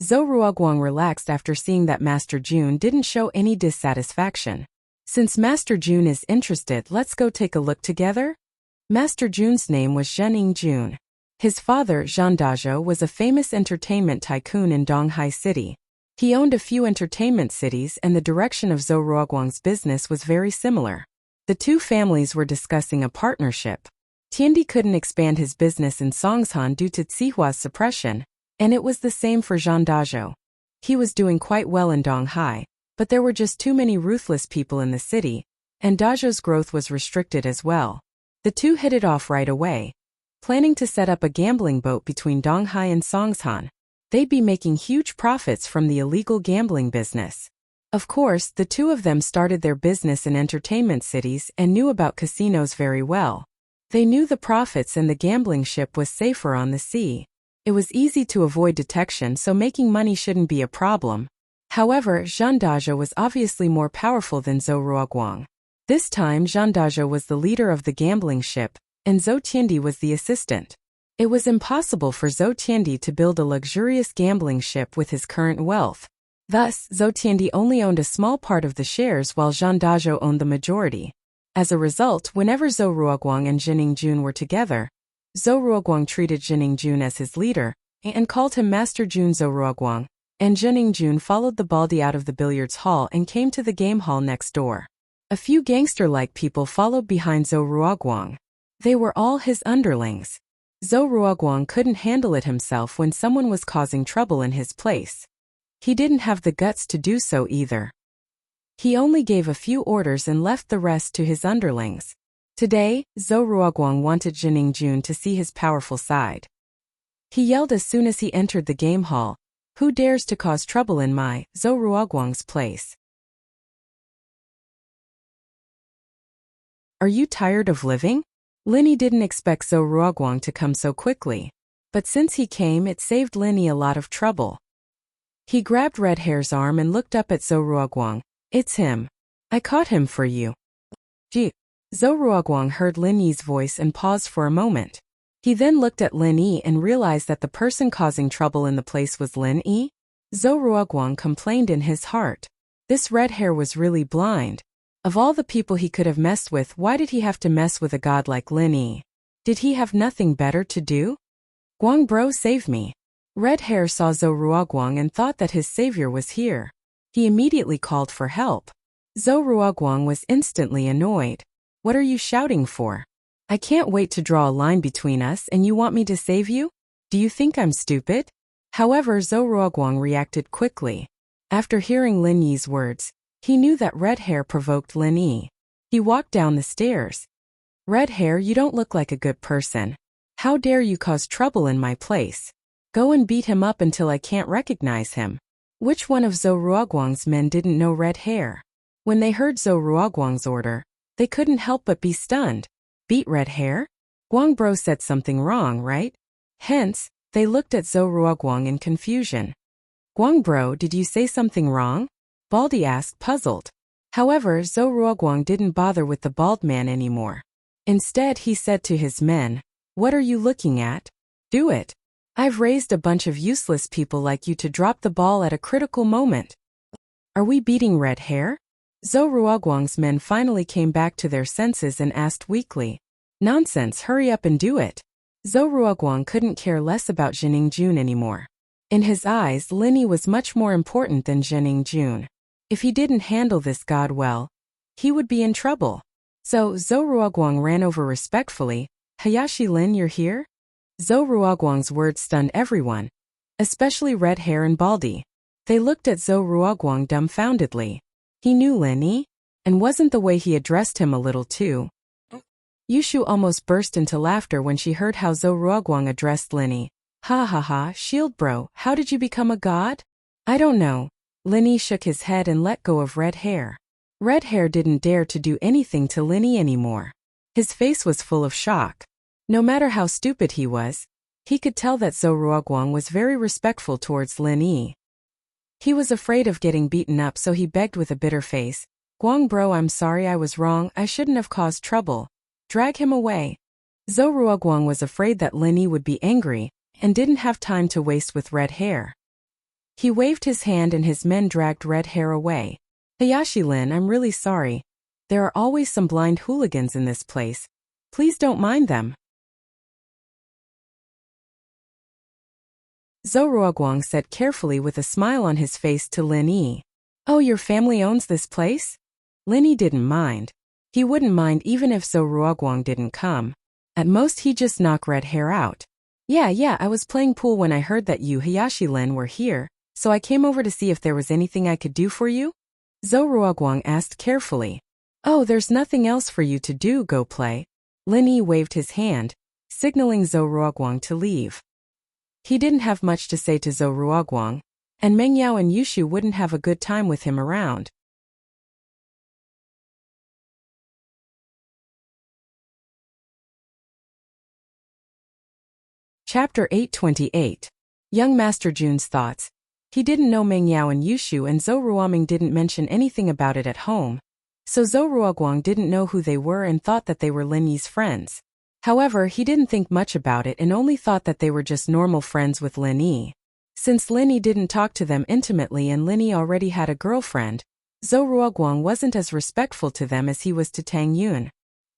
A: Zhou Ruoguang relaxed after seeing that Master Jun didn't show any dissatisfaction. Since Master Jun is interested, let's go take a look together. Master Jun's name was Zhening Jun. His father, Zhang Dazhou, was a famous entertainment tycoon in Donghai City. He owned a few entertainment cities, and the direction of Zhou Ruoguang's business was very similar. The two families were discussing a partnership. Tiandi couldn't expand his business in Songshan due to Xihua's suppression, and it was the same for Zhang Dazhou. He was doing quite well in Donghai, but there were just too many ruthless people in the city, and Dazhou's growth was restricted as well. The two hit it off right away, planning to set up a gambling boat between Donghai and Songshan. They'd be making huge profits from the illegal gambling business. Of course, the two of them started their business in entertainment cities and knew about casinos very well. They knew the profits, and the gambling ship was safer on the sea. It was easy to avoid detection, so making money shouldn't be a problem. However, Zhang Dazhou was obviously more powerful than Zhou Ruoguang. This time Zhang Dazhou was the leader of the gambling ship, and Zhou Tiandi was the assistant. It was impossible for Zhou Tiandi to build a luxurious gambling ship with his current wealth. Thus, Zhou Tiandi only owned a small part of the shares while Zhang Dazhou owned the majority. As a result, whenever Zhou Ruoguang and Zhening Jun were together, Zhou Ruoguang treated Zhening Jun as his leader and called him Master Jun Zhou Ruoguang, and Zhening Jun followed the baldy out of the billiards hall and came to the game hall next door. A few gangster-like people followed behind Zhou Ruoguang. They were all his underlings. Zhou Ruoguang couldn't handle it himself when someone was causing trouble in his place. He didn't have the guts to do so either. He only gave a few orders and left the rest to his underlings. Today, Zhou Ruoguang wanted Zhening Jun to see his powerful side. He yelled as soon as he entered the game hall, "Who dares to cause trouble in my, Zhou Ruoguang's place? Are you tired of living?" Linny didn't expect Zhou Ruoguang to come so quickly, but since he came, it saved Linny a lot of trouble. He grabbed Red Hair's arm and looked up at Zhou Ruoguang. "It's him. I caught him for you." Gee. Zhou Ruoguang heard Lin Yi's voice and paused for a moment. He then looked at Lin Yi and realized that the person causing trouble in the place was Lin Yi. Zhou Ruoguang complained in his heart. This Red Hair was really blind. Of all the people he could have messed with, why did he have to mess with a god like Lin Yi? Did he have nothing better to do? "Guang bro, save me." Red Hair saw Zhou Ruoguang and thought that his savior was here. He immediately called for help. Zhou Ruoguang was instantly annoyed. "What are you shouting for? I can't wait to draw a line between us and you want me to save you? Do you think I'm stupid?" However, Zhou Ruoguang reacted quickly. After hearing Lin Yi's words, he knew that Red Hair provoked Lin Yi. He walked down the stairs. "Red Hair, you don't look like a good person. How dare you cause trouble in my place? Go and beat him up until I can't recognize him." Which one of Zhou Ruoguang's men didn't know Red Hair? When they heard Zhou Ruoguang's order, they couldn't help but be stunned. Beat Red Hair? Guang bro said something wrong, right? Hence, they looked at Zhou Ruoguang in confusion. "Guang bro, did you say something wrong?" Baldy asked, puzzled. However, Zhou Ruoguang didn't bother with the bald man anymore. Instead, he said to his men, "What are you looking at? Do it. I've raised a bunch of useless people like you to drop the ball at a critical moment." "Are we beating Red Hair?" Zhou Ruoguang's men finally came back to their senses and asked weakly. "Nonsense, hurry up and do it." Zhou Ruoguang couldn't care less about Zhening Jun anymore. In his eyes, Lin Yi was much more important than Zhening Jun. If he didn't handle this god well, he would be in trouble. So Zhou Ruoguang ran over respectfully. "Hayashi Lin, you're here?" Zhou Ruoguang's words stunned everyone, especially Red Hair and Baldy. They looked at Zhou Ruoguang dumbfoundedly. He knew Lin Yi, and wasn't the way he addressed him a little too? Yushu almost burst into laughter when she heard how Zhou Ruoguang addressed Lin Yi. "Ha ha ha, Shield bro, how did you become a god?" I don't know. Linny shook his head and let go of Red Hair. Red Hair didn't dare to do anything to Linny anymore. His face was full of shock. No matter how stupid he was, he could tell that Zhou Ruoguang was very respectful towards Linny. He was afraid of getting beaten up, so he begged with a bitter face, "Guang bro, I'm sorry, I was wrong, I shouldn't have caused trouble. Drag him away." Zhou Ruoguang was afraid that Linny would be angry, and didn't have time to waste with Red Hair. He waved his hand and his men dragged Red Hair away. "Hayashi Lin, I'm really sorry. There are always some blind hooligans in this place. Please don't mind them." Zhou Ruoguang said carefully with a smile on his face to Lin Yi. "Oh, your family owns this place?" Lin Yi didn't mind. He wouldn't mind even if Zhou Ruoguang didn't come. At most he'd just knock Red Hair out. Yeah, I was playing pool when I heard that you, Hayashi Lin, were here, so I came over to see if there was anything I could do for you?" Zhou Ruoguang asked carefully. "Oh, there's nothing else for you to do, go play." Lin Yi waved his hand, signaling Zhou Ruoguang to leave. He didn't have much to say to Zhou Ruoguang, and Meng Yao and Yushu wouldn't have a good time with him around. Chapter 828. Young Master Jun's Thoughts. He didn't know Meng Yao and Yushu, and Zhou Ruoming didn't mention anything about it at home, so Zhou Ruoguang didn't know who they were and thought that they were Lin Yi's friends. However, he didn't think much about it and only thought that they were just normal friends with Lin Yi. Since Lin Yi didn't talk to them intimately and Lin Yi already had a girlfriend, Zhou Ruoguang wasn't as respectful to them as he was to Tang Yun.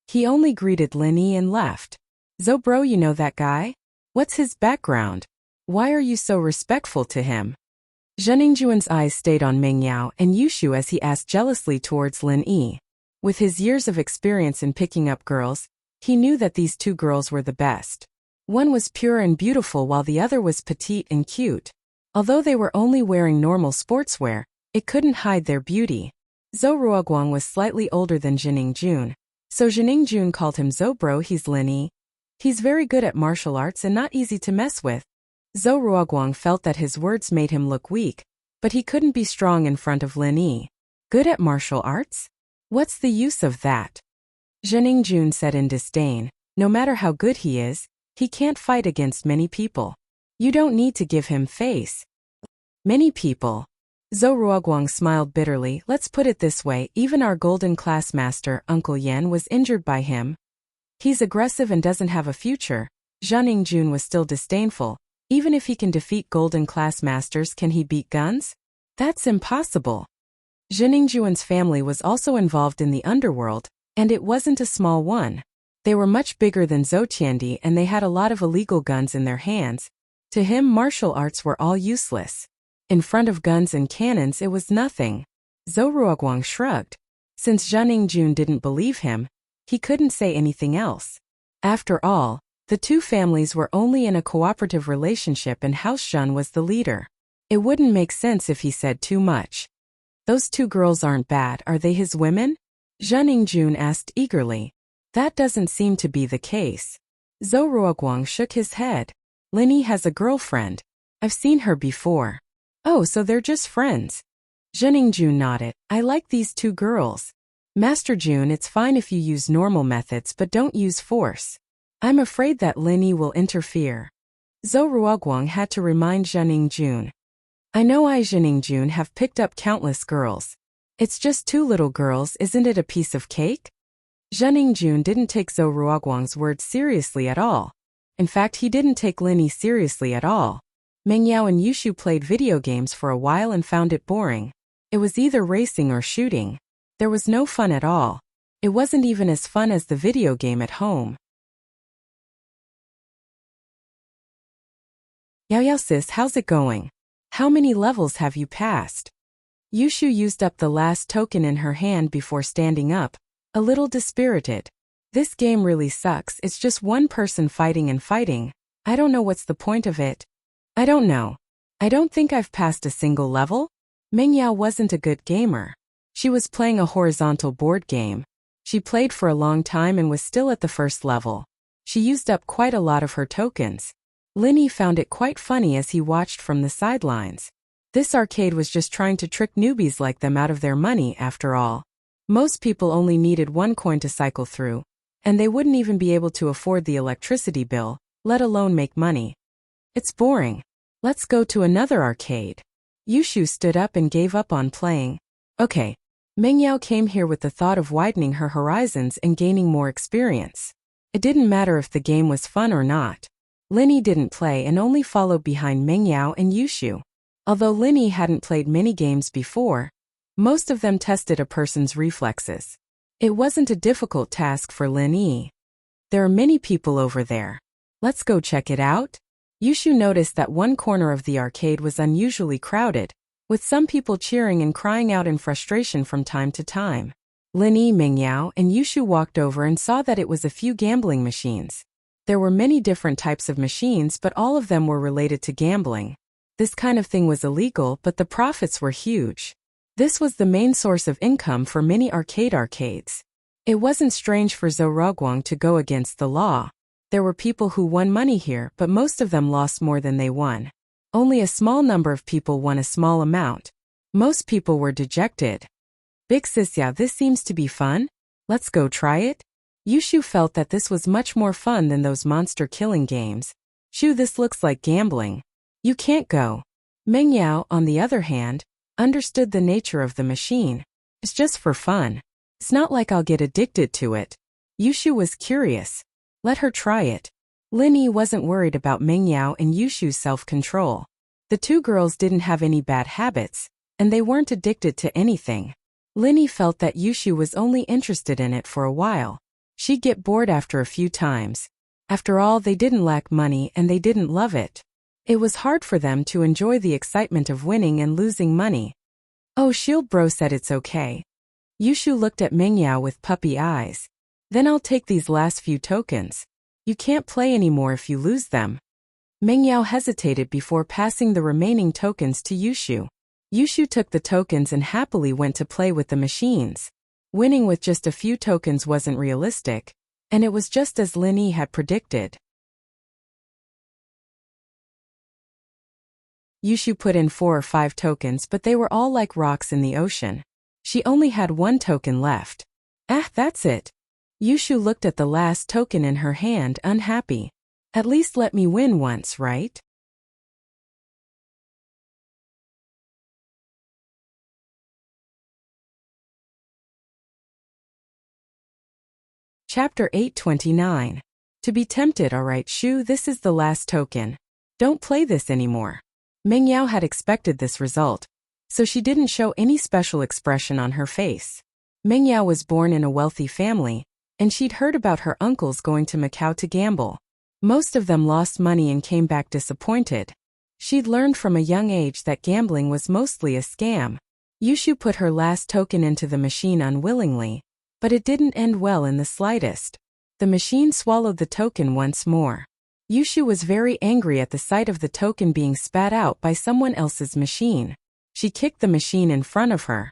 A: He only greeted Lin Yi and left. "Zhou bro, you know that guy? What's his background? Why are you so respectful to him?" Zheningjuan's eyes stayed on Meng Yao and Yushu as he asked jealously towards Lin Yi. With his years of experience in picking up girls, he knew that these two girls were the best. One was pure and beautiful while the other was petite and cute. Although they were only wearing normal sportswear, it couldn't hide their beauty. Zhou Ruoguang was slightly older than Zheningjun, so Zheningjun called him Zhou bro. "He's Lin Yi. He's very good at martial arts and not easy to mess with." Zhou Ruoguang felt that his words made him look weak, but he couldn't be strong in front of Lin Yi. "Good at martial arts? What's the use of that?" Zheningjun said in disdain. "No matter how good he is, he can't fight against many people. You don't need to give him face." "Many people?" Zhou Ruoguang smiled bitterly. "Let's put it this way, even our golden class master, Uncle Yan, was injured by him. He's aggressive and doesn't have a future." Zheningjun was still disdainful. "Even if he can defeat golden class masters, can he beat guns? That's impossible." Zheningjuan's family was also involved in the underworld, and it wasn't a small one. They were much bigger than Zhou Tiandi and they had a lot of illegal guns in their hands. To him, martial arts were all useless. In front of guns and cannons, it was nothing. Zhou Ruoguang shrugged. Since Zheningjun didn't believe him, he couldn't say anything else. After all, the two families were only in a cooperative relationship and House Zhen was the leader. It wouldn't make sense if he said too much. "Those two girls aren't bad, are they his women?" Zheningjun asked eagerly. "That doesn't seem to be the case." Zhou Ruoguang shook his head. "Lin Yi has a girlfriend. I've seen her before." "Oh, so they're just friends." Zheningjun nodded. "I like these two girls. Master Jun, it's fine if you use normal methods but don't use force. I'm afraid that Lin Yi will interfere." Zhou Ruoguang had to remind Zheningjun. "I know I, Zheningjun, have picked up countless girls. It's just two little girls, isn't it a piece of cake?" Zheningjun didn't take Zhou Ruoguang's words seriously at all. In fact, he didn't take Lin Yi seriously at all. Meng Yao and Yushu played video games for a while and found it boring. It was either racing or shooting. There was no fun at all. It wasn't even as fun as the video game at home. "Yao sis, how's it going? How many levels have you passed?" Yushu used up the last token in her hand before standing up, a little dispirited. "This game really sucks, it's just one person fighting and fighting. I don't know what's the point of it." "I don't know. I don't think I've passed a single level." Meng Yao wasn't a good gamer. She was playing a horizontal board game. She played for a long time and was still at the first level. She used up quite a lot of her tokens. Lin Yi found it quite funny as he watched from the sidelines. This arcade was just trying to trick newbies like them out of their money after all. Most people only needed one coin to cycle through, and they wouldn't even be able to afford the electricity bill, let alone make money. It's boring. Let's go to another arcade. Yushu stood up and gave up on playing. Okay. Mengyao came here with the thought of widening her horizons and gaining more experience. It didn't matter if the game was fun or not. Linny didn't play and only followed behind Mengyao and Yushu. Although Linny hadn't played many games before, most of them tested a person's reflexes. It wasn't a difficult task for Linny. There are many people over there. Let's go check it out. Yushu noticed that one corner of the arcade was unusually crowded, with some people cheering and crying out in frustration from time to time. Linny, Mengyao, and Yushu walked over and saw that it was a few gambling machines. There were many different types of machines, but all of them were related to gambling. This kind of thing was illegal, but the profits were huge. This was the main source of income for many arcades. It wasn't strange for Zhou Ruoguang to go against the law. There were people who won money here, but most of them lost more than they won. Only a small number of people won a small amount. Most people were dejected. Big sis, yeah, this seems to be fun. Let's go try it. Yushu felt that this was much more fun than those monster killing games. Shoo, this looks like gambling. You can't go. Mengyao, on the other hand, understood the nature of the machine. It's just for fun. It's not like I'll get addicted to it. Yushu was curious. Let her try it. Linny wasn't worried about Mengyao and Yushu's self-control. The two girls didn't have any bad habits, and they weren't addicted to anything. Linny felt that Yushu was only interested in it for a while. She'd get bored after a few times. After all, they didn't lack money and they didn't love it. It was hard for them to enjoy the excitement of winning and losing money. Oh, Shield Bro said it's okay. Yushu looked at Mengyao with puppy eyes. Then I'll take these last few tokens. You can't play anymore if you lose them. Mengyao hesitated before passing the remaining tokens to Yushu. Yushu took the tokens and happily went to play with the machines. Winning with just a few tokens wasn't realistic, and it was just as Linny had predicted. Yushu put in 4 or 5 tokens, but they were all like rocks in the ocean. She only had 1 token left. Ah, that's it. Yushu looked at the last token in her hand, unhappy. At least let me win once, right? Chapter 829. To be tempted, alright Shu, this is the last token. Don't play this anymore. Mengyao had expected this result, so she didn't show any special expression on her face. Mengyao was born in a wealthy family, and she'd heard about her uncles going to Macau to gamble. Most of them lost money and came back disappointed. She'd learned from a young age that gambling was mostly a scam. Yushu put her last token into the machine unwillingly, but it didn't end well in the slightest. The machine swallowed the token once more. Yushu was very angry at the sight of the token being spat out by someone else's machine. She kicked the machine in front of her.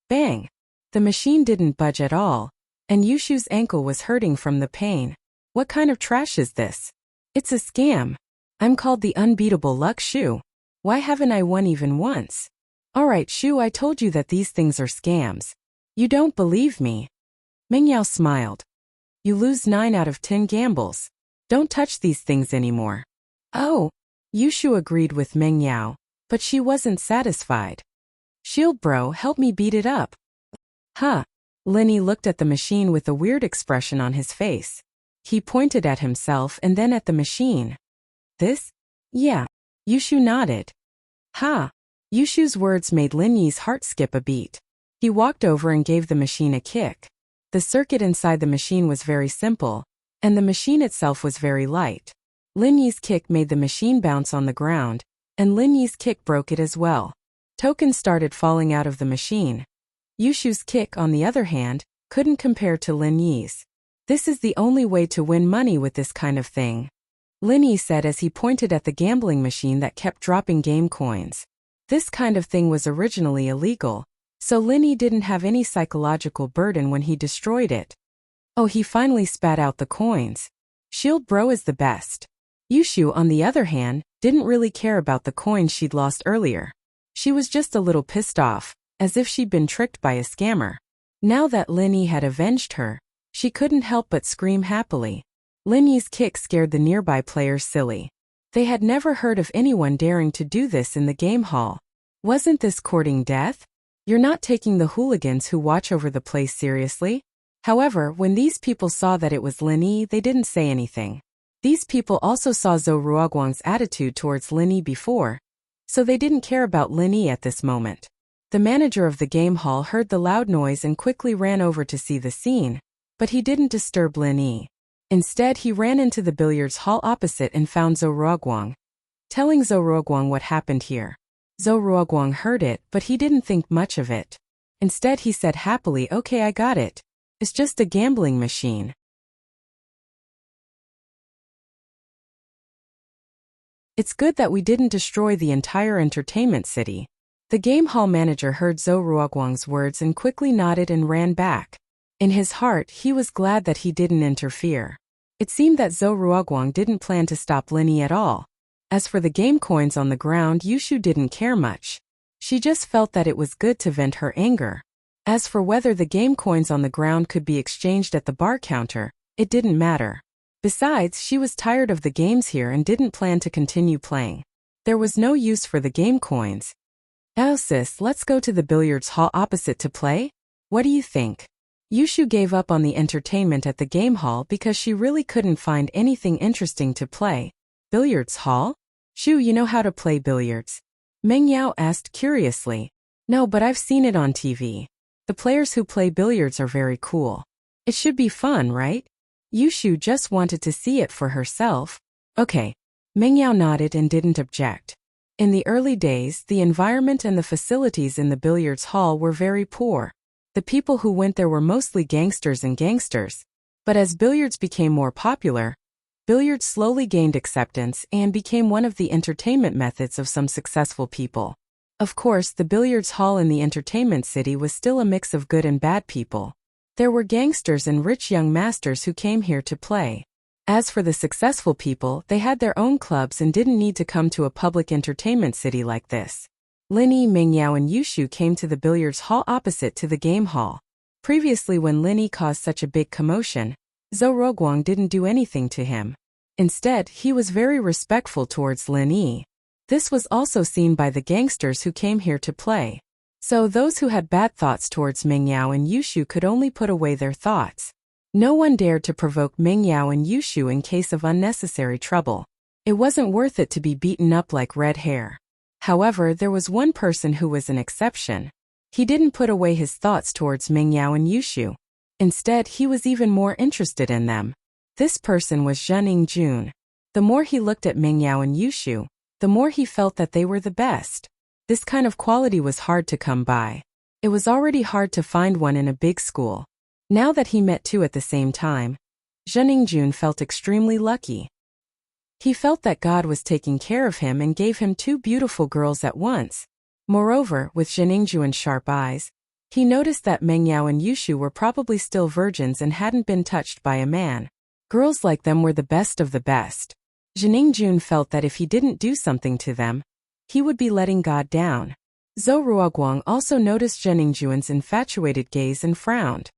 A: Bang! The machine didn't budge at all, and Yushu's ankle was hurting from the pain. What kind of trash is this? It's a scam. I'm called the unbeatable Luck Shu. Why haven't I won even once? Alright Shu, I told you that these things are scams. You don't believe me. Mengyao smiled. You lose 9 out of 10 gambles. Don't touch these things anymore. Oh, Yushu agreed with Mengyao, but she wasn't satisfied. Shield Bro, help me beat it up. Huh. Linny looked at the machine with a weird expression on his face. He pointed at himself and then at the machine. This? Yeah. Yushu nodded. Ha. Yushu's words made Linny's heart skip a beat. He walked over and gave the machine a kick. The circuit inside the machine was very simple, and the machine itself was very light. Linny's kick made the machine bounce on the ground, and Linny's kick broke it as well. Tokens started falling out of the machine. Yushu's kick, on the other hand, couldn't compare to Linny's. This is the only way to win money with this kind of thing, Linny said as he pointed at the gambling machine that kept dropping game coins. This kind of thing was originally illegal, so Linny didn't have any psychological burden when he destroyed it. Oh, he finally spat out the coins. Shield Bro is the best. Yushu, on the other hand, didn't really care about the coins she'd lost earlier. She was just a little pissed off, as if she'd been tricked by a scammer. Now that Lin Yi had avenged her, she couldn't help but scream happily. Lin Yi's kick scared the nearby players silly. They had never heard of anyone daring to do this in the game hall. Wasn't this courting death? You're not taking the hooligans who watch over the place seriously? However, when these people saw that it was Lin Yi, they didn't say anything. These people also saw Zhou Ruoguang's attitude towards Lin Yi before, so they didn't care about Lin Yi at this moment. The manager of the game hall heard the loud noise and quickly ran over to see the scene, but he didn't disturb Lin Yi. Instead, he ran into the billiards hall opposite and found Zhou Ruoguang, telling Zhou Ruoguang what happened here. Zhou Ruoguang heard it, but he didn't think much of it. Instead, he said happily, "Okay, I got it. It's just a gambling machine." It's good that we didn't destroy the entire entertainment city. The game hall manager heard Zhou Ruoguang's words and quickly nodded and ran back. In his heart, he was glad that he didn't interfere. It seemed that Zhou Ruoguang didn't plan to stop Lin Yi at all. As for the game coins on the ground, Yushu didn't care much. She just felt that it was good to vent her anger. As for whether the game coins on the ground could be exchanged at the bar counter, it didn't matter. Besides, she was tired of the games here and didn't plan to continue playing. There was no use for the game coins. "Oh sis, let's go to the billiards hall opposite to play? What do you think?" Yushu gave up on the entertainment at the game hall because she really couldn't find anything interesting to play. "Billiards hall? Shu, you know how to play billiards?" Meng Yao asked curiously. "No, but I've seen it on TV. The players who play billiards are very cool. It should be fun, right?" Yushu just wanted to see it for herself. "Okay." Meng Yao nodded and didn't object. In the early days, the environment and the facilities in the billiards hall were very poor. The people who went there were mostly gangsters and gangsters. But as billiards became more popular, billiards slowly gained acceptance and became one of the entertainment methods of some successful people. Of course, the billiards hall in the entertainment city was still a mix of good and bad people. There were gangsters and rich young masters who came here to play. As for the successful people, they had their own clubs and didn't need to come to a public entertainment city like this. Lin Yi, Meng Yao and Yushu came to the billiards hall opposite to the game hall. Previously, when Lin Yi caused such a big commotion, Zhou Ruoguang didn't do anything to him. Instead, he was very respectful towards Lin Yi. This was also seen by the gangsters who came here to play. So those who had bad thoughts towards Meng Yao and Yushu could only put away their thoughts. No one dared to provoke Meng Yao and Yushu in case of unnecessary trouble. It wasn't worth it to be beaten up like red hair. However, there was one person who was an exception. He didn't put away his thoughts towards Meng Yao and Yushu. Instead, he was even more interested in them. This person was Zhening Jun. The more he looked at Meng Yao and Yushu, the more he felt that they were the best. This kind of quality was hard to come by. It was already hard to find one in a big school. Now that he met two at the same time, Zhening Jun felt extremely lucky. He felt that God was taking care of him and gave him two beautiful girls at once. Moreover, with Zhening Jun's sharp eyes, he noticed that Meng Yao and Yushu were probably still virgins and hadn't been touched by a man. Girls like them were the best of the best. Zhening Jun felt that if he didn't do something to them, he would be letting God down. Zhou Ruoguang also noticed Zhening Jun's infatuated gaze and frowned.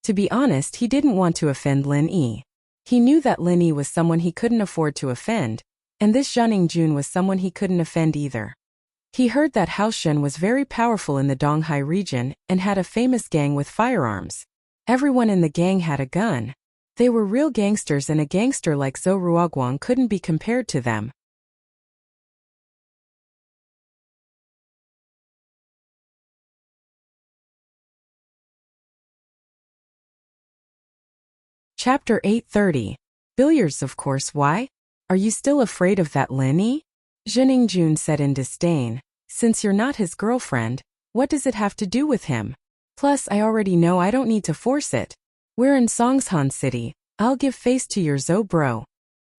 A: To be honest, he didn't want to offend Lin Yi. He knew that Lin Yi was someone he couldn't afford to offend, and this Zhening Jun was someone he couldn't offend either. He heard that House Shen was very powerful in the Donghai region and had a famous gang with firearms. Everyone in the gang had a gun. They were real gangsters, and a gangster like Zhou Ruoguang couldn't be compared to them. Chapter 830. Billiards, of course. Why? Are you still afraid of that Lin Yi? Zhening Jun said in disdain. Since you're not his girlfriend, what does it have to do with him? Plus, I already know I don't need to force it. We're in Songshan City. I'll give face to your Zhou bro.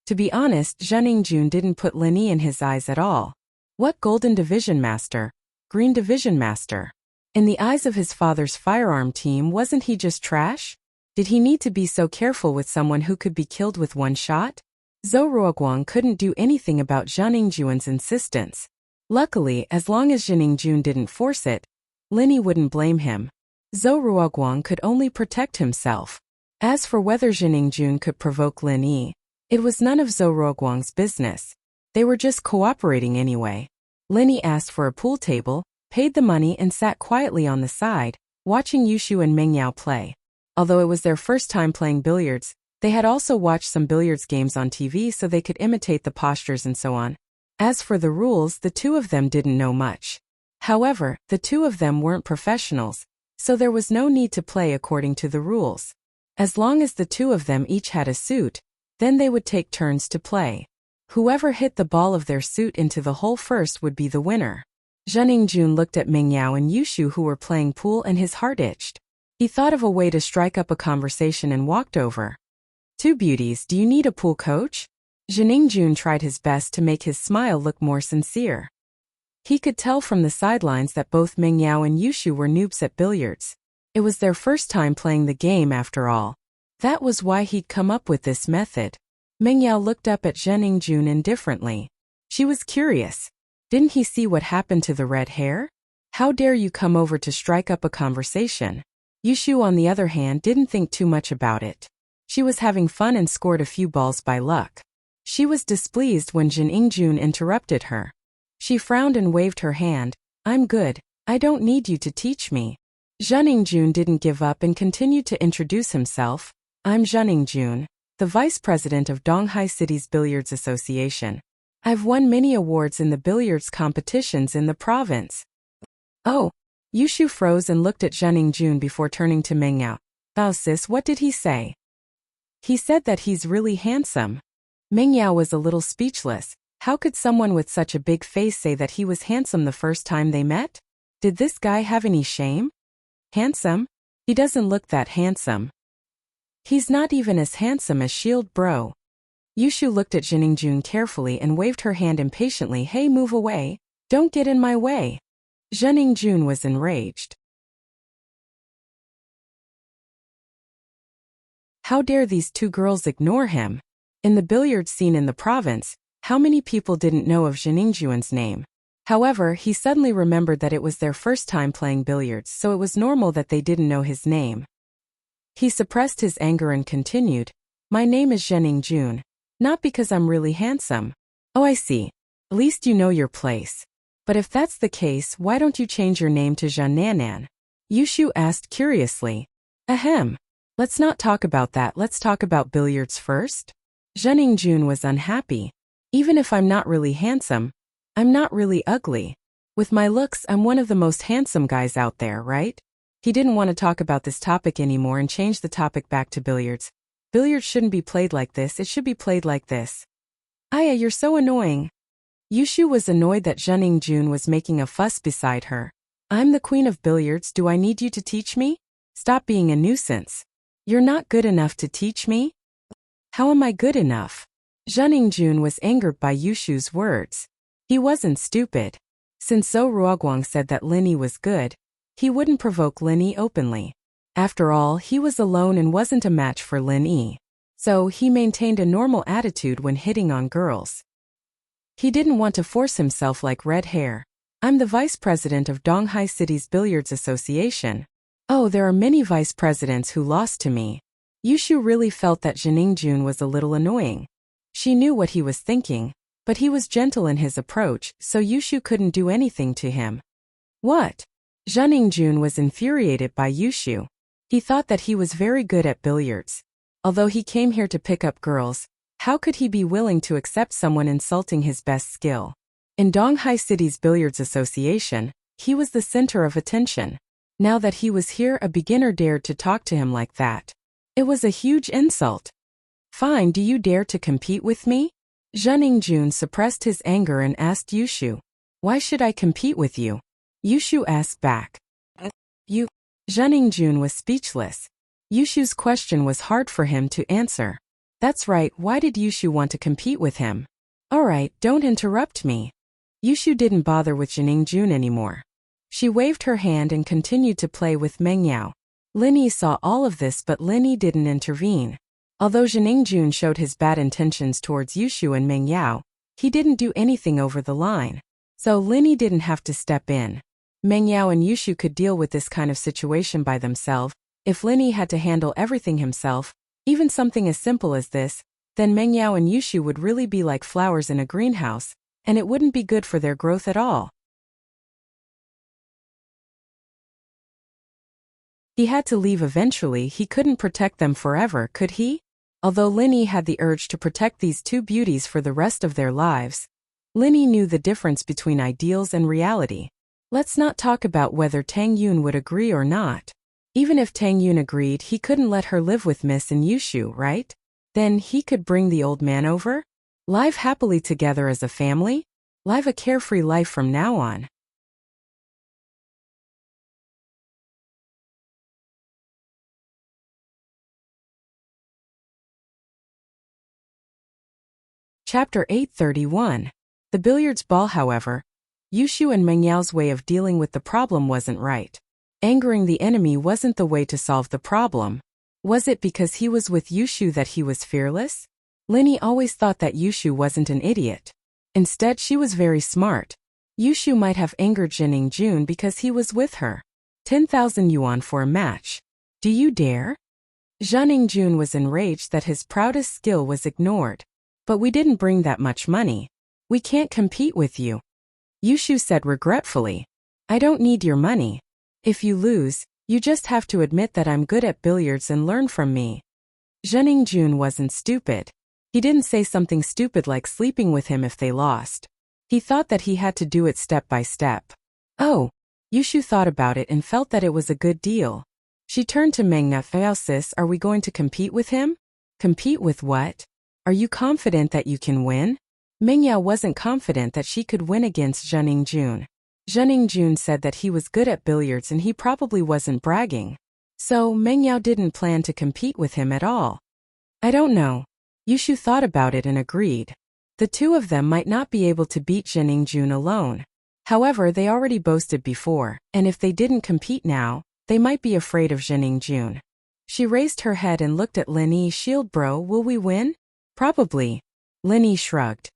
A: To be honest, Zhening Jun didn't put Lin Yi in his eyes at all. What Golden Division Master? Green Division Master? In the eyes of his father's firearm team, wasn't he just trash? Did he need to be so careful with someone who could be killed with one shot? Zhou Ruoguang couldn't do anything about Zhang Ningjuan's insistence. Luckily, as long as Zhang Ningjun didn't force it, Linny wouldn't blame him. Zhou Ruoguang could only protect himself. As for whether Zhang Ningjun could provoke Lin Yi, it was none of Zhou Ruoguang's business. They were just cooperating anyway. Lin Yi asked for a pool table, paid the money and sat quietly on the side, watching Yushu and Meng Yao play. Although it was their first time playing billiards, they had also watched some billiards games on TV so they could imitate the postures and so on. As for the rules, the two of them didn't know much. However, the two of them weren't professionals, so there was no need to play according to the rules. As long as the two of them each had a suit, then they would take turns to play. Whoever hit the ball of their suit into the hole first would be the winner. Zhang Ningjun looked at Meng Yao and Yushu who were playing pool and his heart itched. He thought of a way to strike up a conversation and walked over. Two beauties, do you need a pool coach? Zhang Ningjun tried his best to make his smile look more sincere. He could tell from the sidelines that both Meng Yao and Yushu were noobs at billiards. It was their first time playing the game after all. That was why he'd come up with this method. Meng Yao looked up at Zhang Ningjun indifferently. She was curious. Didn't he see what happened to the red hair? How dare you come over to strike up a conversation? Yushu, on the other hand, didn't think too much about it. She was having fun and scored a few balls by luck. She was displeased when Zhang Ningjun interrupted her. She frowned and waved her hand. I'm good. I don't need you to teach me. Zhang Ningjun didn't give up and continued to introduce himself. I'm Zhang Ningjun, the vice president of Donghai City's Billiards Association. I've won many awards in the billiards competitions in the province. Oh. Yushu froze and looked at Zhang Ningjun before turning to Meng Yao. Oh sis, what did he say? He said that he's really handsome. Meng Yao was a little speechless. How could someone with such a big face say that he was handsome the first time they met? Did this guy have any shame? Handsome? He doesn't look that handsome. He's not even as handsome as Shield Bro. Yushu looked at Zhang Ningjun carefully and waved her hand impatiently. Hey, move away. Don't get in my way. Zhang Ningjun was enraged. How dare these two girls ignore him? In the billiard scene in the province, how many people didn't know of Zhang Ningjun's name? However, he suddenly remembered that it was their first time playing billiards, so it was normal that they didn't know his name. He suppressed his anger and continued, My name is Zhang Ningjun. Not because I'm really handsome. Oh, I see. At least you know your place. But if that's the case, why don't you change your name to Zhang Nanan? Yushu asked curiously. Ahem. Let's not talk about that, let's talk about billiards first. Zhang Ningjun was unhappy. Even if I'm not really handsome, I'm not really ugly. With my looks, I'm one of the most handsome guys out there, right? He didn't want to talk about this topic anymore and changed the topic back to billiards. Billiards shouldn't be played like this, it should be played like this. Aya, you're so annoying. Yushu was annoyed that Zhang Ningjun was making a fuss beside her. I'm the queen of billiards, do I need you to teach me? Stop being a nuisance. You're not good enough to teach me? How am I good enough? Zhang Ningjun was angered by Yushu's words. He wasn't stupid. Since Zhou Ruoguang said that Lin Yi was good, he wouldn't provoke Lin Yi openly. After all, he was alone and wasn't a match for Lin Yi. So he maintained a normal attitude when hitting on girls. He didn't want to force himself like red hair. I'm the vice president of Donghai City's Billiards Association. Oh, there are many vice presidents who lost to me. Yushu really felt that Zhang Ningjun was a little annoying. She knew what he was thinking, but he was gentle in his approach, so Yushu couldn't do anything to him. What? Zhang Ningjun was infuriated by Yushu. He thought that he was very good at billiards. Although he came here to pick up girls, how could he be willing to accept someone insulting his best skill? In Donghai City's Billiards Association, he was the center of attention. Now that he was here, a beginner dared to talk to him like that. It was a huge insult. Fine, do you dare to compete with me? Zhang Ningjun suppressed his anger and asked Yushu. Why should I compete with you? Yushu asked back. You. Zhang Ningjun was speechless. Yushu's question was hard for him to answer. That's right, why did Yushu want to compete with him? Alright, don't interrupt me. Yushu didn't bother with Zhang Ningjun anymore. She waved her hand and continued to play with Meng Yao. Lin Yi saw all of this, but Lin Yi didn't intervene. Although Jiningjun showed his bad intentions towards Yushu and Meng Yao, he didn't do anything over the line. So Lin Yi didn't have to step in. Meng Yao and Yushu could deal with this kind of situation by themselves. If Lin Yi had to handle everything himself, even something as simple as this, then Meng Yao and Yushu would really be like flowers in a greenhouse, and it wouldn't be good for their growth at all. He had to leave eventually. He couldn't protect them forever, could he? Although Lin Yi had the urge to protect these two beauties for the rest of their lives, Lin Yi knew the difference between ideals and reality. Let's not talk about whether Tang Yun would agree or not. Even if Tang Yun agreed, he couldn't let her live with Miss and Yushu, right? Then he could bring the old man over? Live happily together as a family? Live a carefree life from now on. Chapter 831. The billiards ball. However, Yushu and Meng Yao's way of dealing with the problem wasn't right. Angering the enemy wasn't the way to solve the problem. Was it because he was with Yushu that he was fearless? Lin Yi always thought that Yushu wasn't an idiot. Instead, she was very smart. Yushu might have angered Jiningjun because he was with her. 10,000 yuan for a match. Do you dare? Jiningjun was enraged that his proudest skill was ignored. But we didn't bring that much money. We can't compete with you. Yushu said regretfully. I don't need your money. If you lose, you just have to admit that I'm good at billiards and learn from me. Jiningjun wasn't stupid. He didn't say something stupid like sleeping with him if they lost. He thought that he had to do it step by step. Oh, Yushu thought about it and felt that it was a good deal. She turned to Meng Yao. Sis, are we going to compete with him? Compete with what? Are you confident that you can win? Meng Yao wasn't confident that she could win against Jiningjun. Jiningjun said that he was good at billiards and he probably wasn't bragging. So Meng Yao didn't plan to compete with him at all. I don't know. Yushu thought about it and agreed. The two of them might not be able to beat Jiningjun alone. However, they already boasted before, and if they didn't compete now, they might be afraid of Jiningjun. She raised her head and looked at Lin Yi. Shield bro, will we win? Probably. Lin Yi shrugged.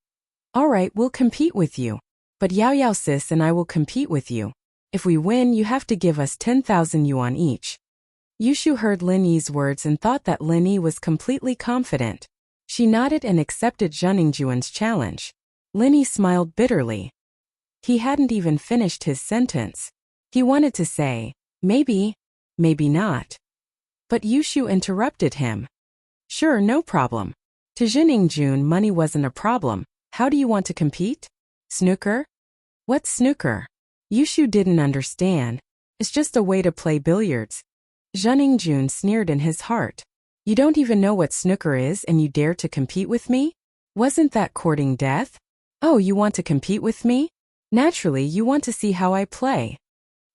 A: Alright, we'll compete with you. But Yao sis and I will compete with you. If we win, you have to give us 10,000 yuan each. Yushu heard Lin Yi's words and thought that Lin Yi was completely confident. She nodded and accepted Jiningjun's challenge. Lin Yi smiled bitterly. He hadn't even finished his sentence. He wanted to say, maybe, maybe not. But Yushu interrupted him. Sure, no problem. To Jiningjun, money wasn't a problem. How do you want to compete? Snooker? What's snooker? Yushu didn't understand. It's just a way to play billiards. Jiningjun sneered in his heart. You don't even know what snooker is and you dare to compete with me? Wasn't that courting death? Oh, you want to compete with me? Naturally, you want to see how I play.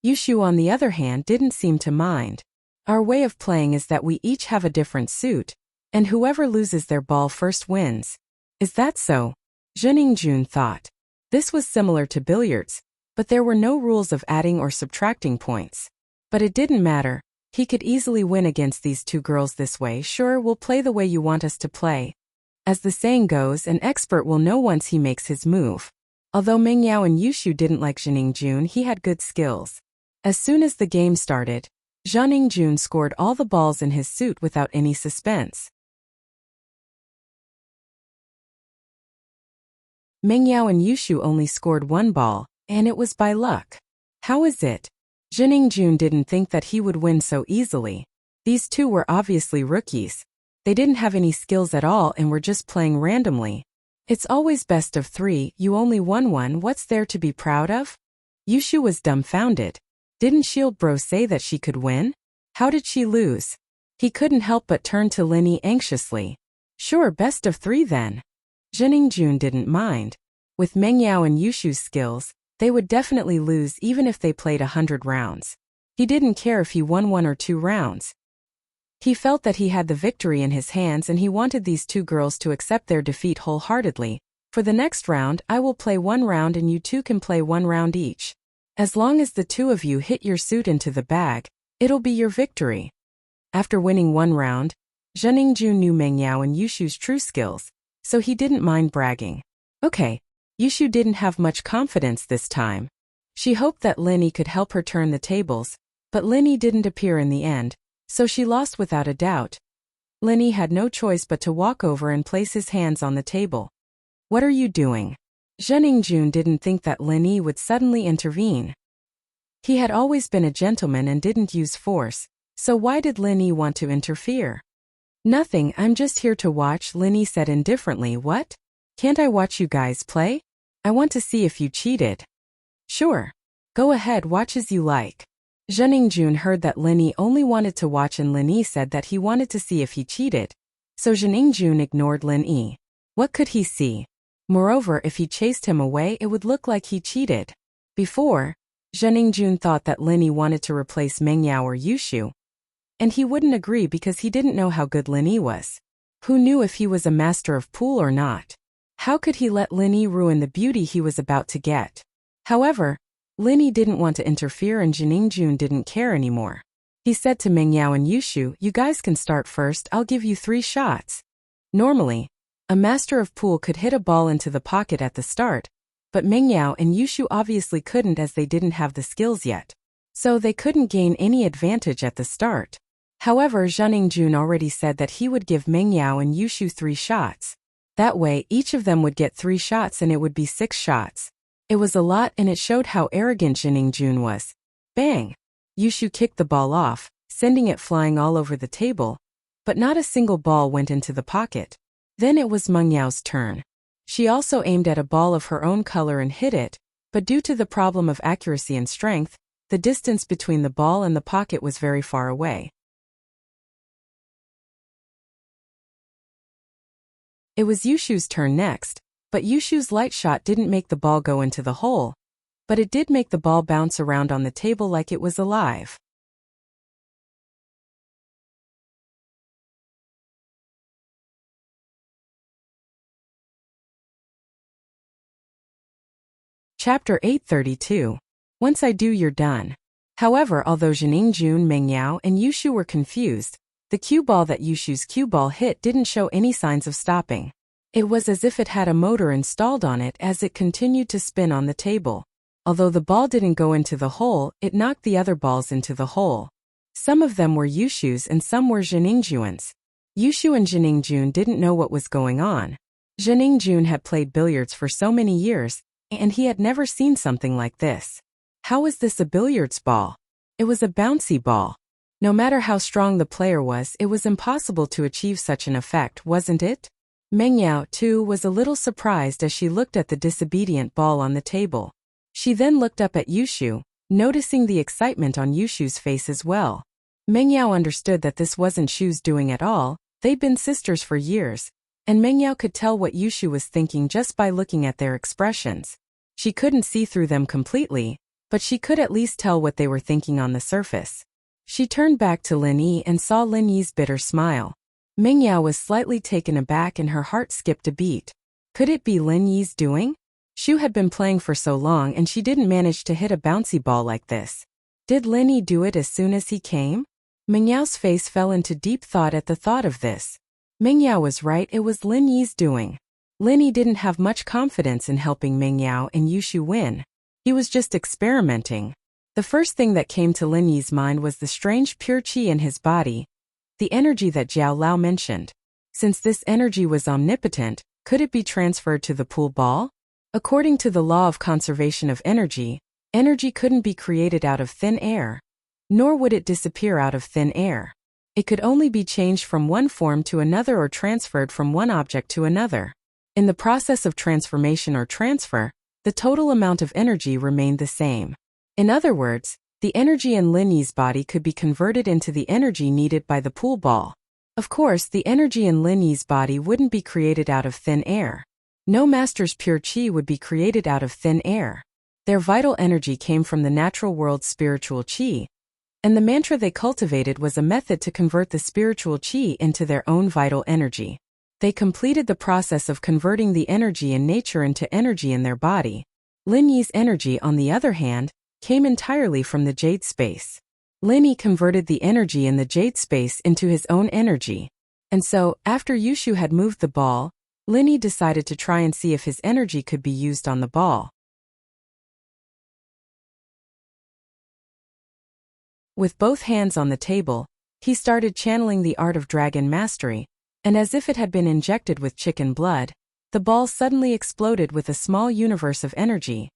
A: Yushu, on the other hand, didn't seem to mind. Our way of playing is that we each have a different suit, and whoever loses their ball first wins. Is that so? Jiningjun thought. This was similar to billiards, but there were no rules of adding or subtracting points. But it didn't matter. He could easily win against these two girls this way. Sure, we'll play the way you want us to play. As the saying goes, an expert will know once he makes his move. Although Meng Yao and Yushu didn't like Jiningjun, he had good skills. As soon as the game started, Jiningjun scored all the balls in his suit without any suspense. Meng Yao and Yushu only scored one ball, and it was by luck. How is it? Jiningjun didn't think that he would win so easily. These two were obviously rookies. They didn't have any skills at all and were just playing randomly. It's always best of three, you only won one, what's there to be proud of? Yushu was dumbfounded. Didn't Shield Bro say that she could win? How did she lose? He couldn't help but turn to Lin Yi anxiously. Sure, best of three then. Jiningjun didn't mind. With Meng Yao and Yushu's skills, they would definitely lose even if they played 100 rounds. He didn't care if he won 1 or 2 rounds. He felt that he had the victory in his hands and he wanted these two girls to accept their defeat wholeheartedly. For the next round, I will play 1 round and you two can play 1 round each. As long as the two of you hit your suit into the bag, it'll be your victory. After winning 1 round, Zhenningjun knew Meng Yao and Yushu's true skills, so he didn't mind bragging. Okay, Yushu didn't have much confidence this time. She hoped that Linny could help her turn the tables, but Linny didn't appear in the end, so she lost without a doubt. Linny had no choice but to walk over and place his hands on the table. What are you doing? Zhenningjun didn't think that Linny would suddenly intervene. He had always been a gentleman and didn't use force, so why did Linny want to interfere? Nothing, I'm just here to watch, Linny said indifferently. What? Can't I watch you guys play? I want to see if you cheated. Sure. Go ahead, watch as you like. Zhenningjun heard that Linny only wanted to watch and Linny said that he wanted to see if he cheated. So Zhenningjun ignored Linny. What could he see? Moreover, if he chased him away it would look like he cheated. Before, Zhenningjun thought that Linny wanted to replace Meng Yao or Yushu. And he wouldn't agree because he didn't know how good Linny was. Who knew if he was a master of pool or not? How could he let Linny ruin the beauty he was about to get? However, Linny didn't want to interfere and Zhenningjun didn't care anymore. He said to Meng Yao and Yushu, you guys can start first, I'll give you 3 shots. Normally, a master of pool could hit a ball into the pocket at the start, but Meng Yao and Yushu obviously couldn't as they didn't have the skills yet. So they couldn't gain any advantage at the start. However, Zhenningjun already said that he would give Meng Yao and Yushu 3 shots. That way, each of them would get 3 shots and it would be 6 shots. It was a lot and it showed how arrogant Zhenningjun was. Bang! Yushu kicked the ball off, sending it flying all over the table, but not a single ball went into the pocket. Then it was Meng Yao's turn. She also aimed at a ball of her own color and hit it, but due to the problem of accuracy and strength, the distance between the ball and the pocket was very far away. It was Yushu's turn next, but Yushu's light shot didn't make the ball go into the hole, but it did make the ball bounce around on the table like it was alive. Chapter 832. Once I do, you're done. However, although Zhenningjun, Meng Yao, and Yushu were confused, the cue ball that Yushu's cue ball hit didn't show any signs of stopping. It was as if it had a motor installed on it as it continued to spin on the table. Although the ball didn't go into the hole, it knocked the other balls into the hole. Some of them were Yushu's and some were Zhenningjun's. Yushu and Zhenningjun didn't know what was going on. Zhenningjun had played billiards for so many years, and he had never seen something like this. How was this a billiards ball? It was a bouncy ball. No matter how strong the player was, it was impossible to achieve such an effect, wasn't it? Meng Yao, too, was a little surprised as she looked at the disobedient ball on the table. She then looked up at Yushu, noticing the excitement on Yushu's face as well. Meng Yao understood that this wasn't Shu's doing at all. They'd been sisters for years, and Meng Yao could tell what Yushu was thinking just by looking at their expressions. She couldn't see through them completely, but she could at least tell what they were thinking on the surface. She turned back to Lin Yi and saw Lin Yi's bitter smile. Meng Yao was slightly taken aback and her heart skipped a beat. Could it be Lin Yi's doing? Shu had been playing for so long and she didn't manage to hit a bouncy ball like this. Did Lin Yi do it as soon as he came? Meng Yao's face fell into deep thought at the thought of this. Meng Yao was right, it was Lin Yi's doing. Lin Yi didn't have much confidence in helping Meng Yao and Yushu win. He was just experimenting. The first thing that came to Lin Yi's mind was the strange pure qi in his body, the energy that Jiao Lao mentioned. Since this energy was omnipotent, could it be transferred to the pool ball? According to the law of conservation of energy, energy couldn't be created out of thin air, nor would it disappear out of thin air. It could only be changed from one form to another or transferred from one object to another. In the process of transformation or transfer, the total amount of energy remained the same. In other words, the energy in Lin Yi's body could be converted into the energy needed by the pool ball. Of course, the energy in Lin Yi's body wouldn't be created out of thin air. No master's pure qi would be created out of thin air. Their vital energy came from the natural world's spiritual qi, and the mantra they cultivated was a method to convert the spiritual qi into their own vital energy. They completed the process of converting the energy in nature into energy in their body. Lin Yi's energy, on the other hand, came entirely from the jade space. Lin Yi converted the energy in the jade space into his own energy. And so, after Yushu had moved the ball, Linny decided to try and see if his energy could be used on the ball. With both hands on the table, he started channeling the art of dragon mastery, and as if it had been injected with chicken blood, the ball suddenly exploded with a small universe of energy.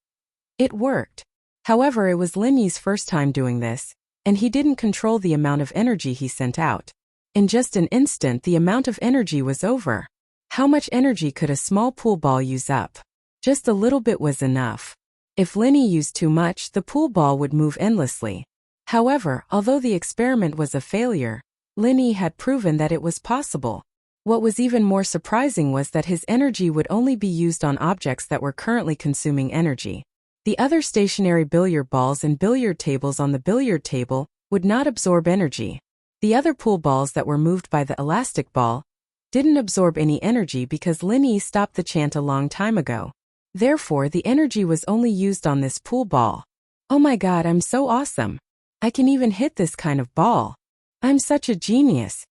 A: It worked. However, it was Linny's first time doing this, and he didn't control the amount of energy he sent out. In just an instant, the amount of energy was over. How much energy could a small pool ball use up? Just a little bit was enough. If Linny used too much, the pool ball would move endlessly. However, although the experiment was a failure, Linny had proven that it was possible. What was even more surprising was that his energy would only be used on objects that were currently consuming energy. The other stationary billiard balls and billiard tables on the billiard table would not absorb energy. The other pool balls that were moved by the elastic ball didn't absorb any energy because Linny stopped the chant a long time ago. Therefore, the energy was only used on this pool ball. Oh my god, I'm so awesome! I can even hit this kind of ball. I'm such a genius!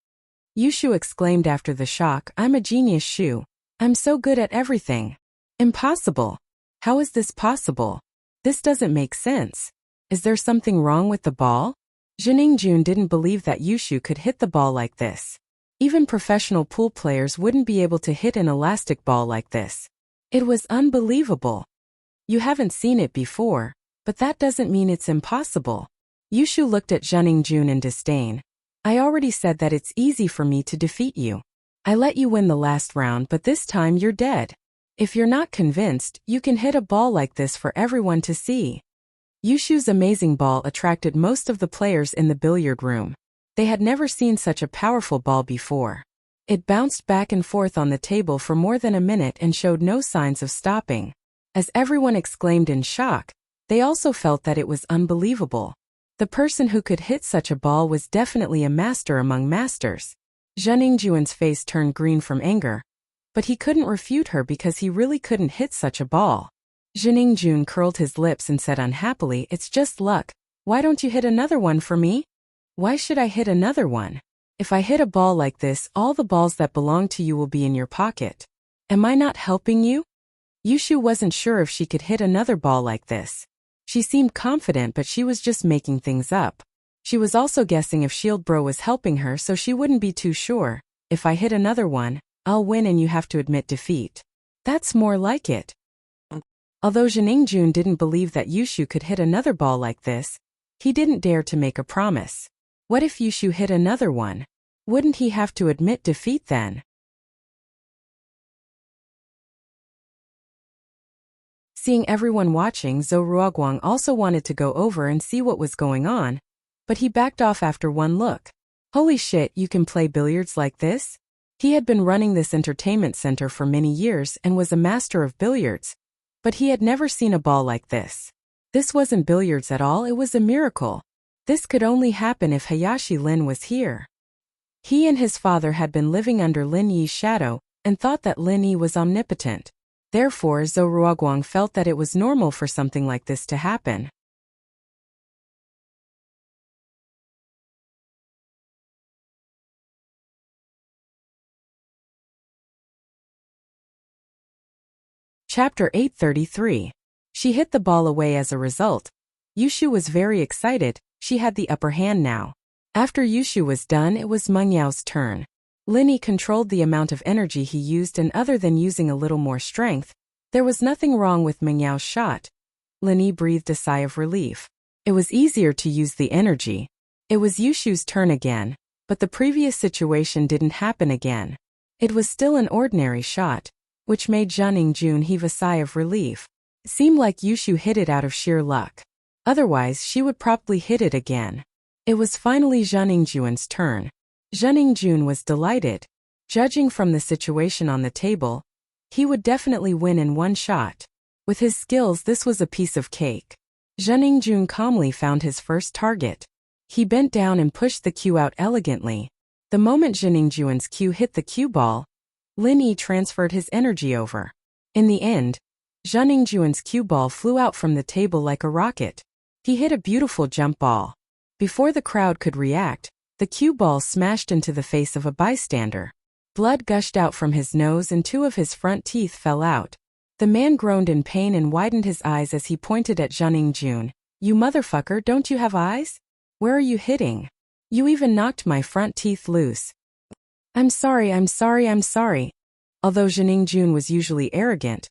A: Yushu exclaimed after the shock, I'm a genius Shu. I'm so good at everything. Impossible! How is this possible? This doesn't make sense. Is there something wrong with the ball? Jiningjun didn't believe that Yushu could hit the ball like this. Even professional pool players wouldn't be able to hit an elastic ball like this. It was unbelievable. You haven't seen it before, but that doesn't mean it's impossible. Yushu looked at Jiningjun in disdain. I already said that it's easy for me to defeat you. I let you win the last round, but this time you're dead. If you're not convinced, you can hit a ball like this for everyone to see. Yushu's amazing ball attracted most of the players in the billiard room. They had never seen such a powerful ball before. It bounced back and forth on the table for more than a minute and showed no signs of stopping. As everyone exclaimed in shock, they also felt that it was unbelievable. The person who could hit such a ball was definitely a master among masters. Jiningjun's face turned green from anger, but he couldn't refute her because he really couldn't hit such a ball. Jiningjun curled his lips and said unhappily, it's just luck. Why don't you hit another one for me? Why should I hit another one? If I hit a ball like this, all the balls that belong to you will be in your pocket. Am I not helping you? Yushu wasn't sure if she could hit another ball like this. She seemed confident, but she was just making things up. She was also guessing if Shield Bro was helping her, so she wouldn't be too sure. If I hit another one, I'll win and you have to admit defeat. That's more like it. Although Jiningjun didn't believe that Yushu could hit another ball like this, he didn't dare to make a promise. What if Yushu hit another one? Wouldn't he have to admit defeat then? Seeing everyone watching, Zhou Ruoguang also wanted to go over and see what was going on, but he backed off after one look. Holy shit, you can play billiards like this? He had been running this entertainment center for many years and was a master of billiards, but he had never seen a ball like this. This wasn't billiards at all, it was a miracle. This could only happen if Hayashi Lin was here. He and his father had been living under Lin Yi's shadow and thought that Lin Yi was omnipotent. Therefore, Zhou Ruoguang felt that it was normal for something like this to happen. Chapter 833. She hit the ball away as a result. Yushu was very excited, she had the upper hand now. After Yushu was done, it was Meng Yao's turn. Lin Yi controlled the amount of energy he used, and other than using a little more strength, there was nothing wrong with Meng Yao's shot. Lin Yi breathed a sigh of relief. It was easier to use the energy. It was Yushu's turn again, but the previous situation didn't happen again. It was still an ordinary shot, which made Jiningjun heave a sigh of relief. It seemed like Yushu hit it out of sheer luck. Otherwise, she would probably hit it again. It was finally Jiningjun's turn. Jiningjun was delighted. Judging from the situation on the table, he would definitely win in one shot. With his skills, this was a piece of cake. Jiningjun calmly found his first target. He bent down and pushed the cue out elegantly. The moment Jiningjun's cue hit the cue ball, Lin Yi transferred his energy over. In the end, Jiningjun's cue ball flew out from the table like a rocket. He hit a beautiful jump ball. Before the crowd could react, The cue ball smashed into the face of a bystander. Blood gushed out from his nose and 2 of his front teeth fell out. The man groaned in pain and widened his eyes as he pointed at Jun. "You motherfucker, don't you have eyes? Where are you hitting? You even knocked my front teeth loose." I'm sorry. Although Jun was usually arrogant,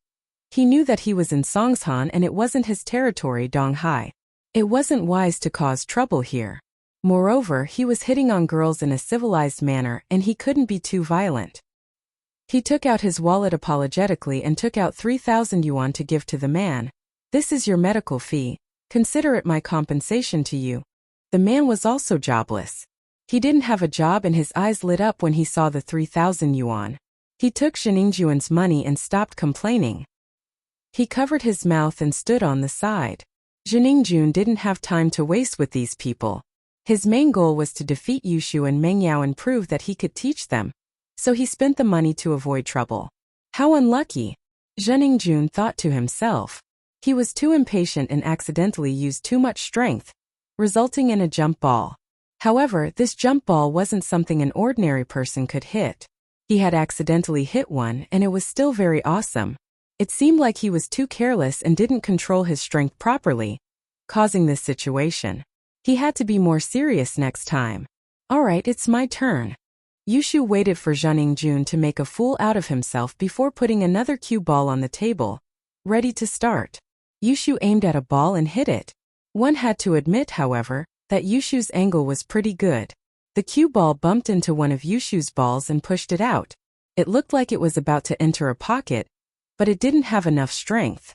A: he knew that he was in Songshan and it wasn't his territory Donghai. It wasn't wise to cause trouble here. Moreover, he was hitting on girls in a civilized manner and he couldn't be too violent. He took out his wallet apologetically and took out 3,000 yuan to give to the man. "This is your medical fee. Consider it my compensation to you." The man was also jobless. He didn't have a job and his eyes lit up when he saw the 3,000 yuan. He took Juan's money and stopped complaining. He covered his mouth and stood on the side. Jun didn't have time to waste with these people. His main goal was to defeat Yushu and Meng Yao and prove that he could teach them. So he spent the money to avoid trouble. How unlucky, Jun thought to himself. He was too impatient and accidentally used too much strength, resulting in a jump ball. However, this jump ball wasn't something an ordinary person could hit. He had accidentally hit one and it was still very awesome. It seemed like he was too careless and didn't control his strength properly, causing this situation. He had to be more serious next time. Alright, it's my turn. Yushu waited for Jun to make a fool out of himself before putting another cue ball on the table, ready to start. Yushu aimed at a ball and hit it. One had to admit, however, that Yushu's angle was pretty good. The cue ball bumped into one of Yushu's balls and pushed it out. It looked like it was about to enter a pocket, but it didn't have enough strength.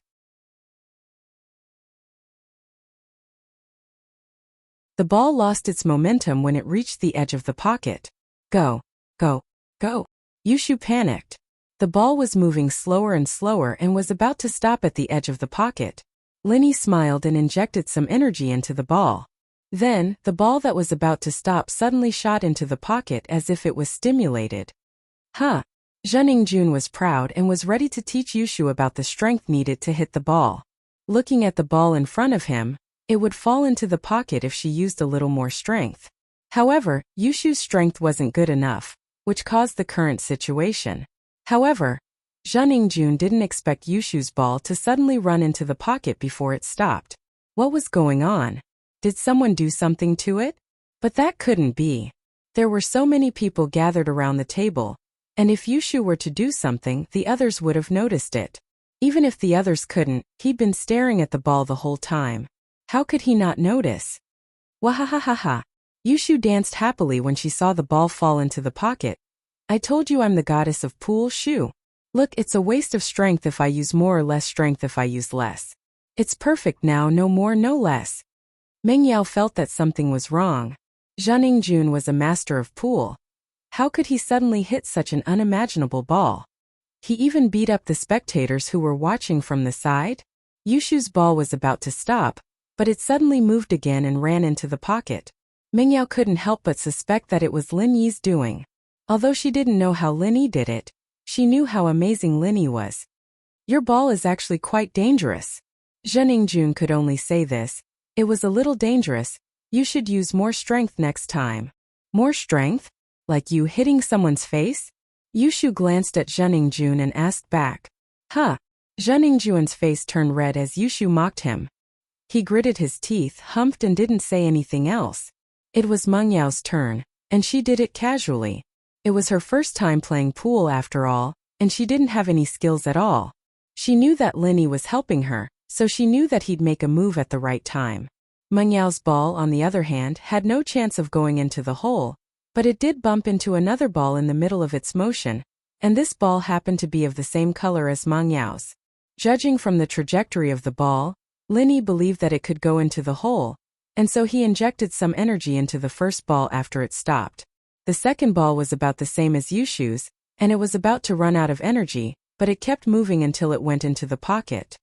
A: The ball lost its momentum when it reached the edge of the pocket. Go, go, go. Yushu panicked. The ball was moving slower and slower and was about to stop at the edge of the pocket. Linny smiled and injected some energy into the ball. Then, the ball that was about to stop suddenly shot into the pocket as if it was stimulated. Jun was proud and was ready to teach Yushu about the strength needed to hit the ball. Looking at the ball in front of him, it would fall into the pocket if she used a little more strength. However, Yushu's strength wasn't good enough, which caused the current situation. However, Jun didn't expect Yushu's ball to suddenly run into the pocket before it stopped. What was going on? Did someone do something to it? But that couldn't be. There were so many people gathered around the table, and if Yushu were to do something, the others would have noticed it. Even if the others couldn't, he'd been staring at the ball the whole time. How could he not notice? Wahahaha. Yushu danced happily when she saw the ball fall into the pocket. I told you I'm the goddess of pool shoe. Look, it's a waste of strength if I use more or less strength if I use less. It's perfect now, no more, no less. Meng Yao felt that something was wrong. Jun was a master of pool. How could he suddenly hit such an unimaginable ball? He even beat up the spectators who were watching from the side. Yushu's ball was about to stop, but it suddenly moved again and ran into the pocket. Meng Yao couldn't help but suspect that it was Lin Yi's doing. Although she didn't know how Lin Yi did it, she knew how amazing Lin Yi was. Your ball is actually quite dangerous. Jun could only say this. It was a little dangerous. You should use more strength next time. More strength? Like you hitting someone's face? Yushu glanced at Jun and asked back. Jun's face turned red as Yushu mocked him. He gritted his teeth, humped and didn't say anything else. It was Meng Yao's turn, and she did it casually. It was her first time playing pool after all, and she didn't have any skills at all. She knew that Lin Yi was helping her, so she knew that he'd make a move at the right time. Meng Yao's ball, on the other hand, had no chance of going into the hole, but it did bump into another ball in the middle of its motion, and this ball happened to be of the same color as Meng Yao's. Judging from the trajectory of the ball, Lin Yi believed that it could go into the hole, and so he injected some energy into the first ball after it stopped. The second ball was about the same as Yushu's, and it was about to run out of energy, but it kept moving until it went into the pocket.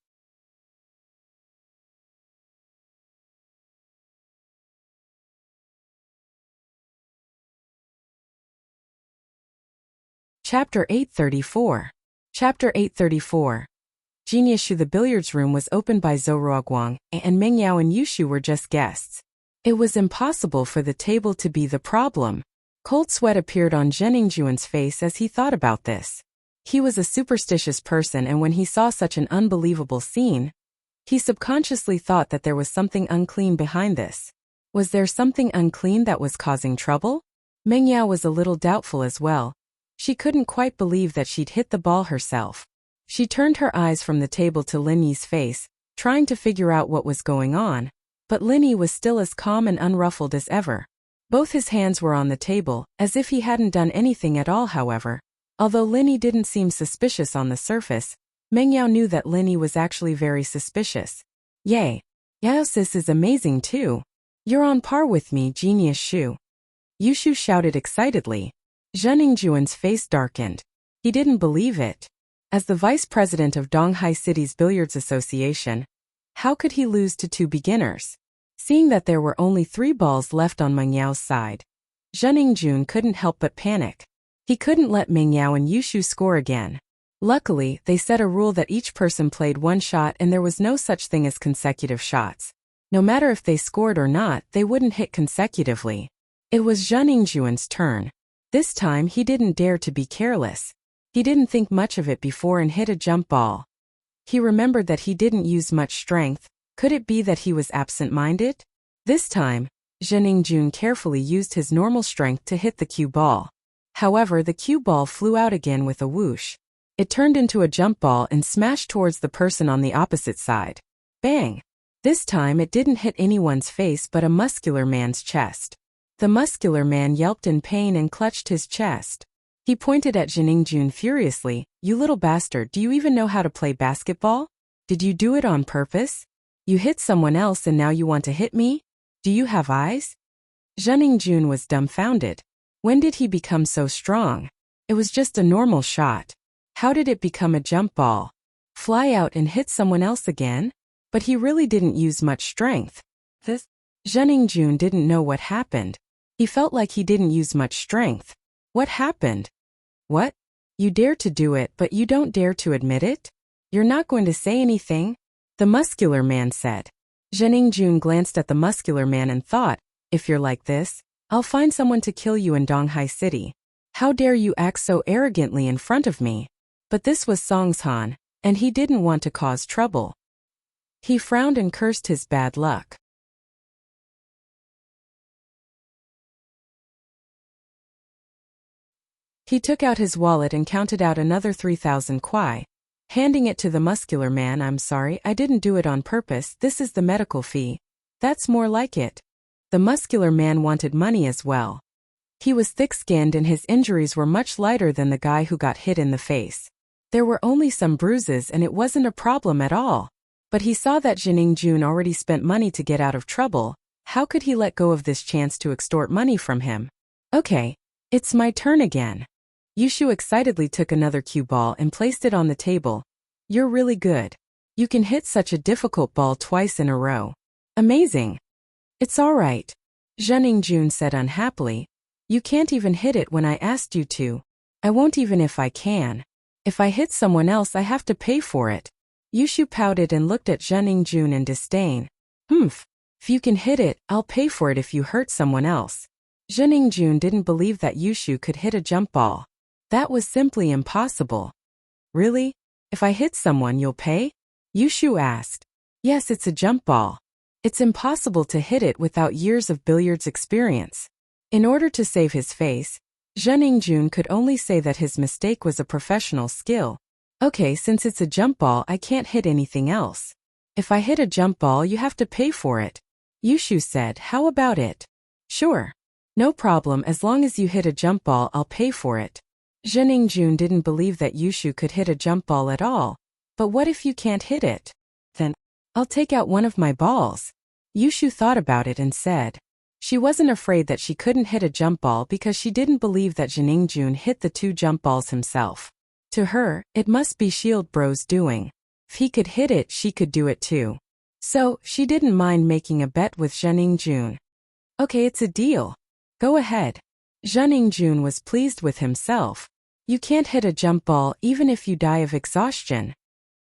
A: Chapter 834. Chapter 834. Geniushu. The billiards room was opened by Zhou Ruoguang, and Meng Yao and Yushu were just guests. It was impossible for the table to be the problem. Cold sweat appeared on Zheningjuan's face as he thought about this. He was a superstitious person, and when he saw such an unbelievable scene, he subconsciously thought that there was something unclean behind this. Was there something unclean that was causing trouble? Meng Yao was a little doubtful as well. She couldn't quite believe that she'd hit the ball herself. She turned her eyes from the table to Lin Yi's face, trying to figure out what was going on, but Lin Yi was still as calm and unruffled as ever. Both his hands were on the table, as if he hadn't done anything at all. However, although Lin Yi didn't seem suspicious on the surface, Meng Yao knew that Lin Yi was actually very suspicious. Yay! Yao sis is amazing too. You're on par with me, genius Shu. Yushu shouted excitedly. Zheningjuan's face darkened. He didn't believe it. As the vice president of Donghai City's Billiards Association, how could he lose to two beginners? Seeing that there were only 3 balls left on Meng Yao's side, Zheningjun couldn't help but panic. He couldn't let Meng Yao and Yushu score again. Luckily, they set a rule that each person played 1 shot and there was no such thing as consecutive shots. No matter if they scored or not, they wouldn't hit consecutively. It was Zheningjuan's turn. This time he didn't dare to be careless. He didn't think much of it before and hit a jump ball. He remembered that he didn't use much strength. Could it be that he was absent-minded? This time, Zheningjun carefully used his normal strength to hit the cue ball. However, the cue ball flew out again with a whoosh. It turned into a jump ball and smashed towards the person on the opposite side. Bang! This time it didn't hit anyone's face but a muscular man's chest. The muscular man yelped in pain and clutched his chest. He pointed at Zheningjun furiously. You little bastard, do you even know how to play basketball? Did you do it on purpose? You hit someone else and now you want to hit me? Do you have eyes? Zheningjun was dumbfounded. When did he become so strong? It was just a normal shot. How did it become a jump ball? Fly out and hit someone else again? But he really didn't use much strength. Zheningjun didn't know what happened. He felt like he didn't use much strength. What happened? What? You dare to do it, but you don't dare to admit it? You're not going to say anything? The muscular man said. Zheningjun glanced at the muscular man and thought, if you're like this, I'll find someone to kill you in Donghai City. How dare you act so arrogantly in front of me? But this was Songshan, and he didn't want to cause trouble. He frowned and cursed his bad luck. He took out his wallet and counted out another 3,000 kwai. Handing it to the muscular man, I'm sorry, I didn't do it on purpose, this is the medical fee. That's more like it. The muscular man wanted money as well. He was thick-skinned and his injuries were much lighter than the guy who got hit in the face. There were only some bruises and it wasn't a problem at all. But he saw that Zheningjun already spent money to get out of trouble. How could he let go of this chance to extort money from him? Okay, it's my turn again. Yushu excitedly took another cue ball and placed it on the table. You're really good. You can hit such a difficult ball twice in a row. Amazing. It's all right. Zheningjun said unhappily. You can't even hit it when I asked you to. I won't even if I can. If I hit someone else I have to pay for it. Yushu pouted and looked at Zheningjun in disdain. If you can hit it, I'll pay for it if you hurt someone else. Zheningjun didn't believe that Yushu could hit a jump ball. That was simply impossible. Really? If I hit someone, you'll pay? Yushu asked. Yes, it's a jump ball. It's impossible to hit it without years of billiards experience. In order to save his face, Zheningjun could only say that his mistake was a professional skill. Okay, since it's a jump ball, I can't hit anything else. If I hit a jump ball, you have to pay for it. Yushu said, how about it? Sure. No problem, as long as you hit a jump ball, I'll pay for it. Zheningjun didn't believe that Yushu could hit a jump ball at all. But what if you can't hit it? Then, I'll take out one of my balls. Yushu thought about it and said. She wasn't afraid that she couldn't hit a jump ball because she didn't believe that Zheningjun hit the 2 jump balls himself. To her, it must be Shield Bro's doing. If he could hit it, she could do it too. So, she didn't mind making a bet with Zheningjun. Okay, it's a deal. Go ahead. Zheningjun was pleased with himself. You can't hit a jump ball even if you die of exhaustion.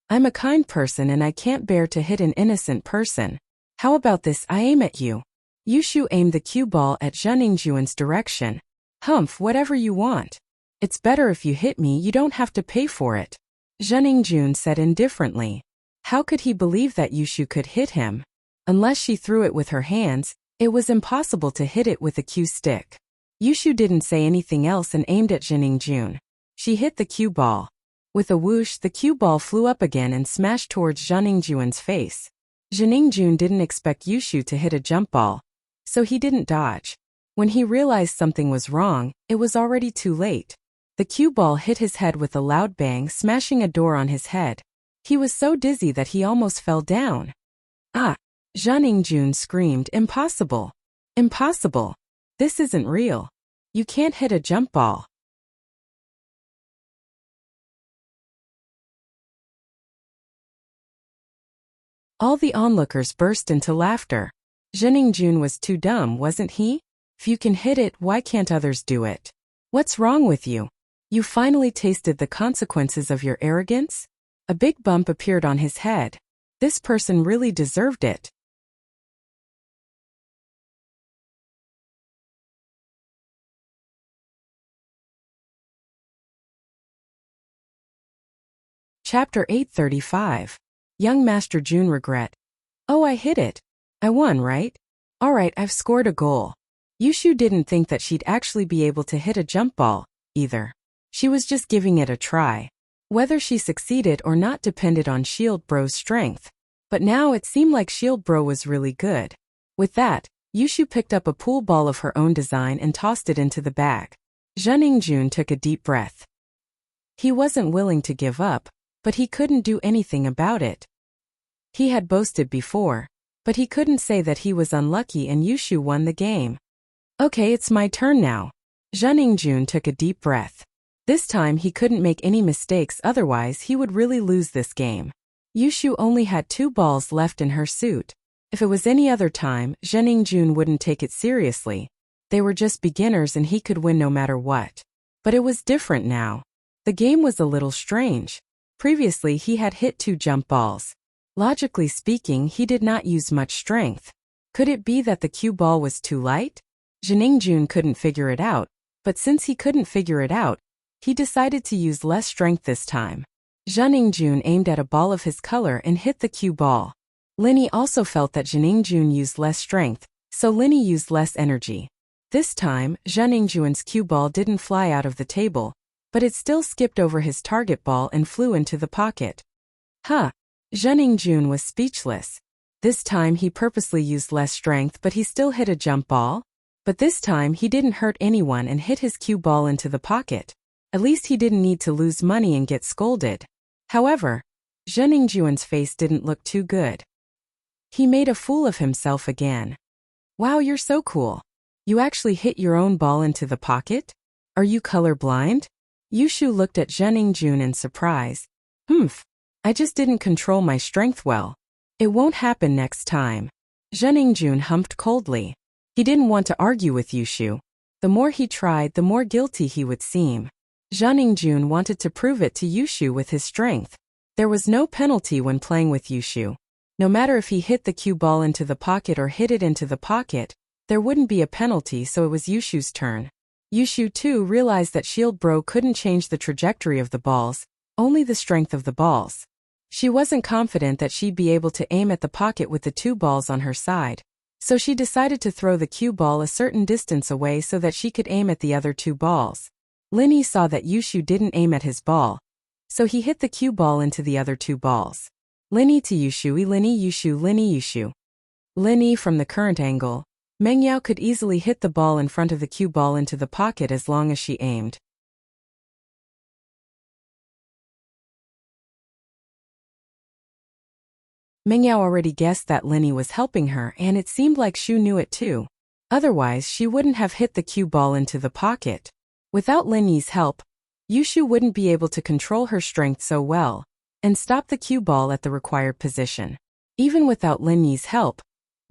A: I'm a kind person and I can't bear to hit an innocent person. How about this? I aim at you. Yushu aimed the cue ball at Zheng Ningjuan's direction. Humph, whatever you want. It's better if you hit me, you don't have to pay for it. Zheng Ningjun said indifferently. How could he believe that Yushu could hit him? Unless she threw it with her hands, it was impossible to hit it with a cue stick. Yushu didn't say anything else and aimed at Zheng Ningjun. She hit the cue ball. With a whoosh, the cue ball flew up again and smashed towards Zheng Ningjuan's face. Zheng Ningjun didn't expect Yushu to hit a jump ball, so he didn't dodge. When he realized something was wrong, it was already too late. The cue ball hit his head with a loud bang, smashing a door on his head. He was so dizzy that he almost fell down. Ah! Zheng Ningjun screamed, impossible! Impossible! This isn't real. You can't hit a jump ball. All the onlookers burst into laughter. Zheng Ningjun was too dumb, wasn't he? If you can hit it, why can't others do it? What's wrong with you? You finally tasted the consequences of your arrogance? A big bump appeared on his head. This person really deserved it. Chapter 835. Young Master Jun regret. Oh, I hit it. I won, right? Alright, I've scored a goal. Yushu didn't think that she'd actually be able to hit a jump ball, either. She was just giving it a try. Whether she succeeded or not depended on Shield Bro's strength. But now it seemed like Shield Bro was really good. With that, Yushu picked up a pool ball of her own design and tossed it into the bag. Zheng Ningjun took a deep breath. He wasn't willing to give up, but he couldn't do anything about it. He had boasted before, but he couldn't say that he was unlucky and Yushu won the game. Okay, it's my turn now. Zheng Ningjun took a deep breath. This time he couldn't make any mistakes, otherwise he would really lose this game. Yushu only had 2 balls left in her suit. If it was any other time, Zheng Ningjun wouldn't take it seriously. They were just beginners and he could win no matter what. But it was different now. The game was a little strange. Previously he had hit 2 jump balls. Logically speaking, he did not use much strength. Could it be that the cue ball was too light? Zheng Ningjun couldn't figure it out, but since he couldn't figure it out, he decided to use less strength this time. Zheng Ningjun aimed at a ball of his color and hit the cue ball. Linny also felt that Zheng Ningjun used less strength, so Linny used less energy. This time, Zheng Ningjuan's cue ball didn't fly out of the table, but it still skipped over his target ball and flew into the pocket. Huh! Zheng Ningjun was speechless. This time he purposely used less strength, but he still hit a jump ball. But this time he didn't hurt anyone and hit his cue ball into the pocket. At least he didn't need to lose money and get scolded. However, Zheng Ningjuan's face didn't look too good. He made a fool of himself again. Wow, you're so cool. You actually hit your own ball into the pocket? Are you colorblind? Yushu looked at Zheng Ningjun in surprise. I just didn't control my strength well. It won't happen next time. Zheng Ningjun humped coldly. He didn't want to argue with Yushu. The more he tried, the more guilty he would seem. Zheng Ningjun wanted to prove it to Yushu with his strength. There was no penalty when playing with Yushu. No matter if he hit the cue ball into the pocket or hit it into the pocket, there wouldn't be a penalty, so it was Yushu's turn. Yushu too realized that Shield Bro couldn't change the trajectory of the balls, only the strength of the balls. She wasn't confident that she'd be able to aim at the pocket with the 2 balls on her side, so she decided to throw the cue ball a certain distance away so that she could aim at the other 2 balls. Linny saw that Yushu didn't aim at his ball, so he hit the cue ball into the other 2 balls. Linny to Yushu, Linny Yushu, Linny Yushu. Linny from the current angle. Mengyao could easily hit the ball in front of the cue ball into the pocket as long as she aimed. Mengyao already guessed that Linny was helping her, and it seemed like Shu knew it too. Otherwise, she wouldn't have hit the cue ball into the pocket. Without Linny's help, Yushu wouldn't be able to control her strength so well and stop the cue ball at the required position. Even without Linny's help,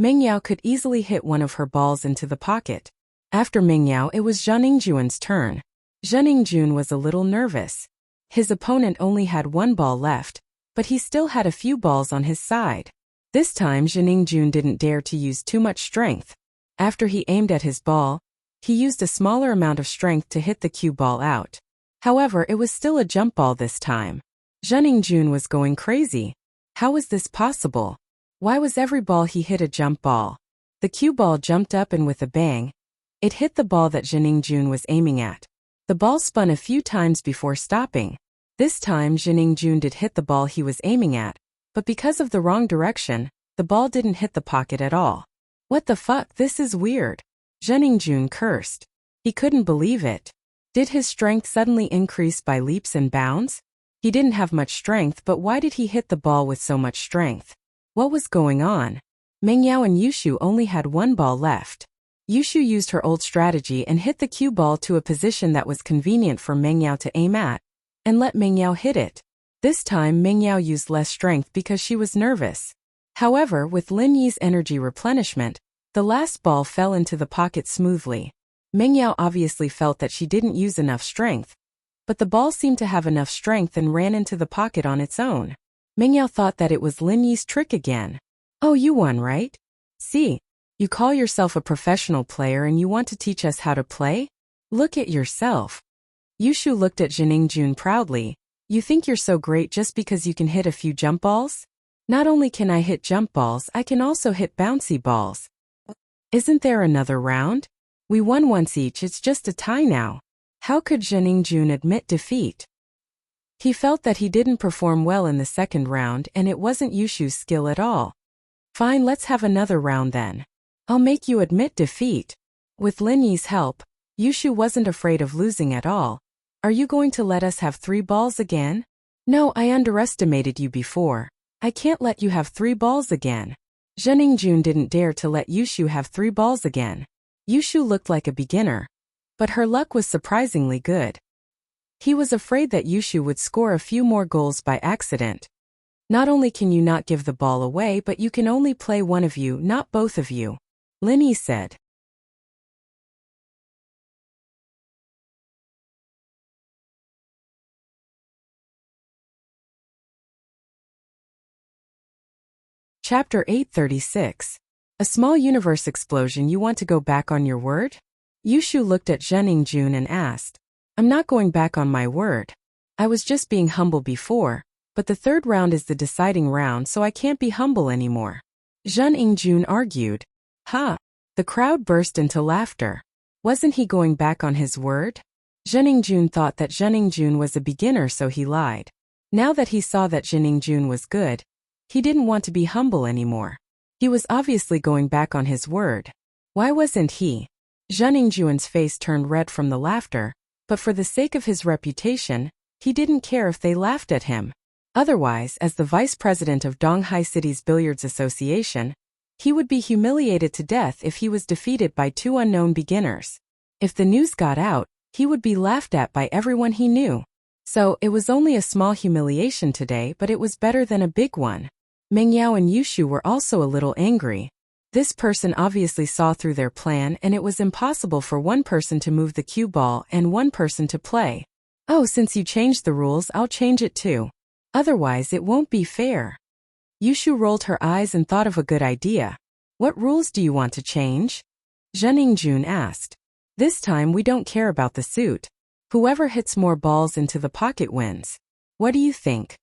A: Mengyao could easily hit one of her balls into the pocket. After Mengyao, it was Zheng Ningjuan's turn. Zheng Ningjun was a little nervous. His opponent only had 1 ball left, but he still had a few balls on his side. This time Zheng Ningjun didn't dare to use too much strength. After he aimed at his ball, he used a smaller amount of strength to hit the cue ball out. However, it was still a jump ball this time. Jun was going crazy. How was this possible? Why was every ball he hit a jump ball? The cue ball jumped up and with a bang, it hit the ball that Jun was aiming at. The ball spun a few times before stopping. This time Jun did hit the ball he was aiming at, but because of the wrong direction, the ball didn't hit the pocket at all. What the fuck, this is weird. Jun cursed. He couldn't believe it. Did his strength suddenly increase by leaps and bounds? He didn't have much strength, but why did he hit the ball with so much strength? What was going on? Mengyao and Yushu only had one ball left. Yushu used her old strategy and hit the cue ball to a position that was convenient for Mengyao to aim at, and let Mengyao hit it. This time Mengyao used less strength because she was nervous. However, with Lin Yi's energy replenishment, the last ball fell into the pocket smoothly. Mengyao obviously felt that she didn't use enough strength, but the ball seemed to have enough strength and ran into the pocket on its own. Mengyao thought that it was Lin Yi's trick again. Oh, you won, right? See, you call yourself a professional player and you want to teach us how to play? Look at yourself. Yushu looked at Jun proudly. You think you're so great just because you can hit a few jump balls? Not only can I hit jump balls, I can also hit bouncy balls. Isn't there another round? We won once each, it's just a tie now. How could Jun admit defeat? He felt that he didn't perform well in the second round and it wasn't Yushu's skill at all. Fine, let's have another round then. I'll make you admit defeat. With Lin Yi's help, Yushu wasn't afraid of losing at all. Are you going to let us have 3 balls again? No, I underestimated you before. I can't let you have 3 balls again. Jun didn't dare to let Yushu have 3 balls again. Yushu looked like a beginner, but her luck was surprisingly good. He was afraid that Yushu would score a few more goals by accident. Not only can you not give the ball away, but you can only play one of you, not both of you, Lin Yi said. Chapter 836. A small universe explosion. You want to go back on your word? Yushu looked at Jun and asked. I'm not going back on my word. I was just being humble before, but the third round is the deciding round, so I can't be humble anymore. Jun argued. Ha! The crowd burst into laughter. Wasn't he going back on his word? Jun thought that Jun was a beginner, so he lied. Now that he saw that Jun was good, he didn't want to be humble anymore. He was obviously going back on his word. Why wasn't he? Jun's face turned red from the laughter, but for the sake of his reputation, he didn't care if they laughed at him. Otherwise, as the vice president of Donghai City's Billiards Association, he would be humiliated to death if he was defeated by 2 unknown beginners. If the news got out, he would be laughed at by everyone he knew. So, it was only a small humiliation today, but it was better than a big one. Mengyao and Yushu were also a little angry. This person obviously saw through their plan and it was impossible for one person to move the cue ball and one person to play. Oh, since you changed the rules, I'll change it too. Otherwise it won't be fair. Yushu rolled her eyes and thought of a good idea. What rules do you want to change? Jun asked. This time we don't care about the suit. Whoever hits more balls into the pocket wins. What do you think?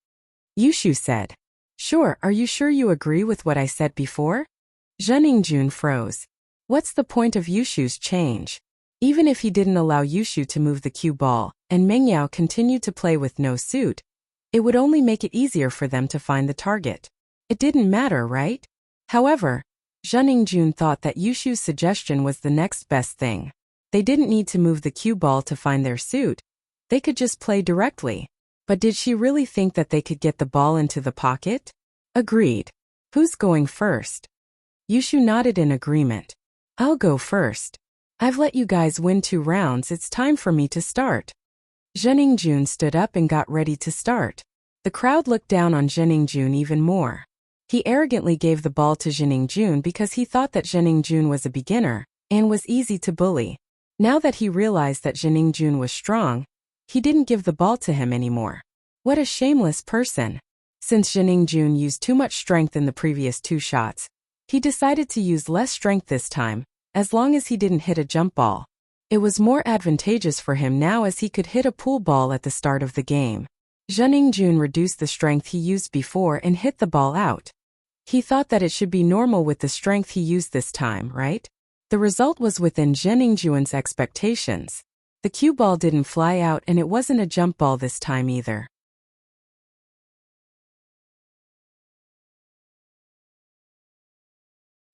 A: Yushu said. Sure, are you sure you agree with what I said before? Jun froze. What's the point of Yushu's change? Even if he didn't allow Yushu to move the cue ball, and Mengyao continued to play with no suit, it would only make it easier for them to find the target. It didn't matter, right? However, Jun thought that Yushu's suggestion was the next best thing. They didn't need to move the cue ball to find their suit. They could just play directly. But did she really think that they could get the ball into the pocket? Agreed. Who's going first? Yushu nodded in agreement. I'll go first. I've let you guys win 2 rounds, it's time for me to start. Jun stood up and got ready to start. The crowd looked down on Jun even more. He arrogantly gave the ball to Jun because he thought that Jun was a beginner and was easy to bully. Now that he realized that Jun was strong, he didn't give the ball to him anymore. What a shameless person. Since Jun used too much strength in the previous 2 shots, he decided to use less strength this time, as long as he didn't hit a jump ball. It was more advantageous for him now as he could hit a pool ball at the start of the game. Jun reduced the strength he used before and hit the ball out. He thought that it should be normal with the strength he used this time, right? The result was within Jun's expectations. The cue ball didn't fly out and it wasn't a jump ball this time either.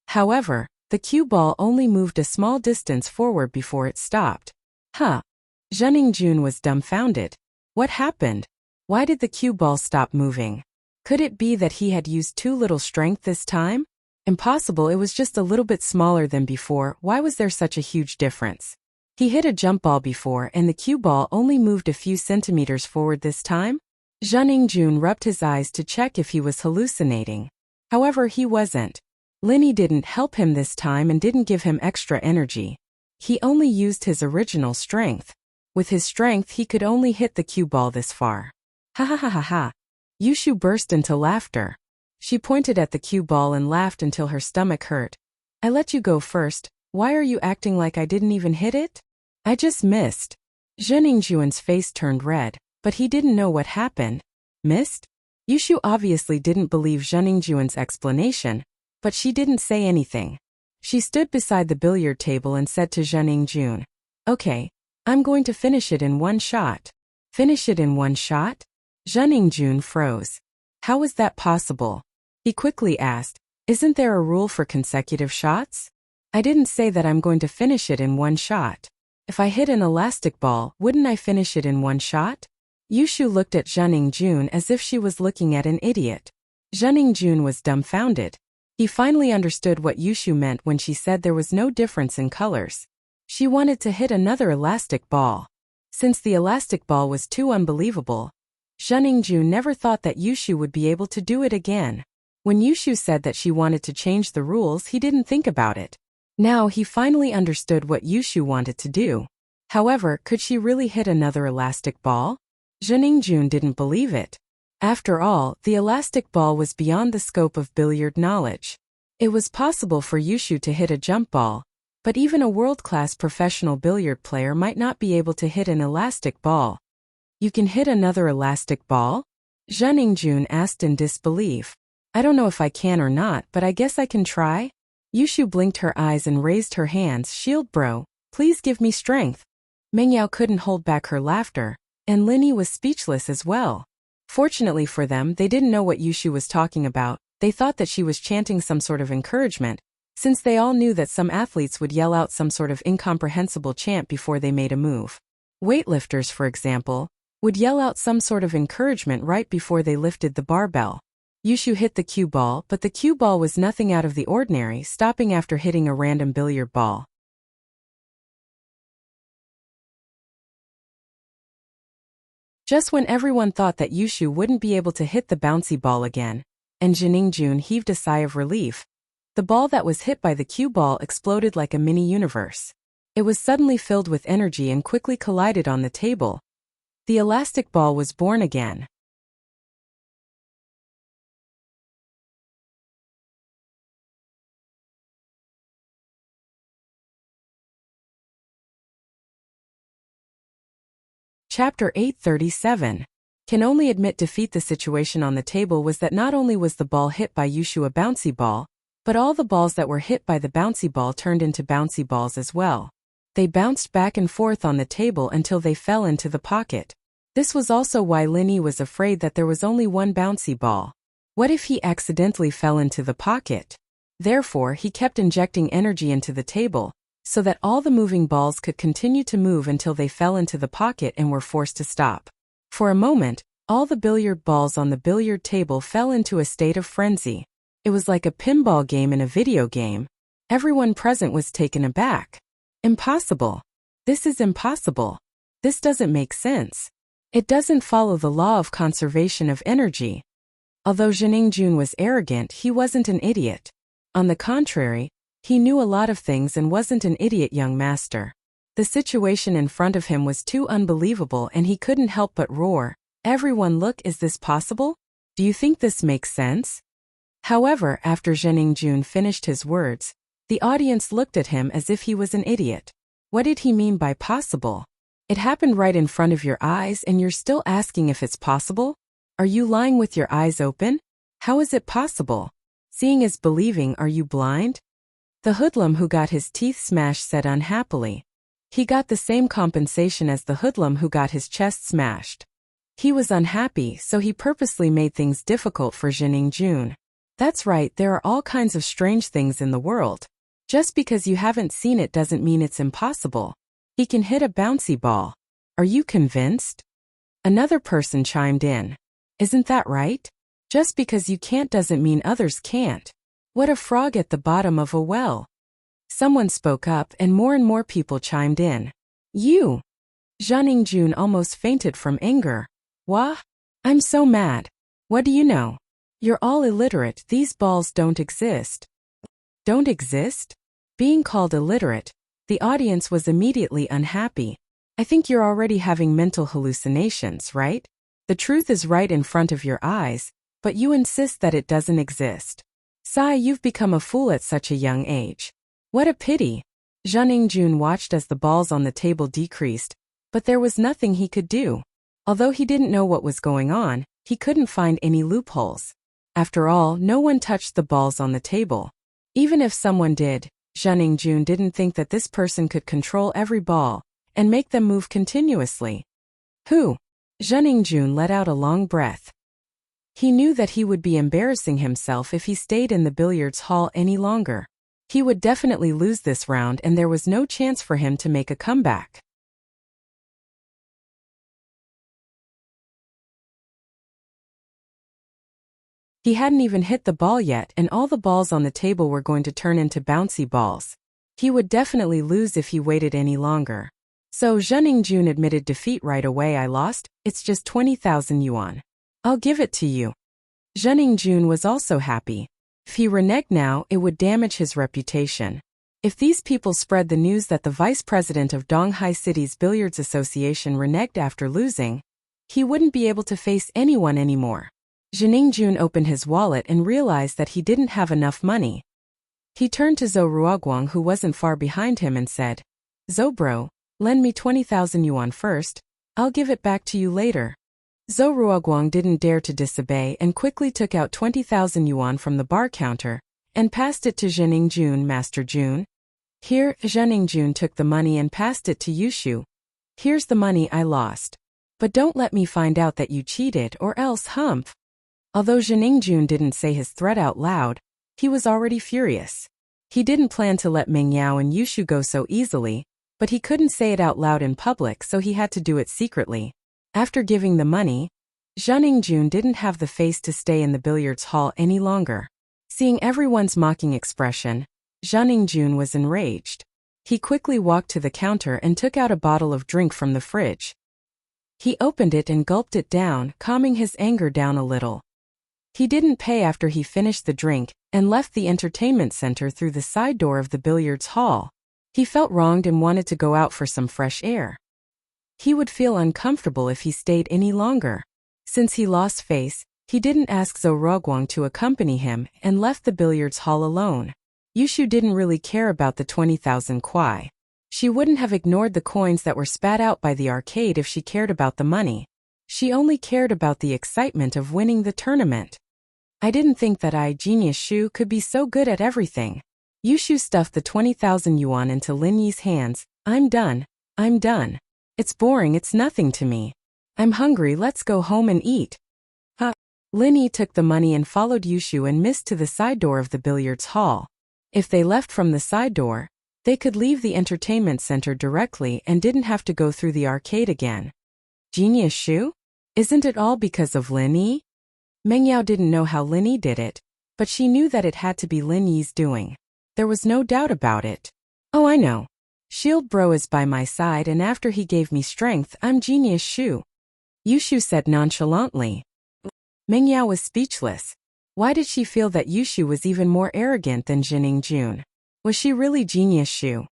A: However, the cue ball only moved a small distance forward before it stopped. Jun was dumbfounded. What happened? Why did the cue ball stop moving? Could it be that he had used too little strength this time? Impossible, it was just a little bit smaller than before. Why was there such a huge difference? He hit a jump ball before and the cue ball only moved a few centimeters forward this time? Jun rubbed his eyes to check if he was hallucinating. However, he wasn't. Linny didn't help him this time and didn't give him extra energy. He only used his original strength. With his strength he could only hit the cue ball this far. Ha ha ha ha ha. Yushu burst into laughter. She pointed at the cue ball and laughed until her stomach hurt. I let you go first. Why are you acting like I didn't even hit it? I just missed. Jun's face turned red, but he didn't know what happened. Missed? Yushu obviously didn't believe Jun's explanation, but she didn't say anything. She stood beside the billiard table and said to Jun, okay, I'm going to finish it in one shot. Finish it in one shot? Jun froze. How was that possible? He quickly asked, isn't there a rule for consecutive shots? I didn't say that I'm going to finish it in one shot. If I hit an elastic ball, wouldn't I finish it in one shot? Yushu looked at Jun as if she was looking at an idiot. Jun was dumbfounded. He finally understood what Yushu meant when she said there was no difference in colors. She wanted to hit another elastic ball. Since the elastic ball was too unbelievable, Jun never thought that Yushu would be able to do it again. When Yushu said that she wanted to change the rules, he didn't think about it. Now he finally understood what Yushu wanted to do. However, could she really hit another elastic ball? Jun didn't believe it. After all, the elastic ball was beyond the scope of billiard knowledge. It was possible for Yushu to hit a jump ball, but even a world-class professional billiard player might not be able to hit an elastic ball. You can hit another elastic ball? Jun asked in disbelief. I don't know if I can or not, but I guess I can try? Yushu blinked her eyes and raised her hands. Shield bro, please give me strength. Mengyao couldn't hold back her laughter, and Linny was speechless as well. Fortunately for them, they didn't know what Yushu was talking about. They thought that she was chanting some sort of encouragement, since they all knew that some athletes would yell out some sort of incomprehensible chant before they made a move. Weightlifters, for example, would yell out some sort of encouragement right before they lifted the barbell. Yushu hit the cue ball, but the cue ball was nothing out of the ordinary, stopping after hitting a random billiard ball. Just when everyone thought that Yushu wouldn't be able to hit the bouncy ball again, and Jun heaved a sigh of relief, the ball that was hit by the cue ball exploded like a mini-universe. It was suddenly filled with energy and quickly collided on the table. The elastic ball was born again. Chapter 837. Can only admit defeat. The situation on the table was that not only was the ball hit by Yushu a bouncy ball, but all the balls that were hit by the bouncy ball turned into bouncy balls as well. They bounced back and forth on the table until they fell into the pocket. This was also why Linny was afraid that there was only one bouncy ball. What if he accidentally fell into the pocket? Therefore, he kept injecting energy into the table, so that all the moving balls could continue to move until they fell into the pocket and were forced to stop. For a moment, all the billiard balls on the billiard table fell into a state of frenzy. It was like a pinball game in a video game. Everyone present was taken aback. Impossible. This is impossible. This doesn't make sense. It doesn't follow the law of conservation of energy. Although Jun was arrogant, he wasn't an idiot. On the contrary, he knew a lot of things and wasn't an idiot young master. The situation in front of him was too unbelievable and he couldn't help but roar, "Everyone look, is this possible? Do you think this makes sense?" However, after Jun finished his words, The audience looked at him as if he was an idiot. What did he mean by possible? It happened right in front of your eyes and you're still asking if it's possible? Are you lying with your eyes open? How is it possible? Seeing is believing, are you blind? The hoodlum who got his teeth smashed said unhappily. He got the same compensation as the hoodlum who got his chest smashed. He was unhappy, so he purposely made things difficult for Jining-jun. That's right, there are all kinds of strange things in the world. Just because you haven't seen it doesn't mean it's impossible. He can hit a bouncy ball. Are you convinced? Another person chimed in. Isn't that right? Just because you can't doesn't mean others can't. What a frog at the bottom of a well. Someone spoke up and more people chimed in. You! Jining-jun almost fainted from anger. Wah? I'm so mad. What do you know? You're all illiterate, these balls don't exist. Don't exist? Being called illiterate, the audience was immediately unhappy. I think you're already having mental hallucinations, right? The truth is right in front of your eyes, but you insist that it doesn't exist. Sigh, you've become a fool at such a young age. What a pity. Jining-jun watched as the balls on the table decreased, but there was nothing he could do. Although he didn't know what was going on, he couldn't find any loopholes. After all, no one touched the balls on the table. Even if someone did, Jining-jun didn't think that this person could control every ball and make them move continuously. Who? Jining-jun let out a long breath. He knew that he would be embarrassing himself if he stayed in the billiards hall any longer. He would definitely lose this round and there was no chance for him to make a comeback. He hadn't even hit the ball yet and all the balls on the table were going to turn into bouncy balls. He would definitely lose if he waited any longer. So Jining-jun admitted defeat right away. I lost, it's just 20,000 yuan. I'll give it to you. Jining-jun was also happy. If he reneged now, it would damage his reputation. If these people spread the news that the vice president of Donghai City's Billiards Association reneged after losing, he wouldn't be able to face anyone anymore. Jining-jun opened his wallet and realized that he didn't have enough money. He turned to Zhou Ruoguang, who wasn't far behind him, and said, Zhou bro, lend me 20,000 yuan first, I'll give it back to you later. Zhou Ruoguang didn't dare to disobey and quickly took out 20,000 yuan from the bar counter and passed it to Jining-jun. Master Jun. Here, Jining-jun took the money and passed it to Yushu. Here's the money I lost. But don't let me find out that you cheated or else humph. Although Jining-jun didn't say his threat out loud, he was already furious. He didn't plan to let Meng Yao and Yushu go so easily, but he couldn't say it out loud in public, so he had to do it secretly. After giving the money, Jining-jun didn't have the face to stay in the billiards hall any longer. Seeing everyone's mocking expression, Jining-jun was enraged. He quickly walked to the counter and took out a bottle of drink from the fridge. He opened it and gulped it down, calming his anger down a little. He didn't pay after he finished the drink and left the entertainment center through the side door of the billiards hall. He felt wronged and wanted to go out for some fresh air. He would feel uncomfortable if he stayed any longer. Since he lost face, he didn't ask Zhou Ruoguang to accompany him and left the billiards hall alone. Yushu didn't really care about the 20,000 kwai. She wouldn't have ignored the coins that were spat out by the arcade if she cared about the money. She only cared about the excitement of winning the tournament. I didn't think that Genius Shu could be so good at everything. Yushu stuffed the 20,000 yuan into Lin Yi's hands. I'm done. I'm done. It's boring, it's nothing to me. I'm hungry, let's go home and eat. Lin Yi took the money and followed Yushu and missed to the side door of the billiards hall. If they left from the side door, they could leave the entertainment center directly and didn't have to go through the arcade again. Genius Shu? Isn't it all because of Lin Yi? Meng Yao didn't know how Lin Yi did it, but she knew that it had to be Lin Yi's doing. There was no doubt about it. Oh, I know. Shield Bro is by my side and after he gave me strength, I'm Genius Shu. Yushu said nonchalantly. Meng Yao was speechless. Why did she feel that Yushu was even more arrogant than Jining-jun? Was she really Genius Shu?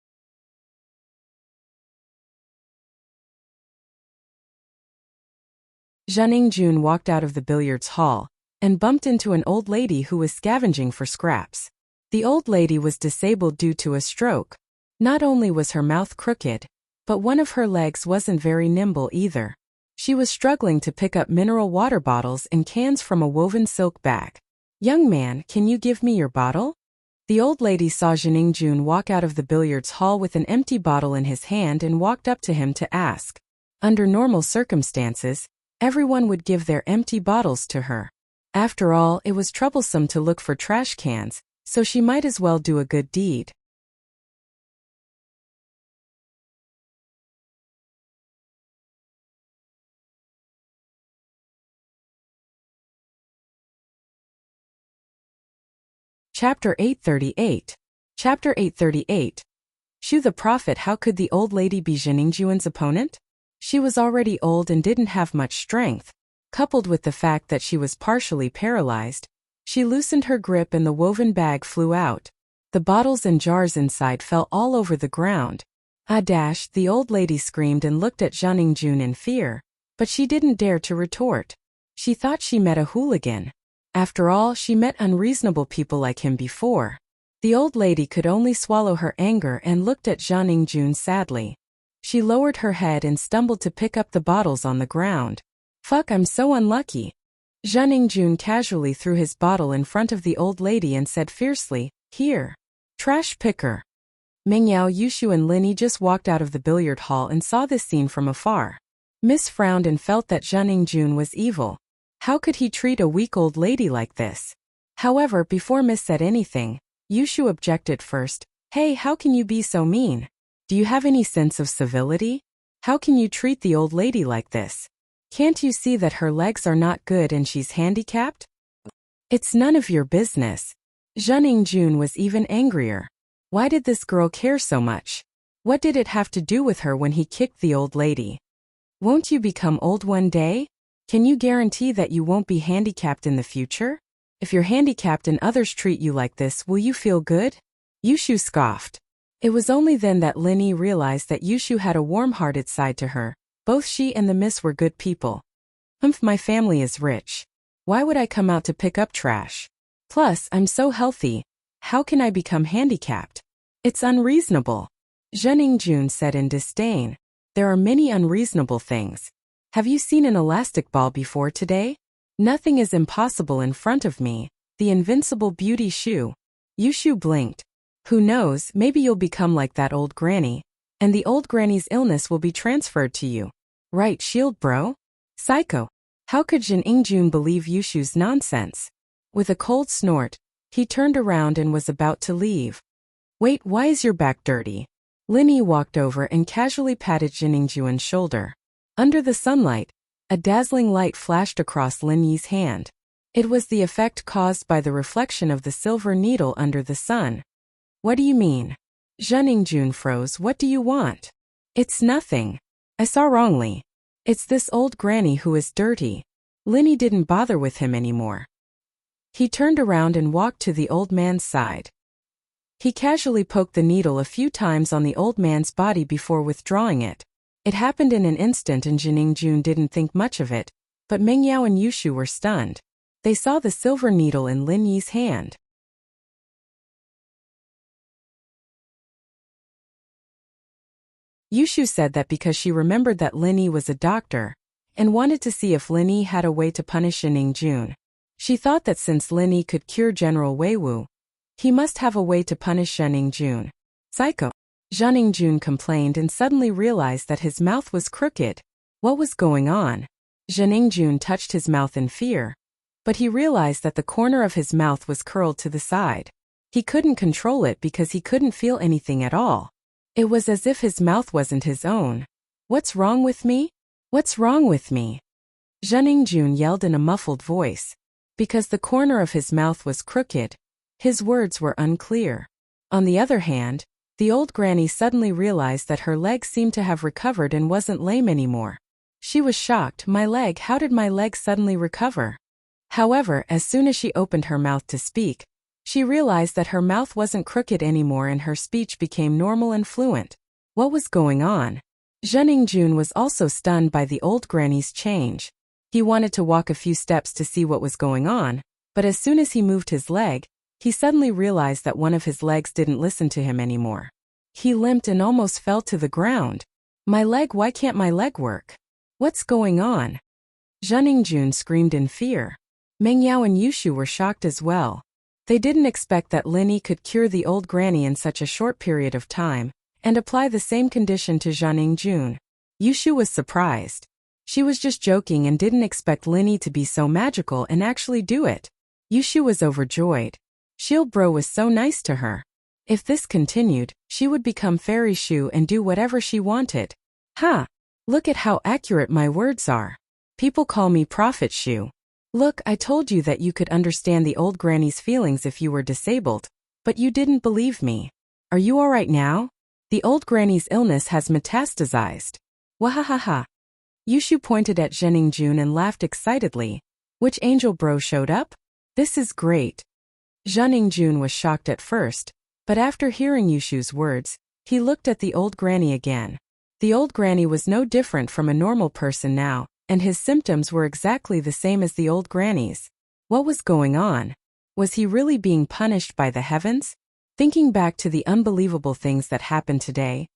A: Jining-jun walked out of the billiards hall and bumped into an old lady who was scavenging for scraps. The old lady was disabled due to a stroke. Not only was her mouth crooked, but one of her legs wasn't very nimble either. She was struggling to pick up mineral water bottles and cans from a woven silk bag. "Young man, can you give me your bottle?" The old lady saw Jun walk out of the billiards hall with an empty bottle in his hand and walked up to him to ask. Under normal circumstances, everyone would give their empty bottles to her. After all, it was troublesome to look for trash cans, so she might as well do a good deed. Chapter 838. Chapter 838. Shu the Prophet. How could the old lady be Zheningjuan's opponent? She was already old and didn't have much strength. Coupled with the fact that she was partially paralyzed, she loosened her grip and the woven bag flew out. The bottles and jars inside fell all over the ground. Ah dash, the old lady screamed and looked at Zhengjun in fear, but she didn't dare to retort. She thought she met a hooligan. After all, she met unreasonable people like him before. The old lady could only swallow her anger and looked at Zhengjun sadly. She lowered her head and stumbled to pick up the bottles on the ground. "Fuck, I'm so unlucky." Zhengjun casually threw his bottle in front of the old lady and said fiercely, "Here. Trash picker." Mengyao, Yushu and Linny just walked out of the billiard hall and saw this scene from afar. Miss frowned and felt that Zhengjun was evil. How could he treat a weak old lady like this? However, before Miss said anything, Yushu objected first. "Hey, how can you be so mean? Do you have any sense of civility? How can you treat the old lady like this? Can't you see that her legs are not good and she's handicapped?" "It's none of your business." Zhengjun was even angrier. Why did this girl care so much? What did it have to do with her when he kicked the old lady? "Won't you become old one day? Can you guarantee that you won't be handicapped in the future? If you're handicapped and others treat you like this, will you feel good?" Yushu scoffed. It was only then that Linny realized that Yushu had a warm-hearted side to her. Both she and the miss were good people. My family is rich. Why would I come out to pick up trash? Plus, I'm so healthy. How can I become handicapped? It's unreasonable." Zhengjun said in disdain. "There are many unreasonable things. Have you seen an elastic ball before today? Nothing is impossible in front of me. The invincible beauty Shu." Yushu blinked. "Who knows, maybe you'll become like that old granny, and the old granny's illness will be transferred to you. Right, shield bro? Psycho." How could Zhengjun believe Yushu's nonsense? With a cold snort, he turned around and was about to leave. "Wait, why is your back dirty?" Linny walked over and casually patted Zhengjun's shoulder. Under the sunlight, a dazzling light flashed across Linny's hand. It was the effect caused by the reflection of the silver needle under the sun. "What do you mean?" Zhengjun froze. "What do you want?" "It's nothing. I saw wrongly. It's this old granny who is dirty." Linny didn't bother with him anymore. He turned around and walked to the old man's side. He casually poked the needle a few times on the old man's body before withdrawing it. It happened in an instant and Zhengjun didn't think much of it, but Mengyao and Yushu were stunned. They saw the silver needle in Lin Yi's hand. Yushu said that because she remembered that Lin Yi was a doctor, and wanted to see if Lin Yi had a way to punish Zhengjun. She thought that since Lin Yi could cure General Weiwu, he must have a way to punish Zhengjun. "Psycho." Zhengjun complained and suddenly realized that his mouth was crooked. What was going on? Zhengjun touched his mouth in fear, but he realized that the corner of his mouth was curled to the side. He couldn't control it because he couldn't feel anything at all. It was as if his mouth wasn't his own. "What's wrong with me? What's wrong with me?" Zhengjun yelled in a muffled voice. Because the corner of his mouth was crooked, his words were unclear. On the other hand, the old granny suddenly realized that her leg seemed to have recovered and wasn't lame anymore. She was shocked. "My leg, how did my leg suddenly recover?" However, as soon as she opened her mouth to speak, she realized that her mouth wasn't crooked anymore and her speech became normal and fluent. What was going on? Zhengjun was also stunned by the old granny's change. He wanted to walk a few steps to see what was going on, but as soon as he moved his leg, He suddenly realized that one of his legs didn't listen to him anymore. He limped and almost fell to the ground. My leg, why can't my leg work? What's going on? Zhenningjun screamed in fear. Meng Yao and Yushu were shocked as well. They didn't expect that Linny could cure the old granny in such a short period of time, and apply the same condition to Zhenningjun. Yushu was surprised. She was just joking and didn't expect Linny to be so magical and actually do it. Yushu was overjoyed. Shield Bro was so nice to her. If this continued, she would become Fairy Shu and do whatever she wanted. Ha! Look at how accurate my words are. People call me Prophet Shu. Look, I told you that you could understand the old granny's feelings if you were disabled, but you didn't believe me. Are you alright now? The old granny's illness has metastasized. Wahahaha. Yushu pointed at Zhenningjun and laughed excitedly. Which angel bro showed up? This is great. Zhenningjun was shocked at first, but after hearing Yushu's words, he looked at the old granny again. The old granny was no different from a normal person now, and his symptoms were exactly the same as the old granny's. What was going on? Was he really being punished by the heavens? Thinking back to the unbelievable things that happened today,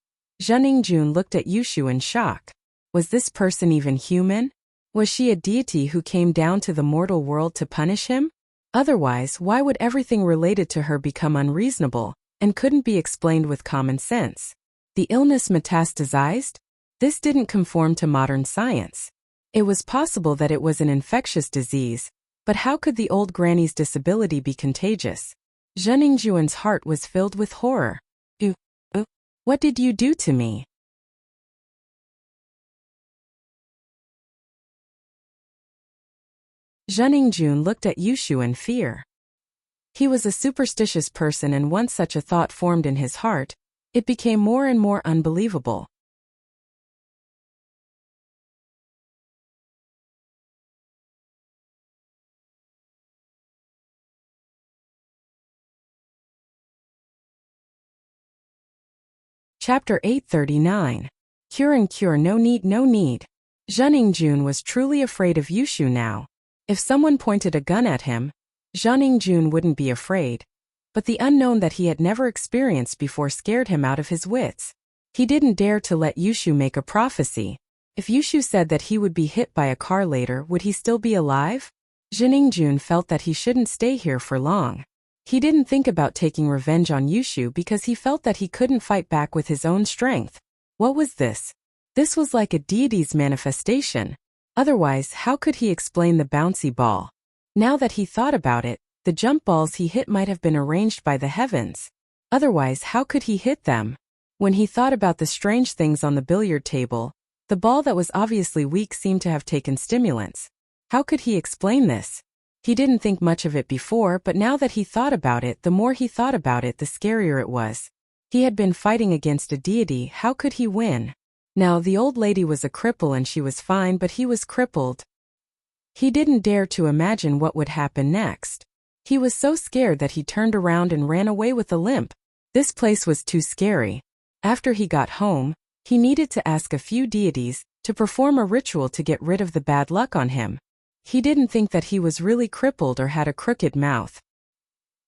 A: Zhenningjun looked at Yushu in shock. Was this person even human? Was she a deity who came down to the mortal world to punish him? Otherwise, why would everything related to her become unreasonable and couldn't be explained with common sense? The illness metastasized? This didn't conform to modern science. It was possible that it was an infectious disease, but how could the old granny's disability be contagious? Zhenningjun's heart was filled with horror. What did you do to me? Zhenningjun looked at Yushu in fear. He was a superstitious person, and once such a thought formed in his heart, it became more and more unbelievable. Chapter 839. Cure and cure, no need, no need. Zhenningjun was truly afraid of Yushu now. If someone pointed a gun at him, Zhenningjun wouldn't be afraid. But the unknown that he had never experienced before scared him out of his wits. He didn't dare to let Yushu make a prophecy. If Yushu said that he would be hit by a car later, would he still be alive? Zhenningjun felt that he shouldn't stay here for long. He didn't think about taking revenge on Yushu because he felt that he couldn't fight back with his own strength. What was this? This was like a deity's manifestation. Otherwise, how could he explain the bouncy ball? Now that he thought about it, the jump balls he hit might have been arranged by the heavens. Otherwise, how could he hit them? When he thought about the strange things on the billiard table, the ball that was obviously weak seemed to have taken stimulants. How could he explain this? He didn't think much of it before, but now that he thought about it, the more he thought about it, the scarier it was. He had been fighting against a deity, how could he win? Now, the old lady was a cripple and she was fine, but he was crippled. He didn't dare to imagine what would happen next. He was so scared that he turned around and ran away with a limp. This place was too scary. After he got home, he needed to ask a few deities to perform a ritual to get rid of the bad luck on him. He didn't think that he was really crippled or had a crooked mouth.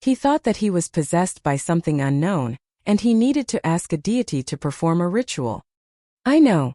A: He thought that he was possessed by something unknown, and he needed to ask a deity to perform a ritual. I know.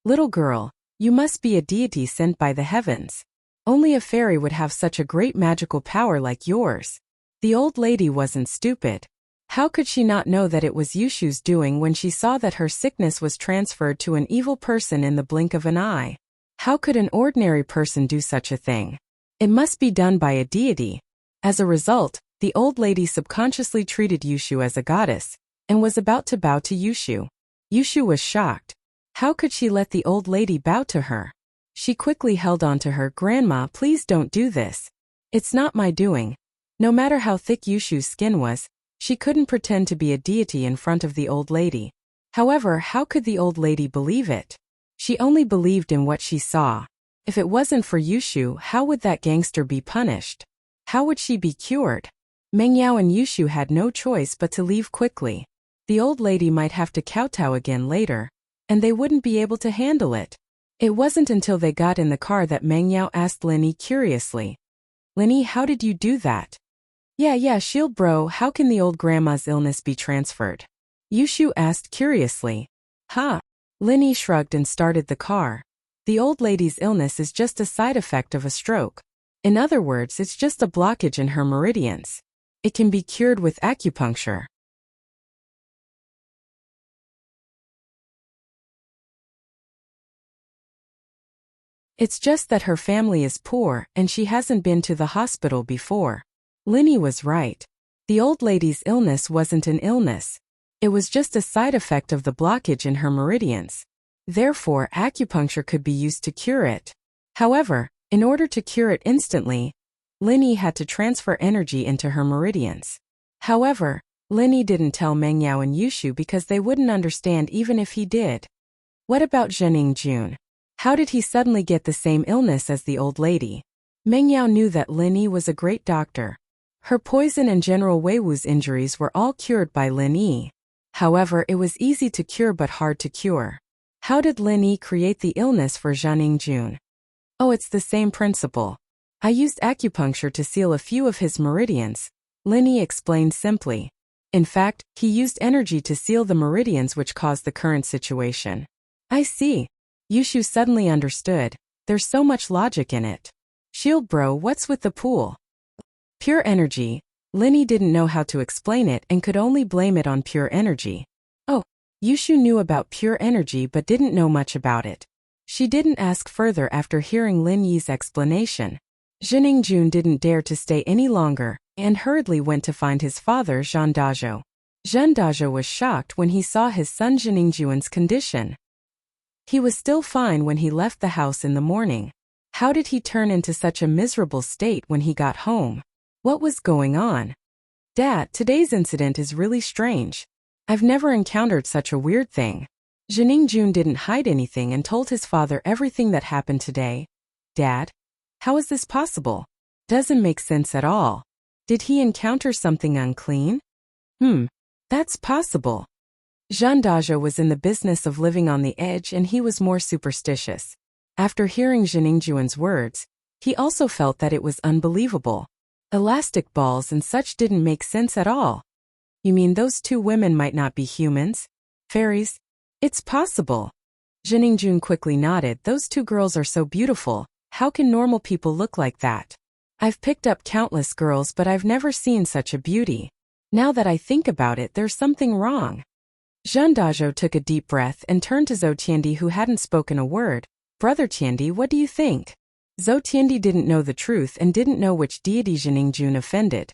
A: Little girl, you must be a deity sent by the heavens. Only a fairy would have such a great magical power like yours. The old lady wasn't stupid. How could she not know that it was Yushu's doing when she saw that her sickness was transferred to an evil person in the blink of an eye? How could an ordinary person do such a thing? It must be done by a deity. As a result, the old lady subconsciously treated Yushu as a goddess, and was about to bow to Yushu. Yushu was shocked. How could she let the old lady bow to her? She quickly held on to her. Grandma, please don't do this. It's not my doing. No matter how thick Yushu's skin was, she couldn't pretend to be a deity in front of the old lady. However, how could the old lady believe it? She only believed in what she saw. If it wasn't for Yushu, how would that gangster be punished? How would she be cured? Meng Yao and Yushu had no choice but to leave quickly. The old lady might have to kowtow again later, and they wouldn't be able to handle it. It wasn't until they got in the car that Meng Yao asked Linny curiously, "Linny, how did you do that?" Yeah, shield bro, how can the old grandma's illness be transferred? Yushu asked curiously. Huh? Linny shrugged and started the car. The old lady's illness is just a side effect of a stroke. In other words, it's just a blockage in her meridians. It can be cured with acupuncture. It's just that her family is poor and she hasn't been to the hospital before. Linny was right. The old lady's illness wasn't an illness. It was just a side effect of the blockage in her meridians. Therefore, acupuncture could be used to cure it. However, in order to cure it instantly, Linny had to transfer energy into her meridians. However, Linny didn't tell Mengyao and Yushu because they wouldn't understand even if he did. What about Zhening Jun? How did he suddenly get the same illness as the old lady? Mengyao knew that Linny was a great doctor. Her poison and General Weiwu's injuries were all cured by Linny. However, it was easy to cure but hard to cure. How did Linny create the illness for Zhening Jun? Oh, it's the same principle. I used acupuncture to seal a few of his meridians, Linny explained simply. In fact, he used energy to seal the meridians which caused the current situation. I see. Yushu suddenly understood. There's so much logic in it. Shield bro, what's with the pool? Pure energy. Linny didn't know how to explain it and could only blame it on pure energy. Oh, Yushu knew about pure energy but didn't know much about it. She didn't ask further after hearing Lin Yi's explanation. Zhening Jun didn't dare to stay any longer and hurriedly went to find his father Zhan Dazhou. Zhan Dazhou was shocked when he saw his son Zhening Jun's condition. He was still fine when he left the house in the morning. How did he turn into such a miserable state when he got home? What was going on? Dad, today's incident is really strange. I've never encountered such a weird thing. Zhening Jun didn't hide anything and told his father everything that happened today. Dad? How is this possible? Doesn't make sense at all. Did he encounter something unclean? That's possible. Zhan Dazhou was in the business of living on the edge and he was more superstitious. After hearing Zhening Jun's words, he also felt that it was unbelievable. Elastic balls and such didn't make sense at all. You mean those two women might not be humans? Fairies? It's possible. Zhening Jun quickly nodded. Those two girls are so beautiful. How can normal people look like that? I've picked up countless girls but I've never seen such a beauty. Now that I think about it, there's something wrong. Zhan Dazhou took a deep breath and turned to Zhou Tiandi who hadn't spoken a word. Brother Tiandi, what do you think? Zhou Tiandi didn't know the truth and didn't know which deity Zhening Jun offended.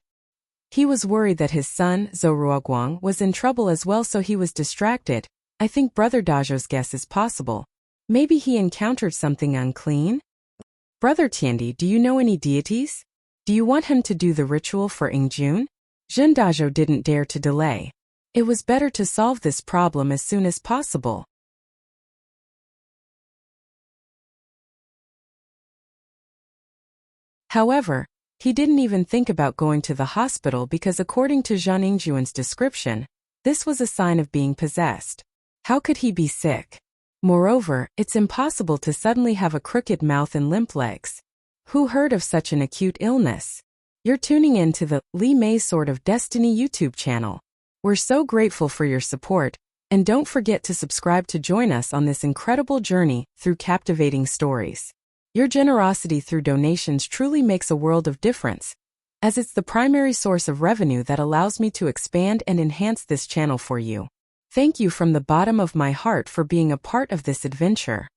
A: He was worried that his son, Zhou Ruoguang, was in trouble as well, so he was distracted. I think Brother Dazhou's guess is possible. Maybe he encountered something unclean? Brother Tiandi, do you know any deities? Do you want him to do the ritual for Ingjun? Zhan Dazhou didn't dare to delay. It was better to solve this problem as soon as possible. However, he didn't even think about going to the hospital because according to Zhang Ingjuan's description, this was a sign of being possessed. How could he be sick? Moreover, it's impossible to suddenly have a crooked mouth and limp legs. Who heard of such an acute illness? You're tuning in to the Li Mei Sword of Destiny YouTube channel. We're so grateful for your support, and don't forget to subscribe to join us on this incredible journey through captivating stories. Your generosity through donations truly makes a world of difference, as it's the primary source of revenue that allows me to expand and enhance this channel for you. Thank you from the bottom of my heart for being a part of this adventure.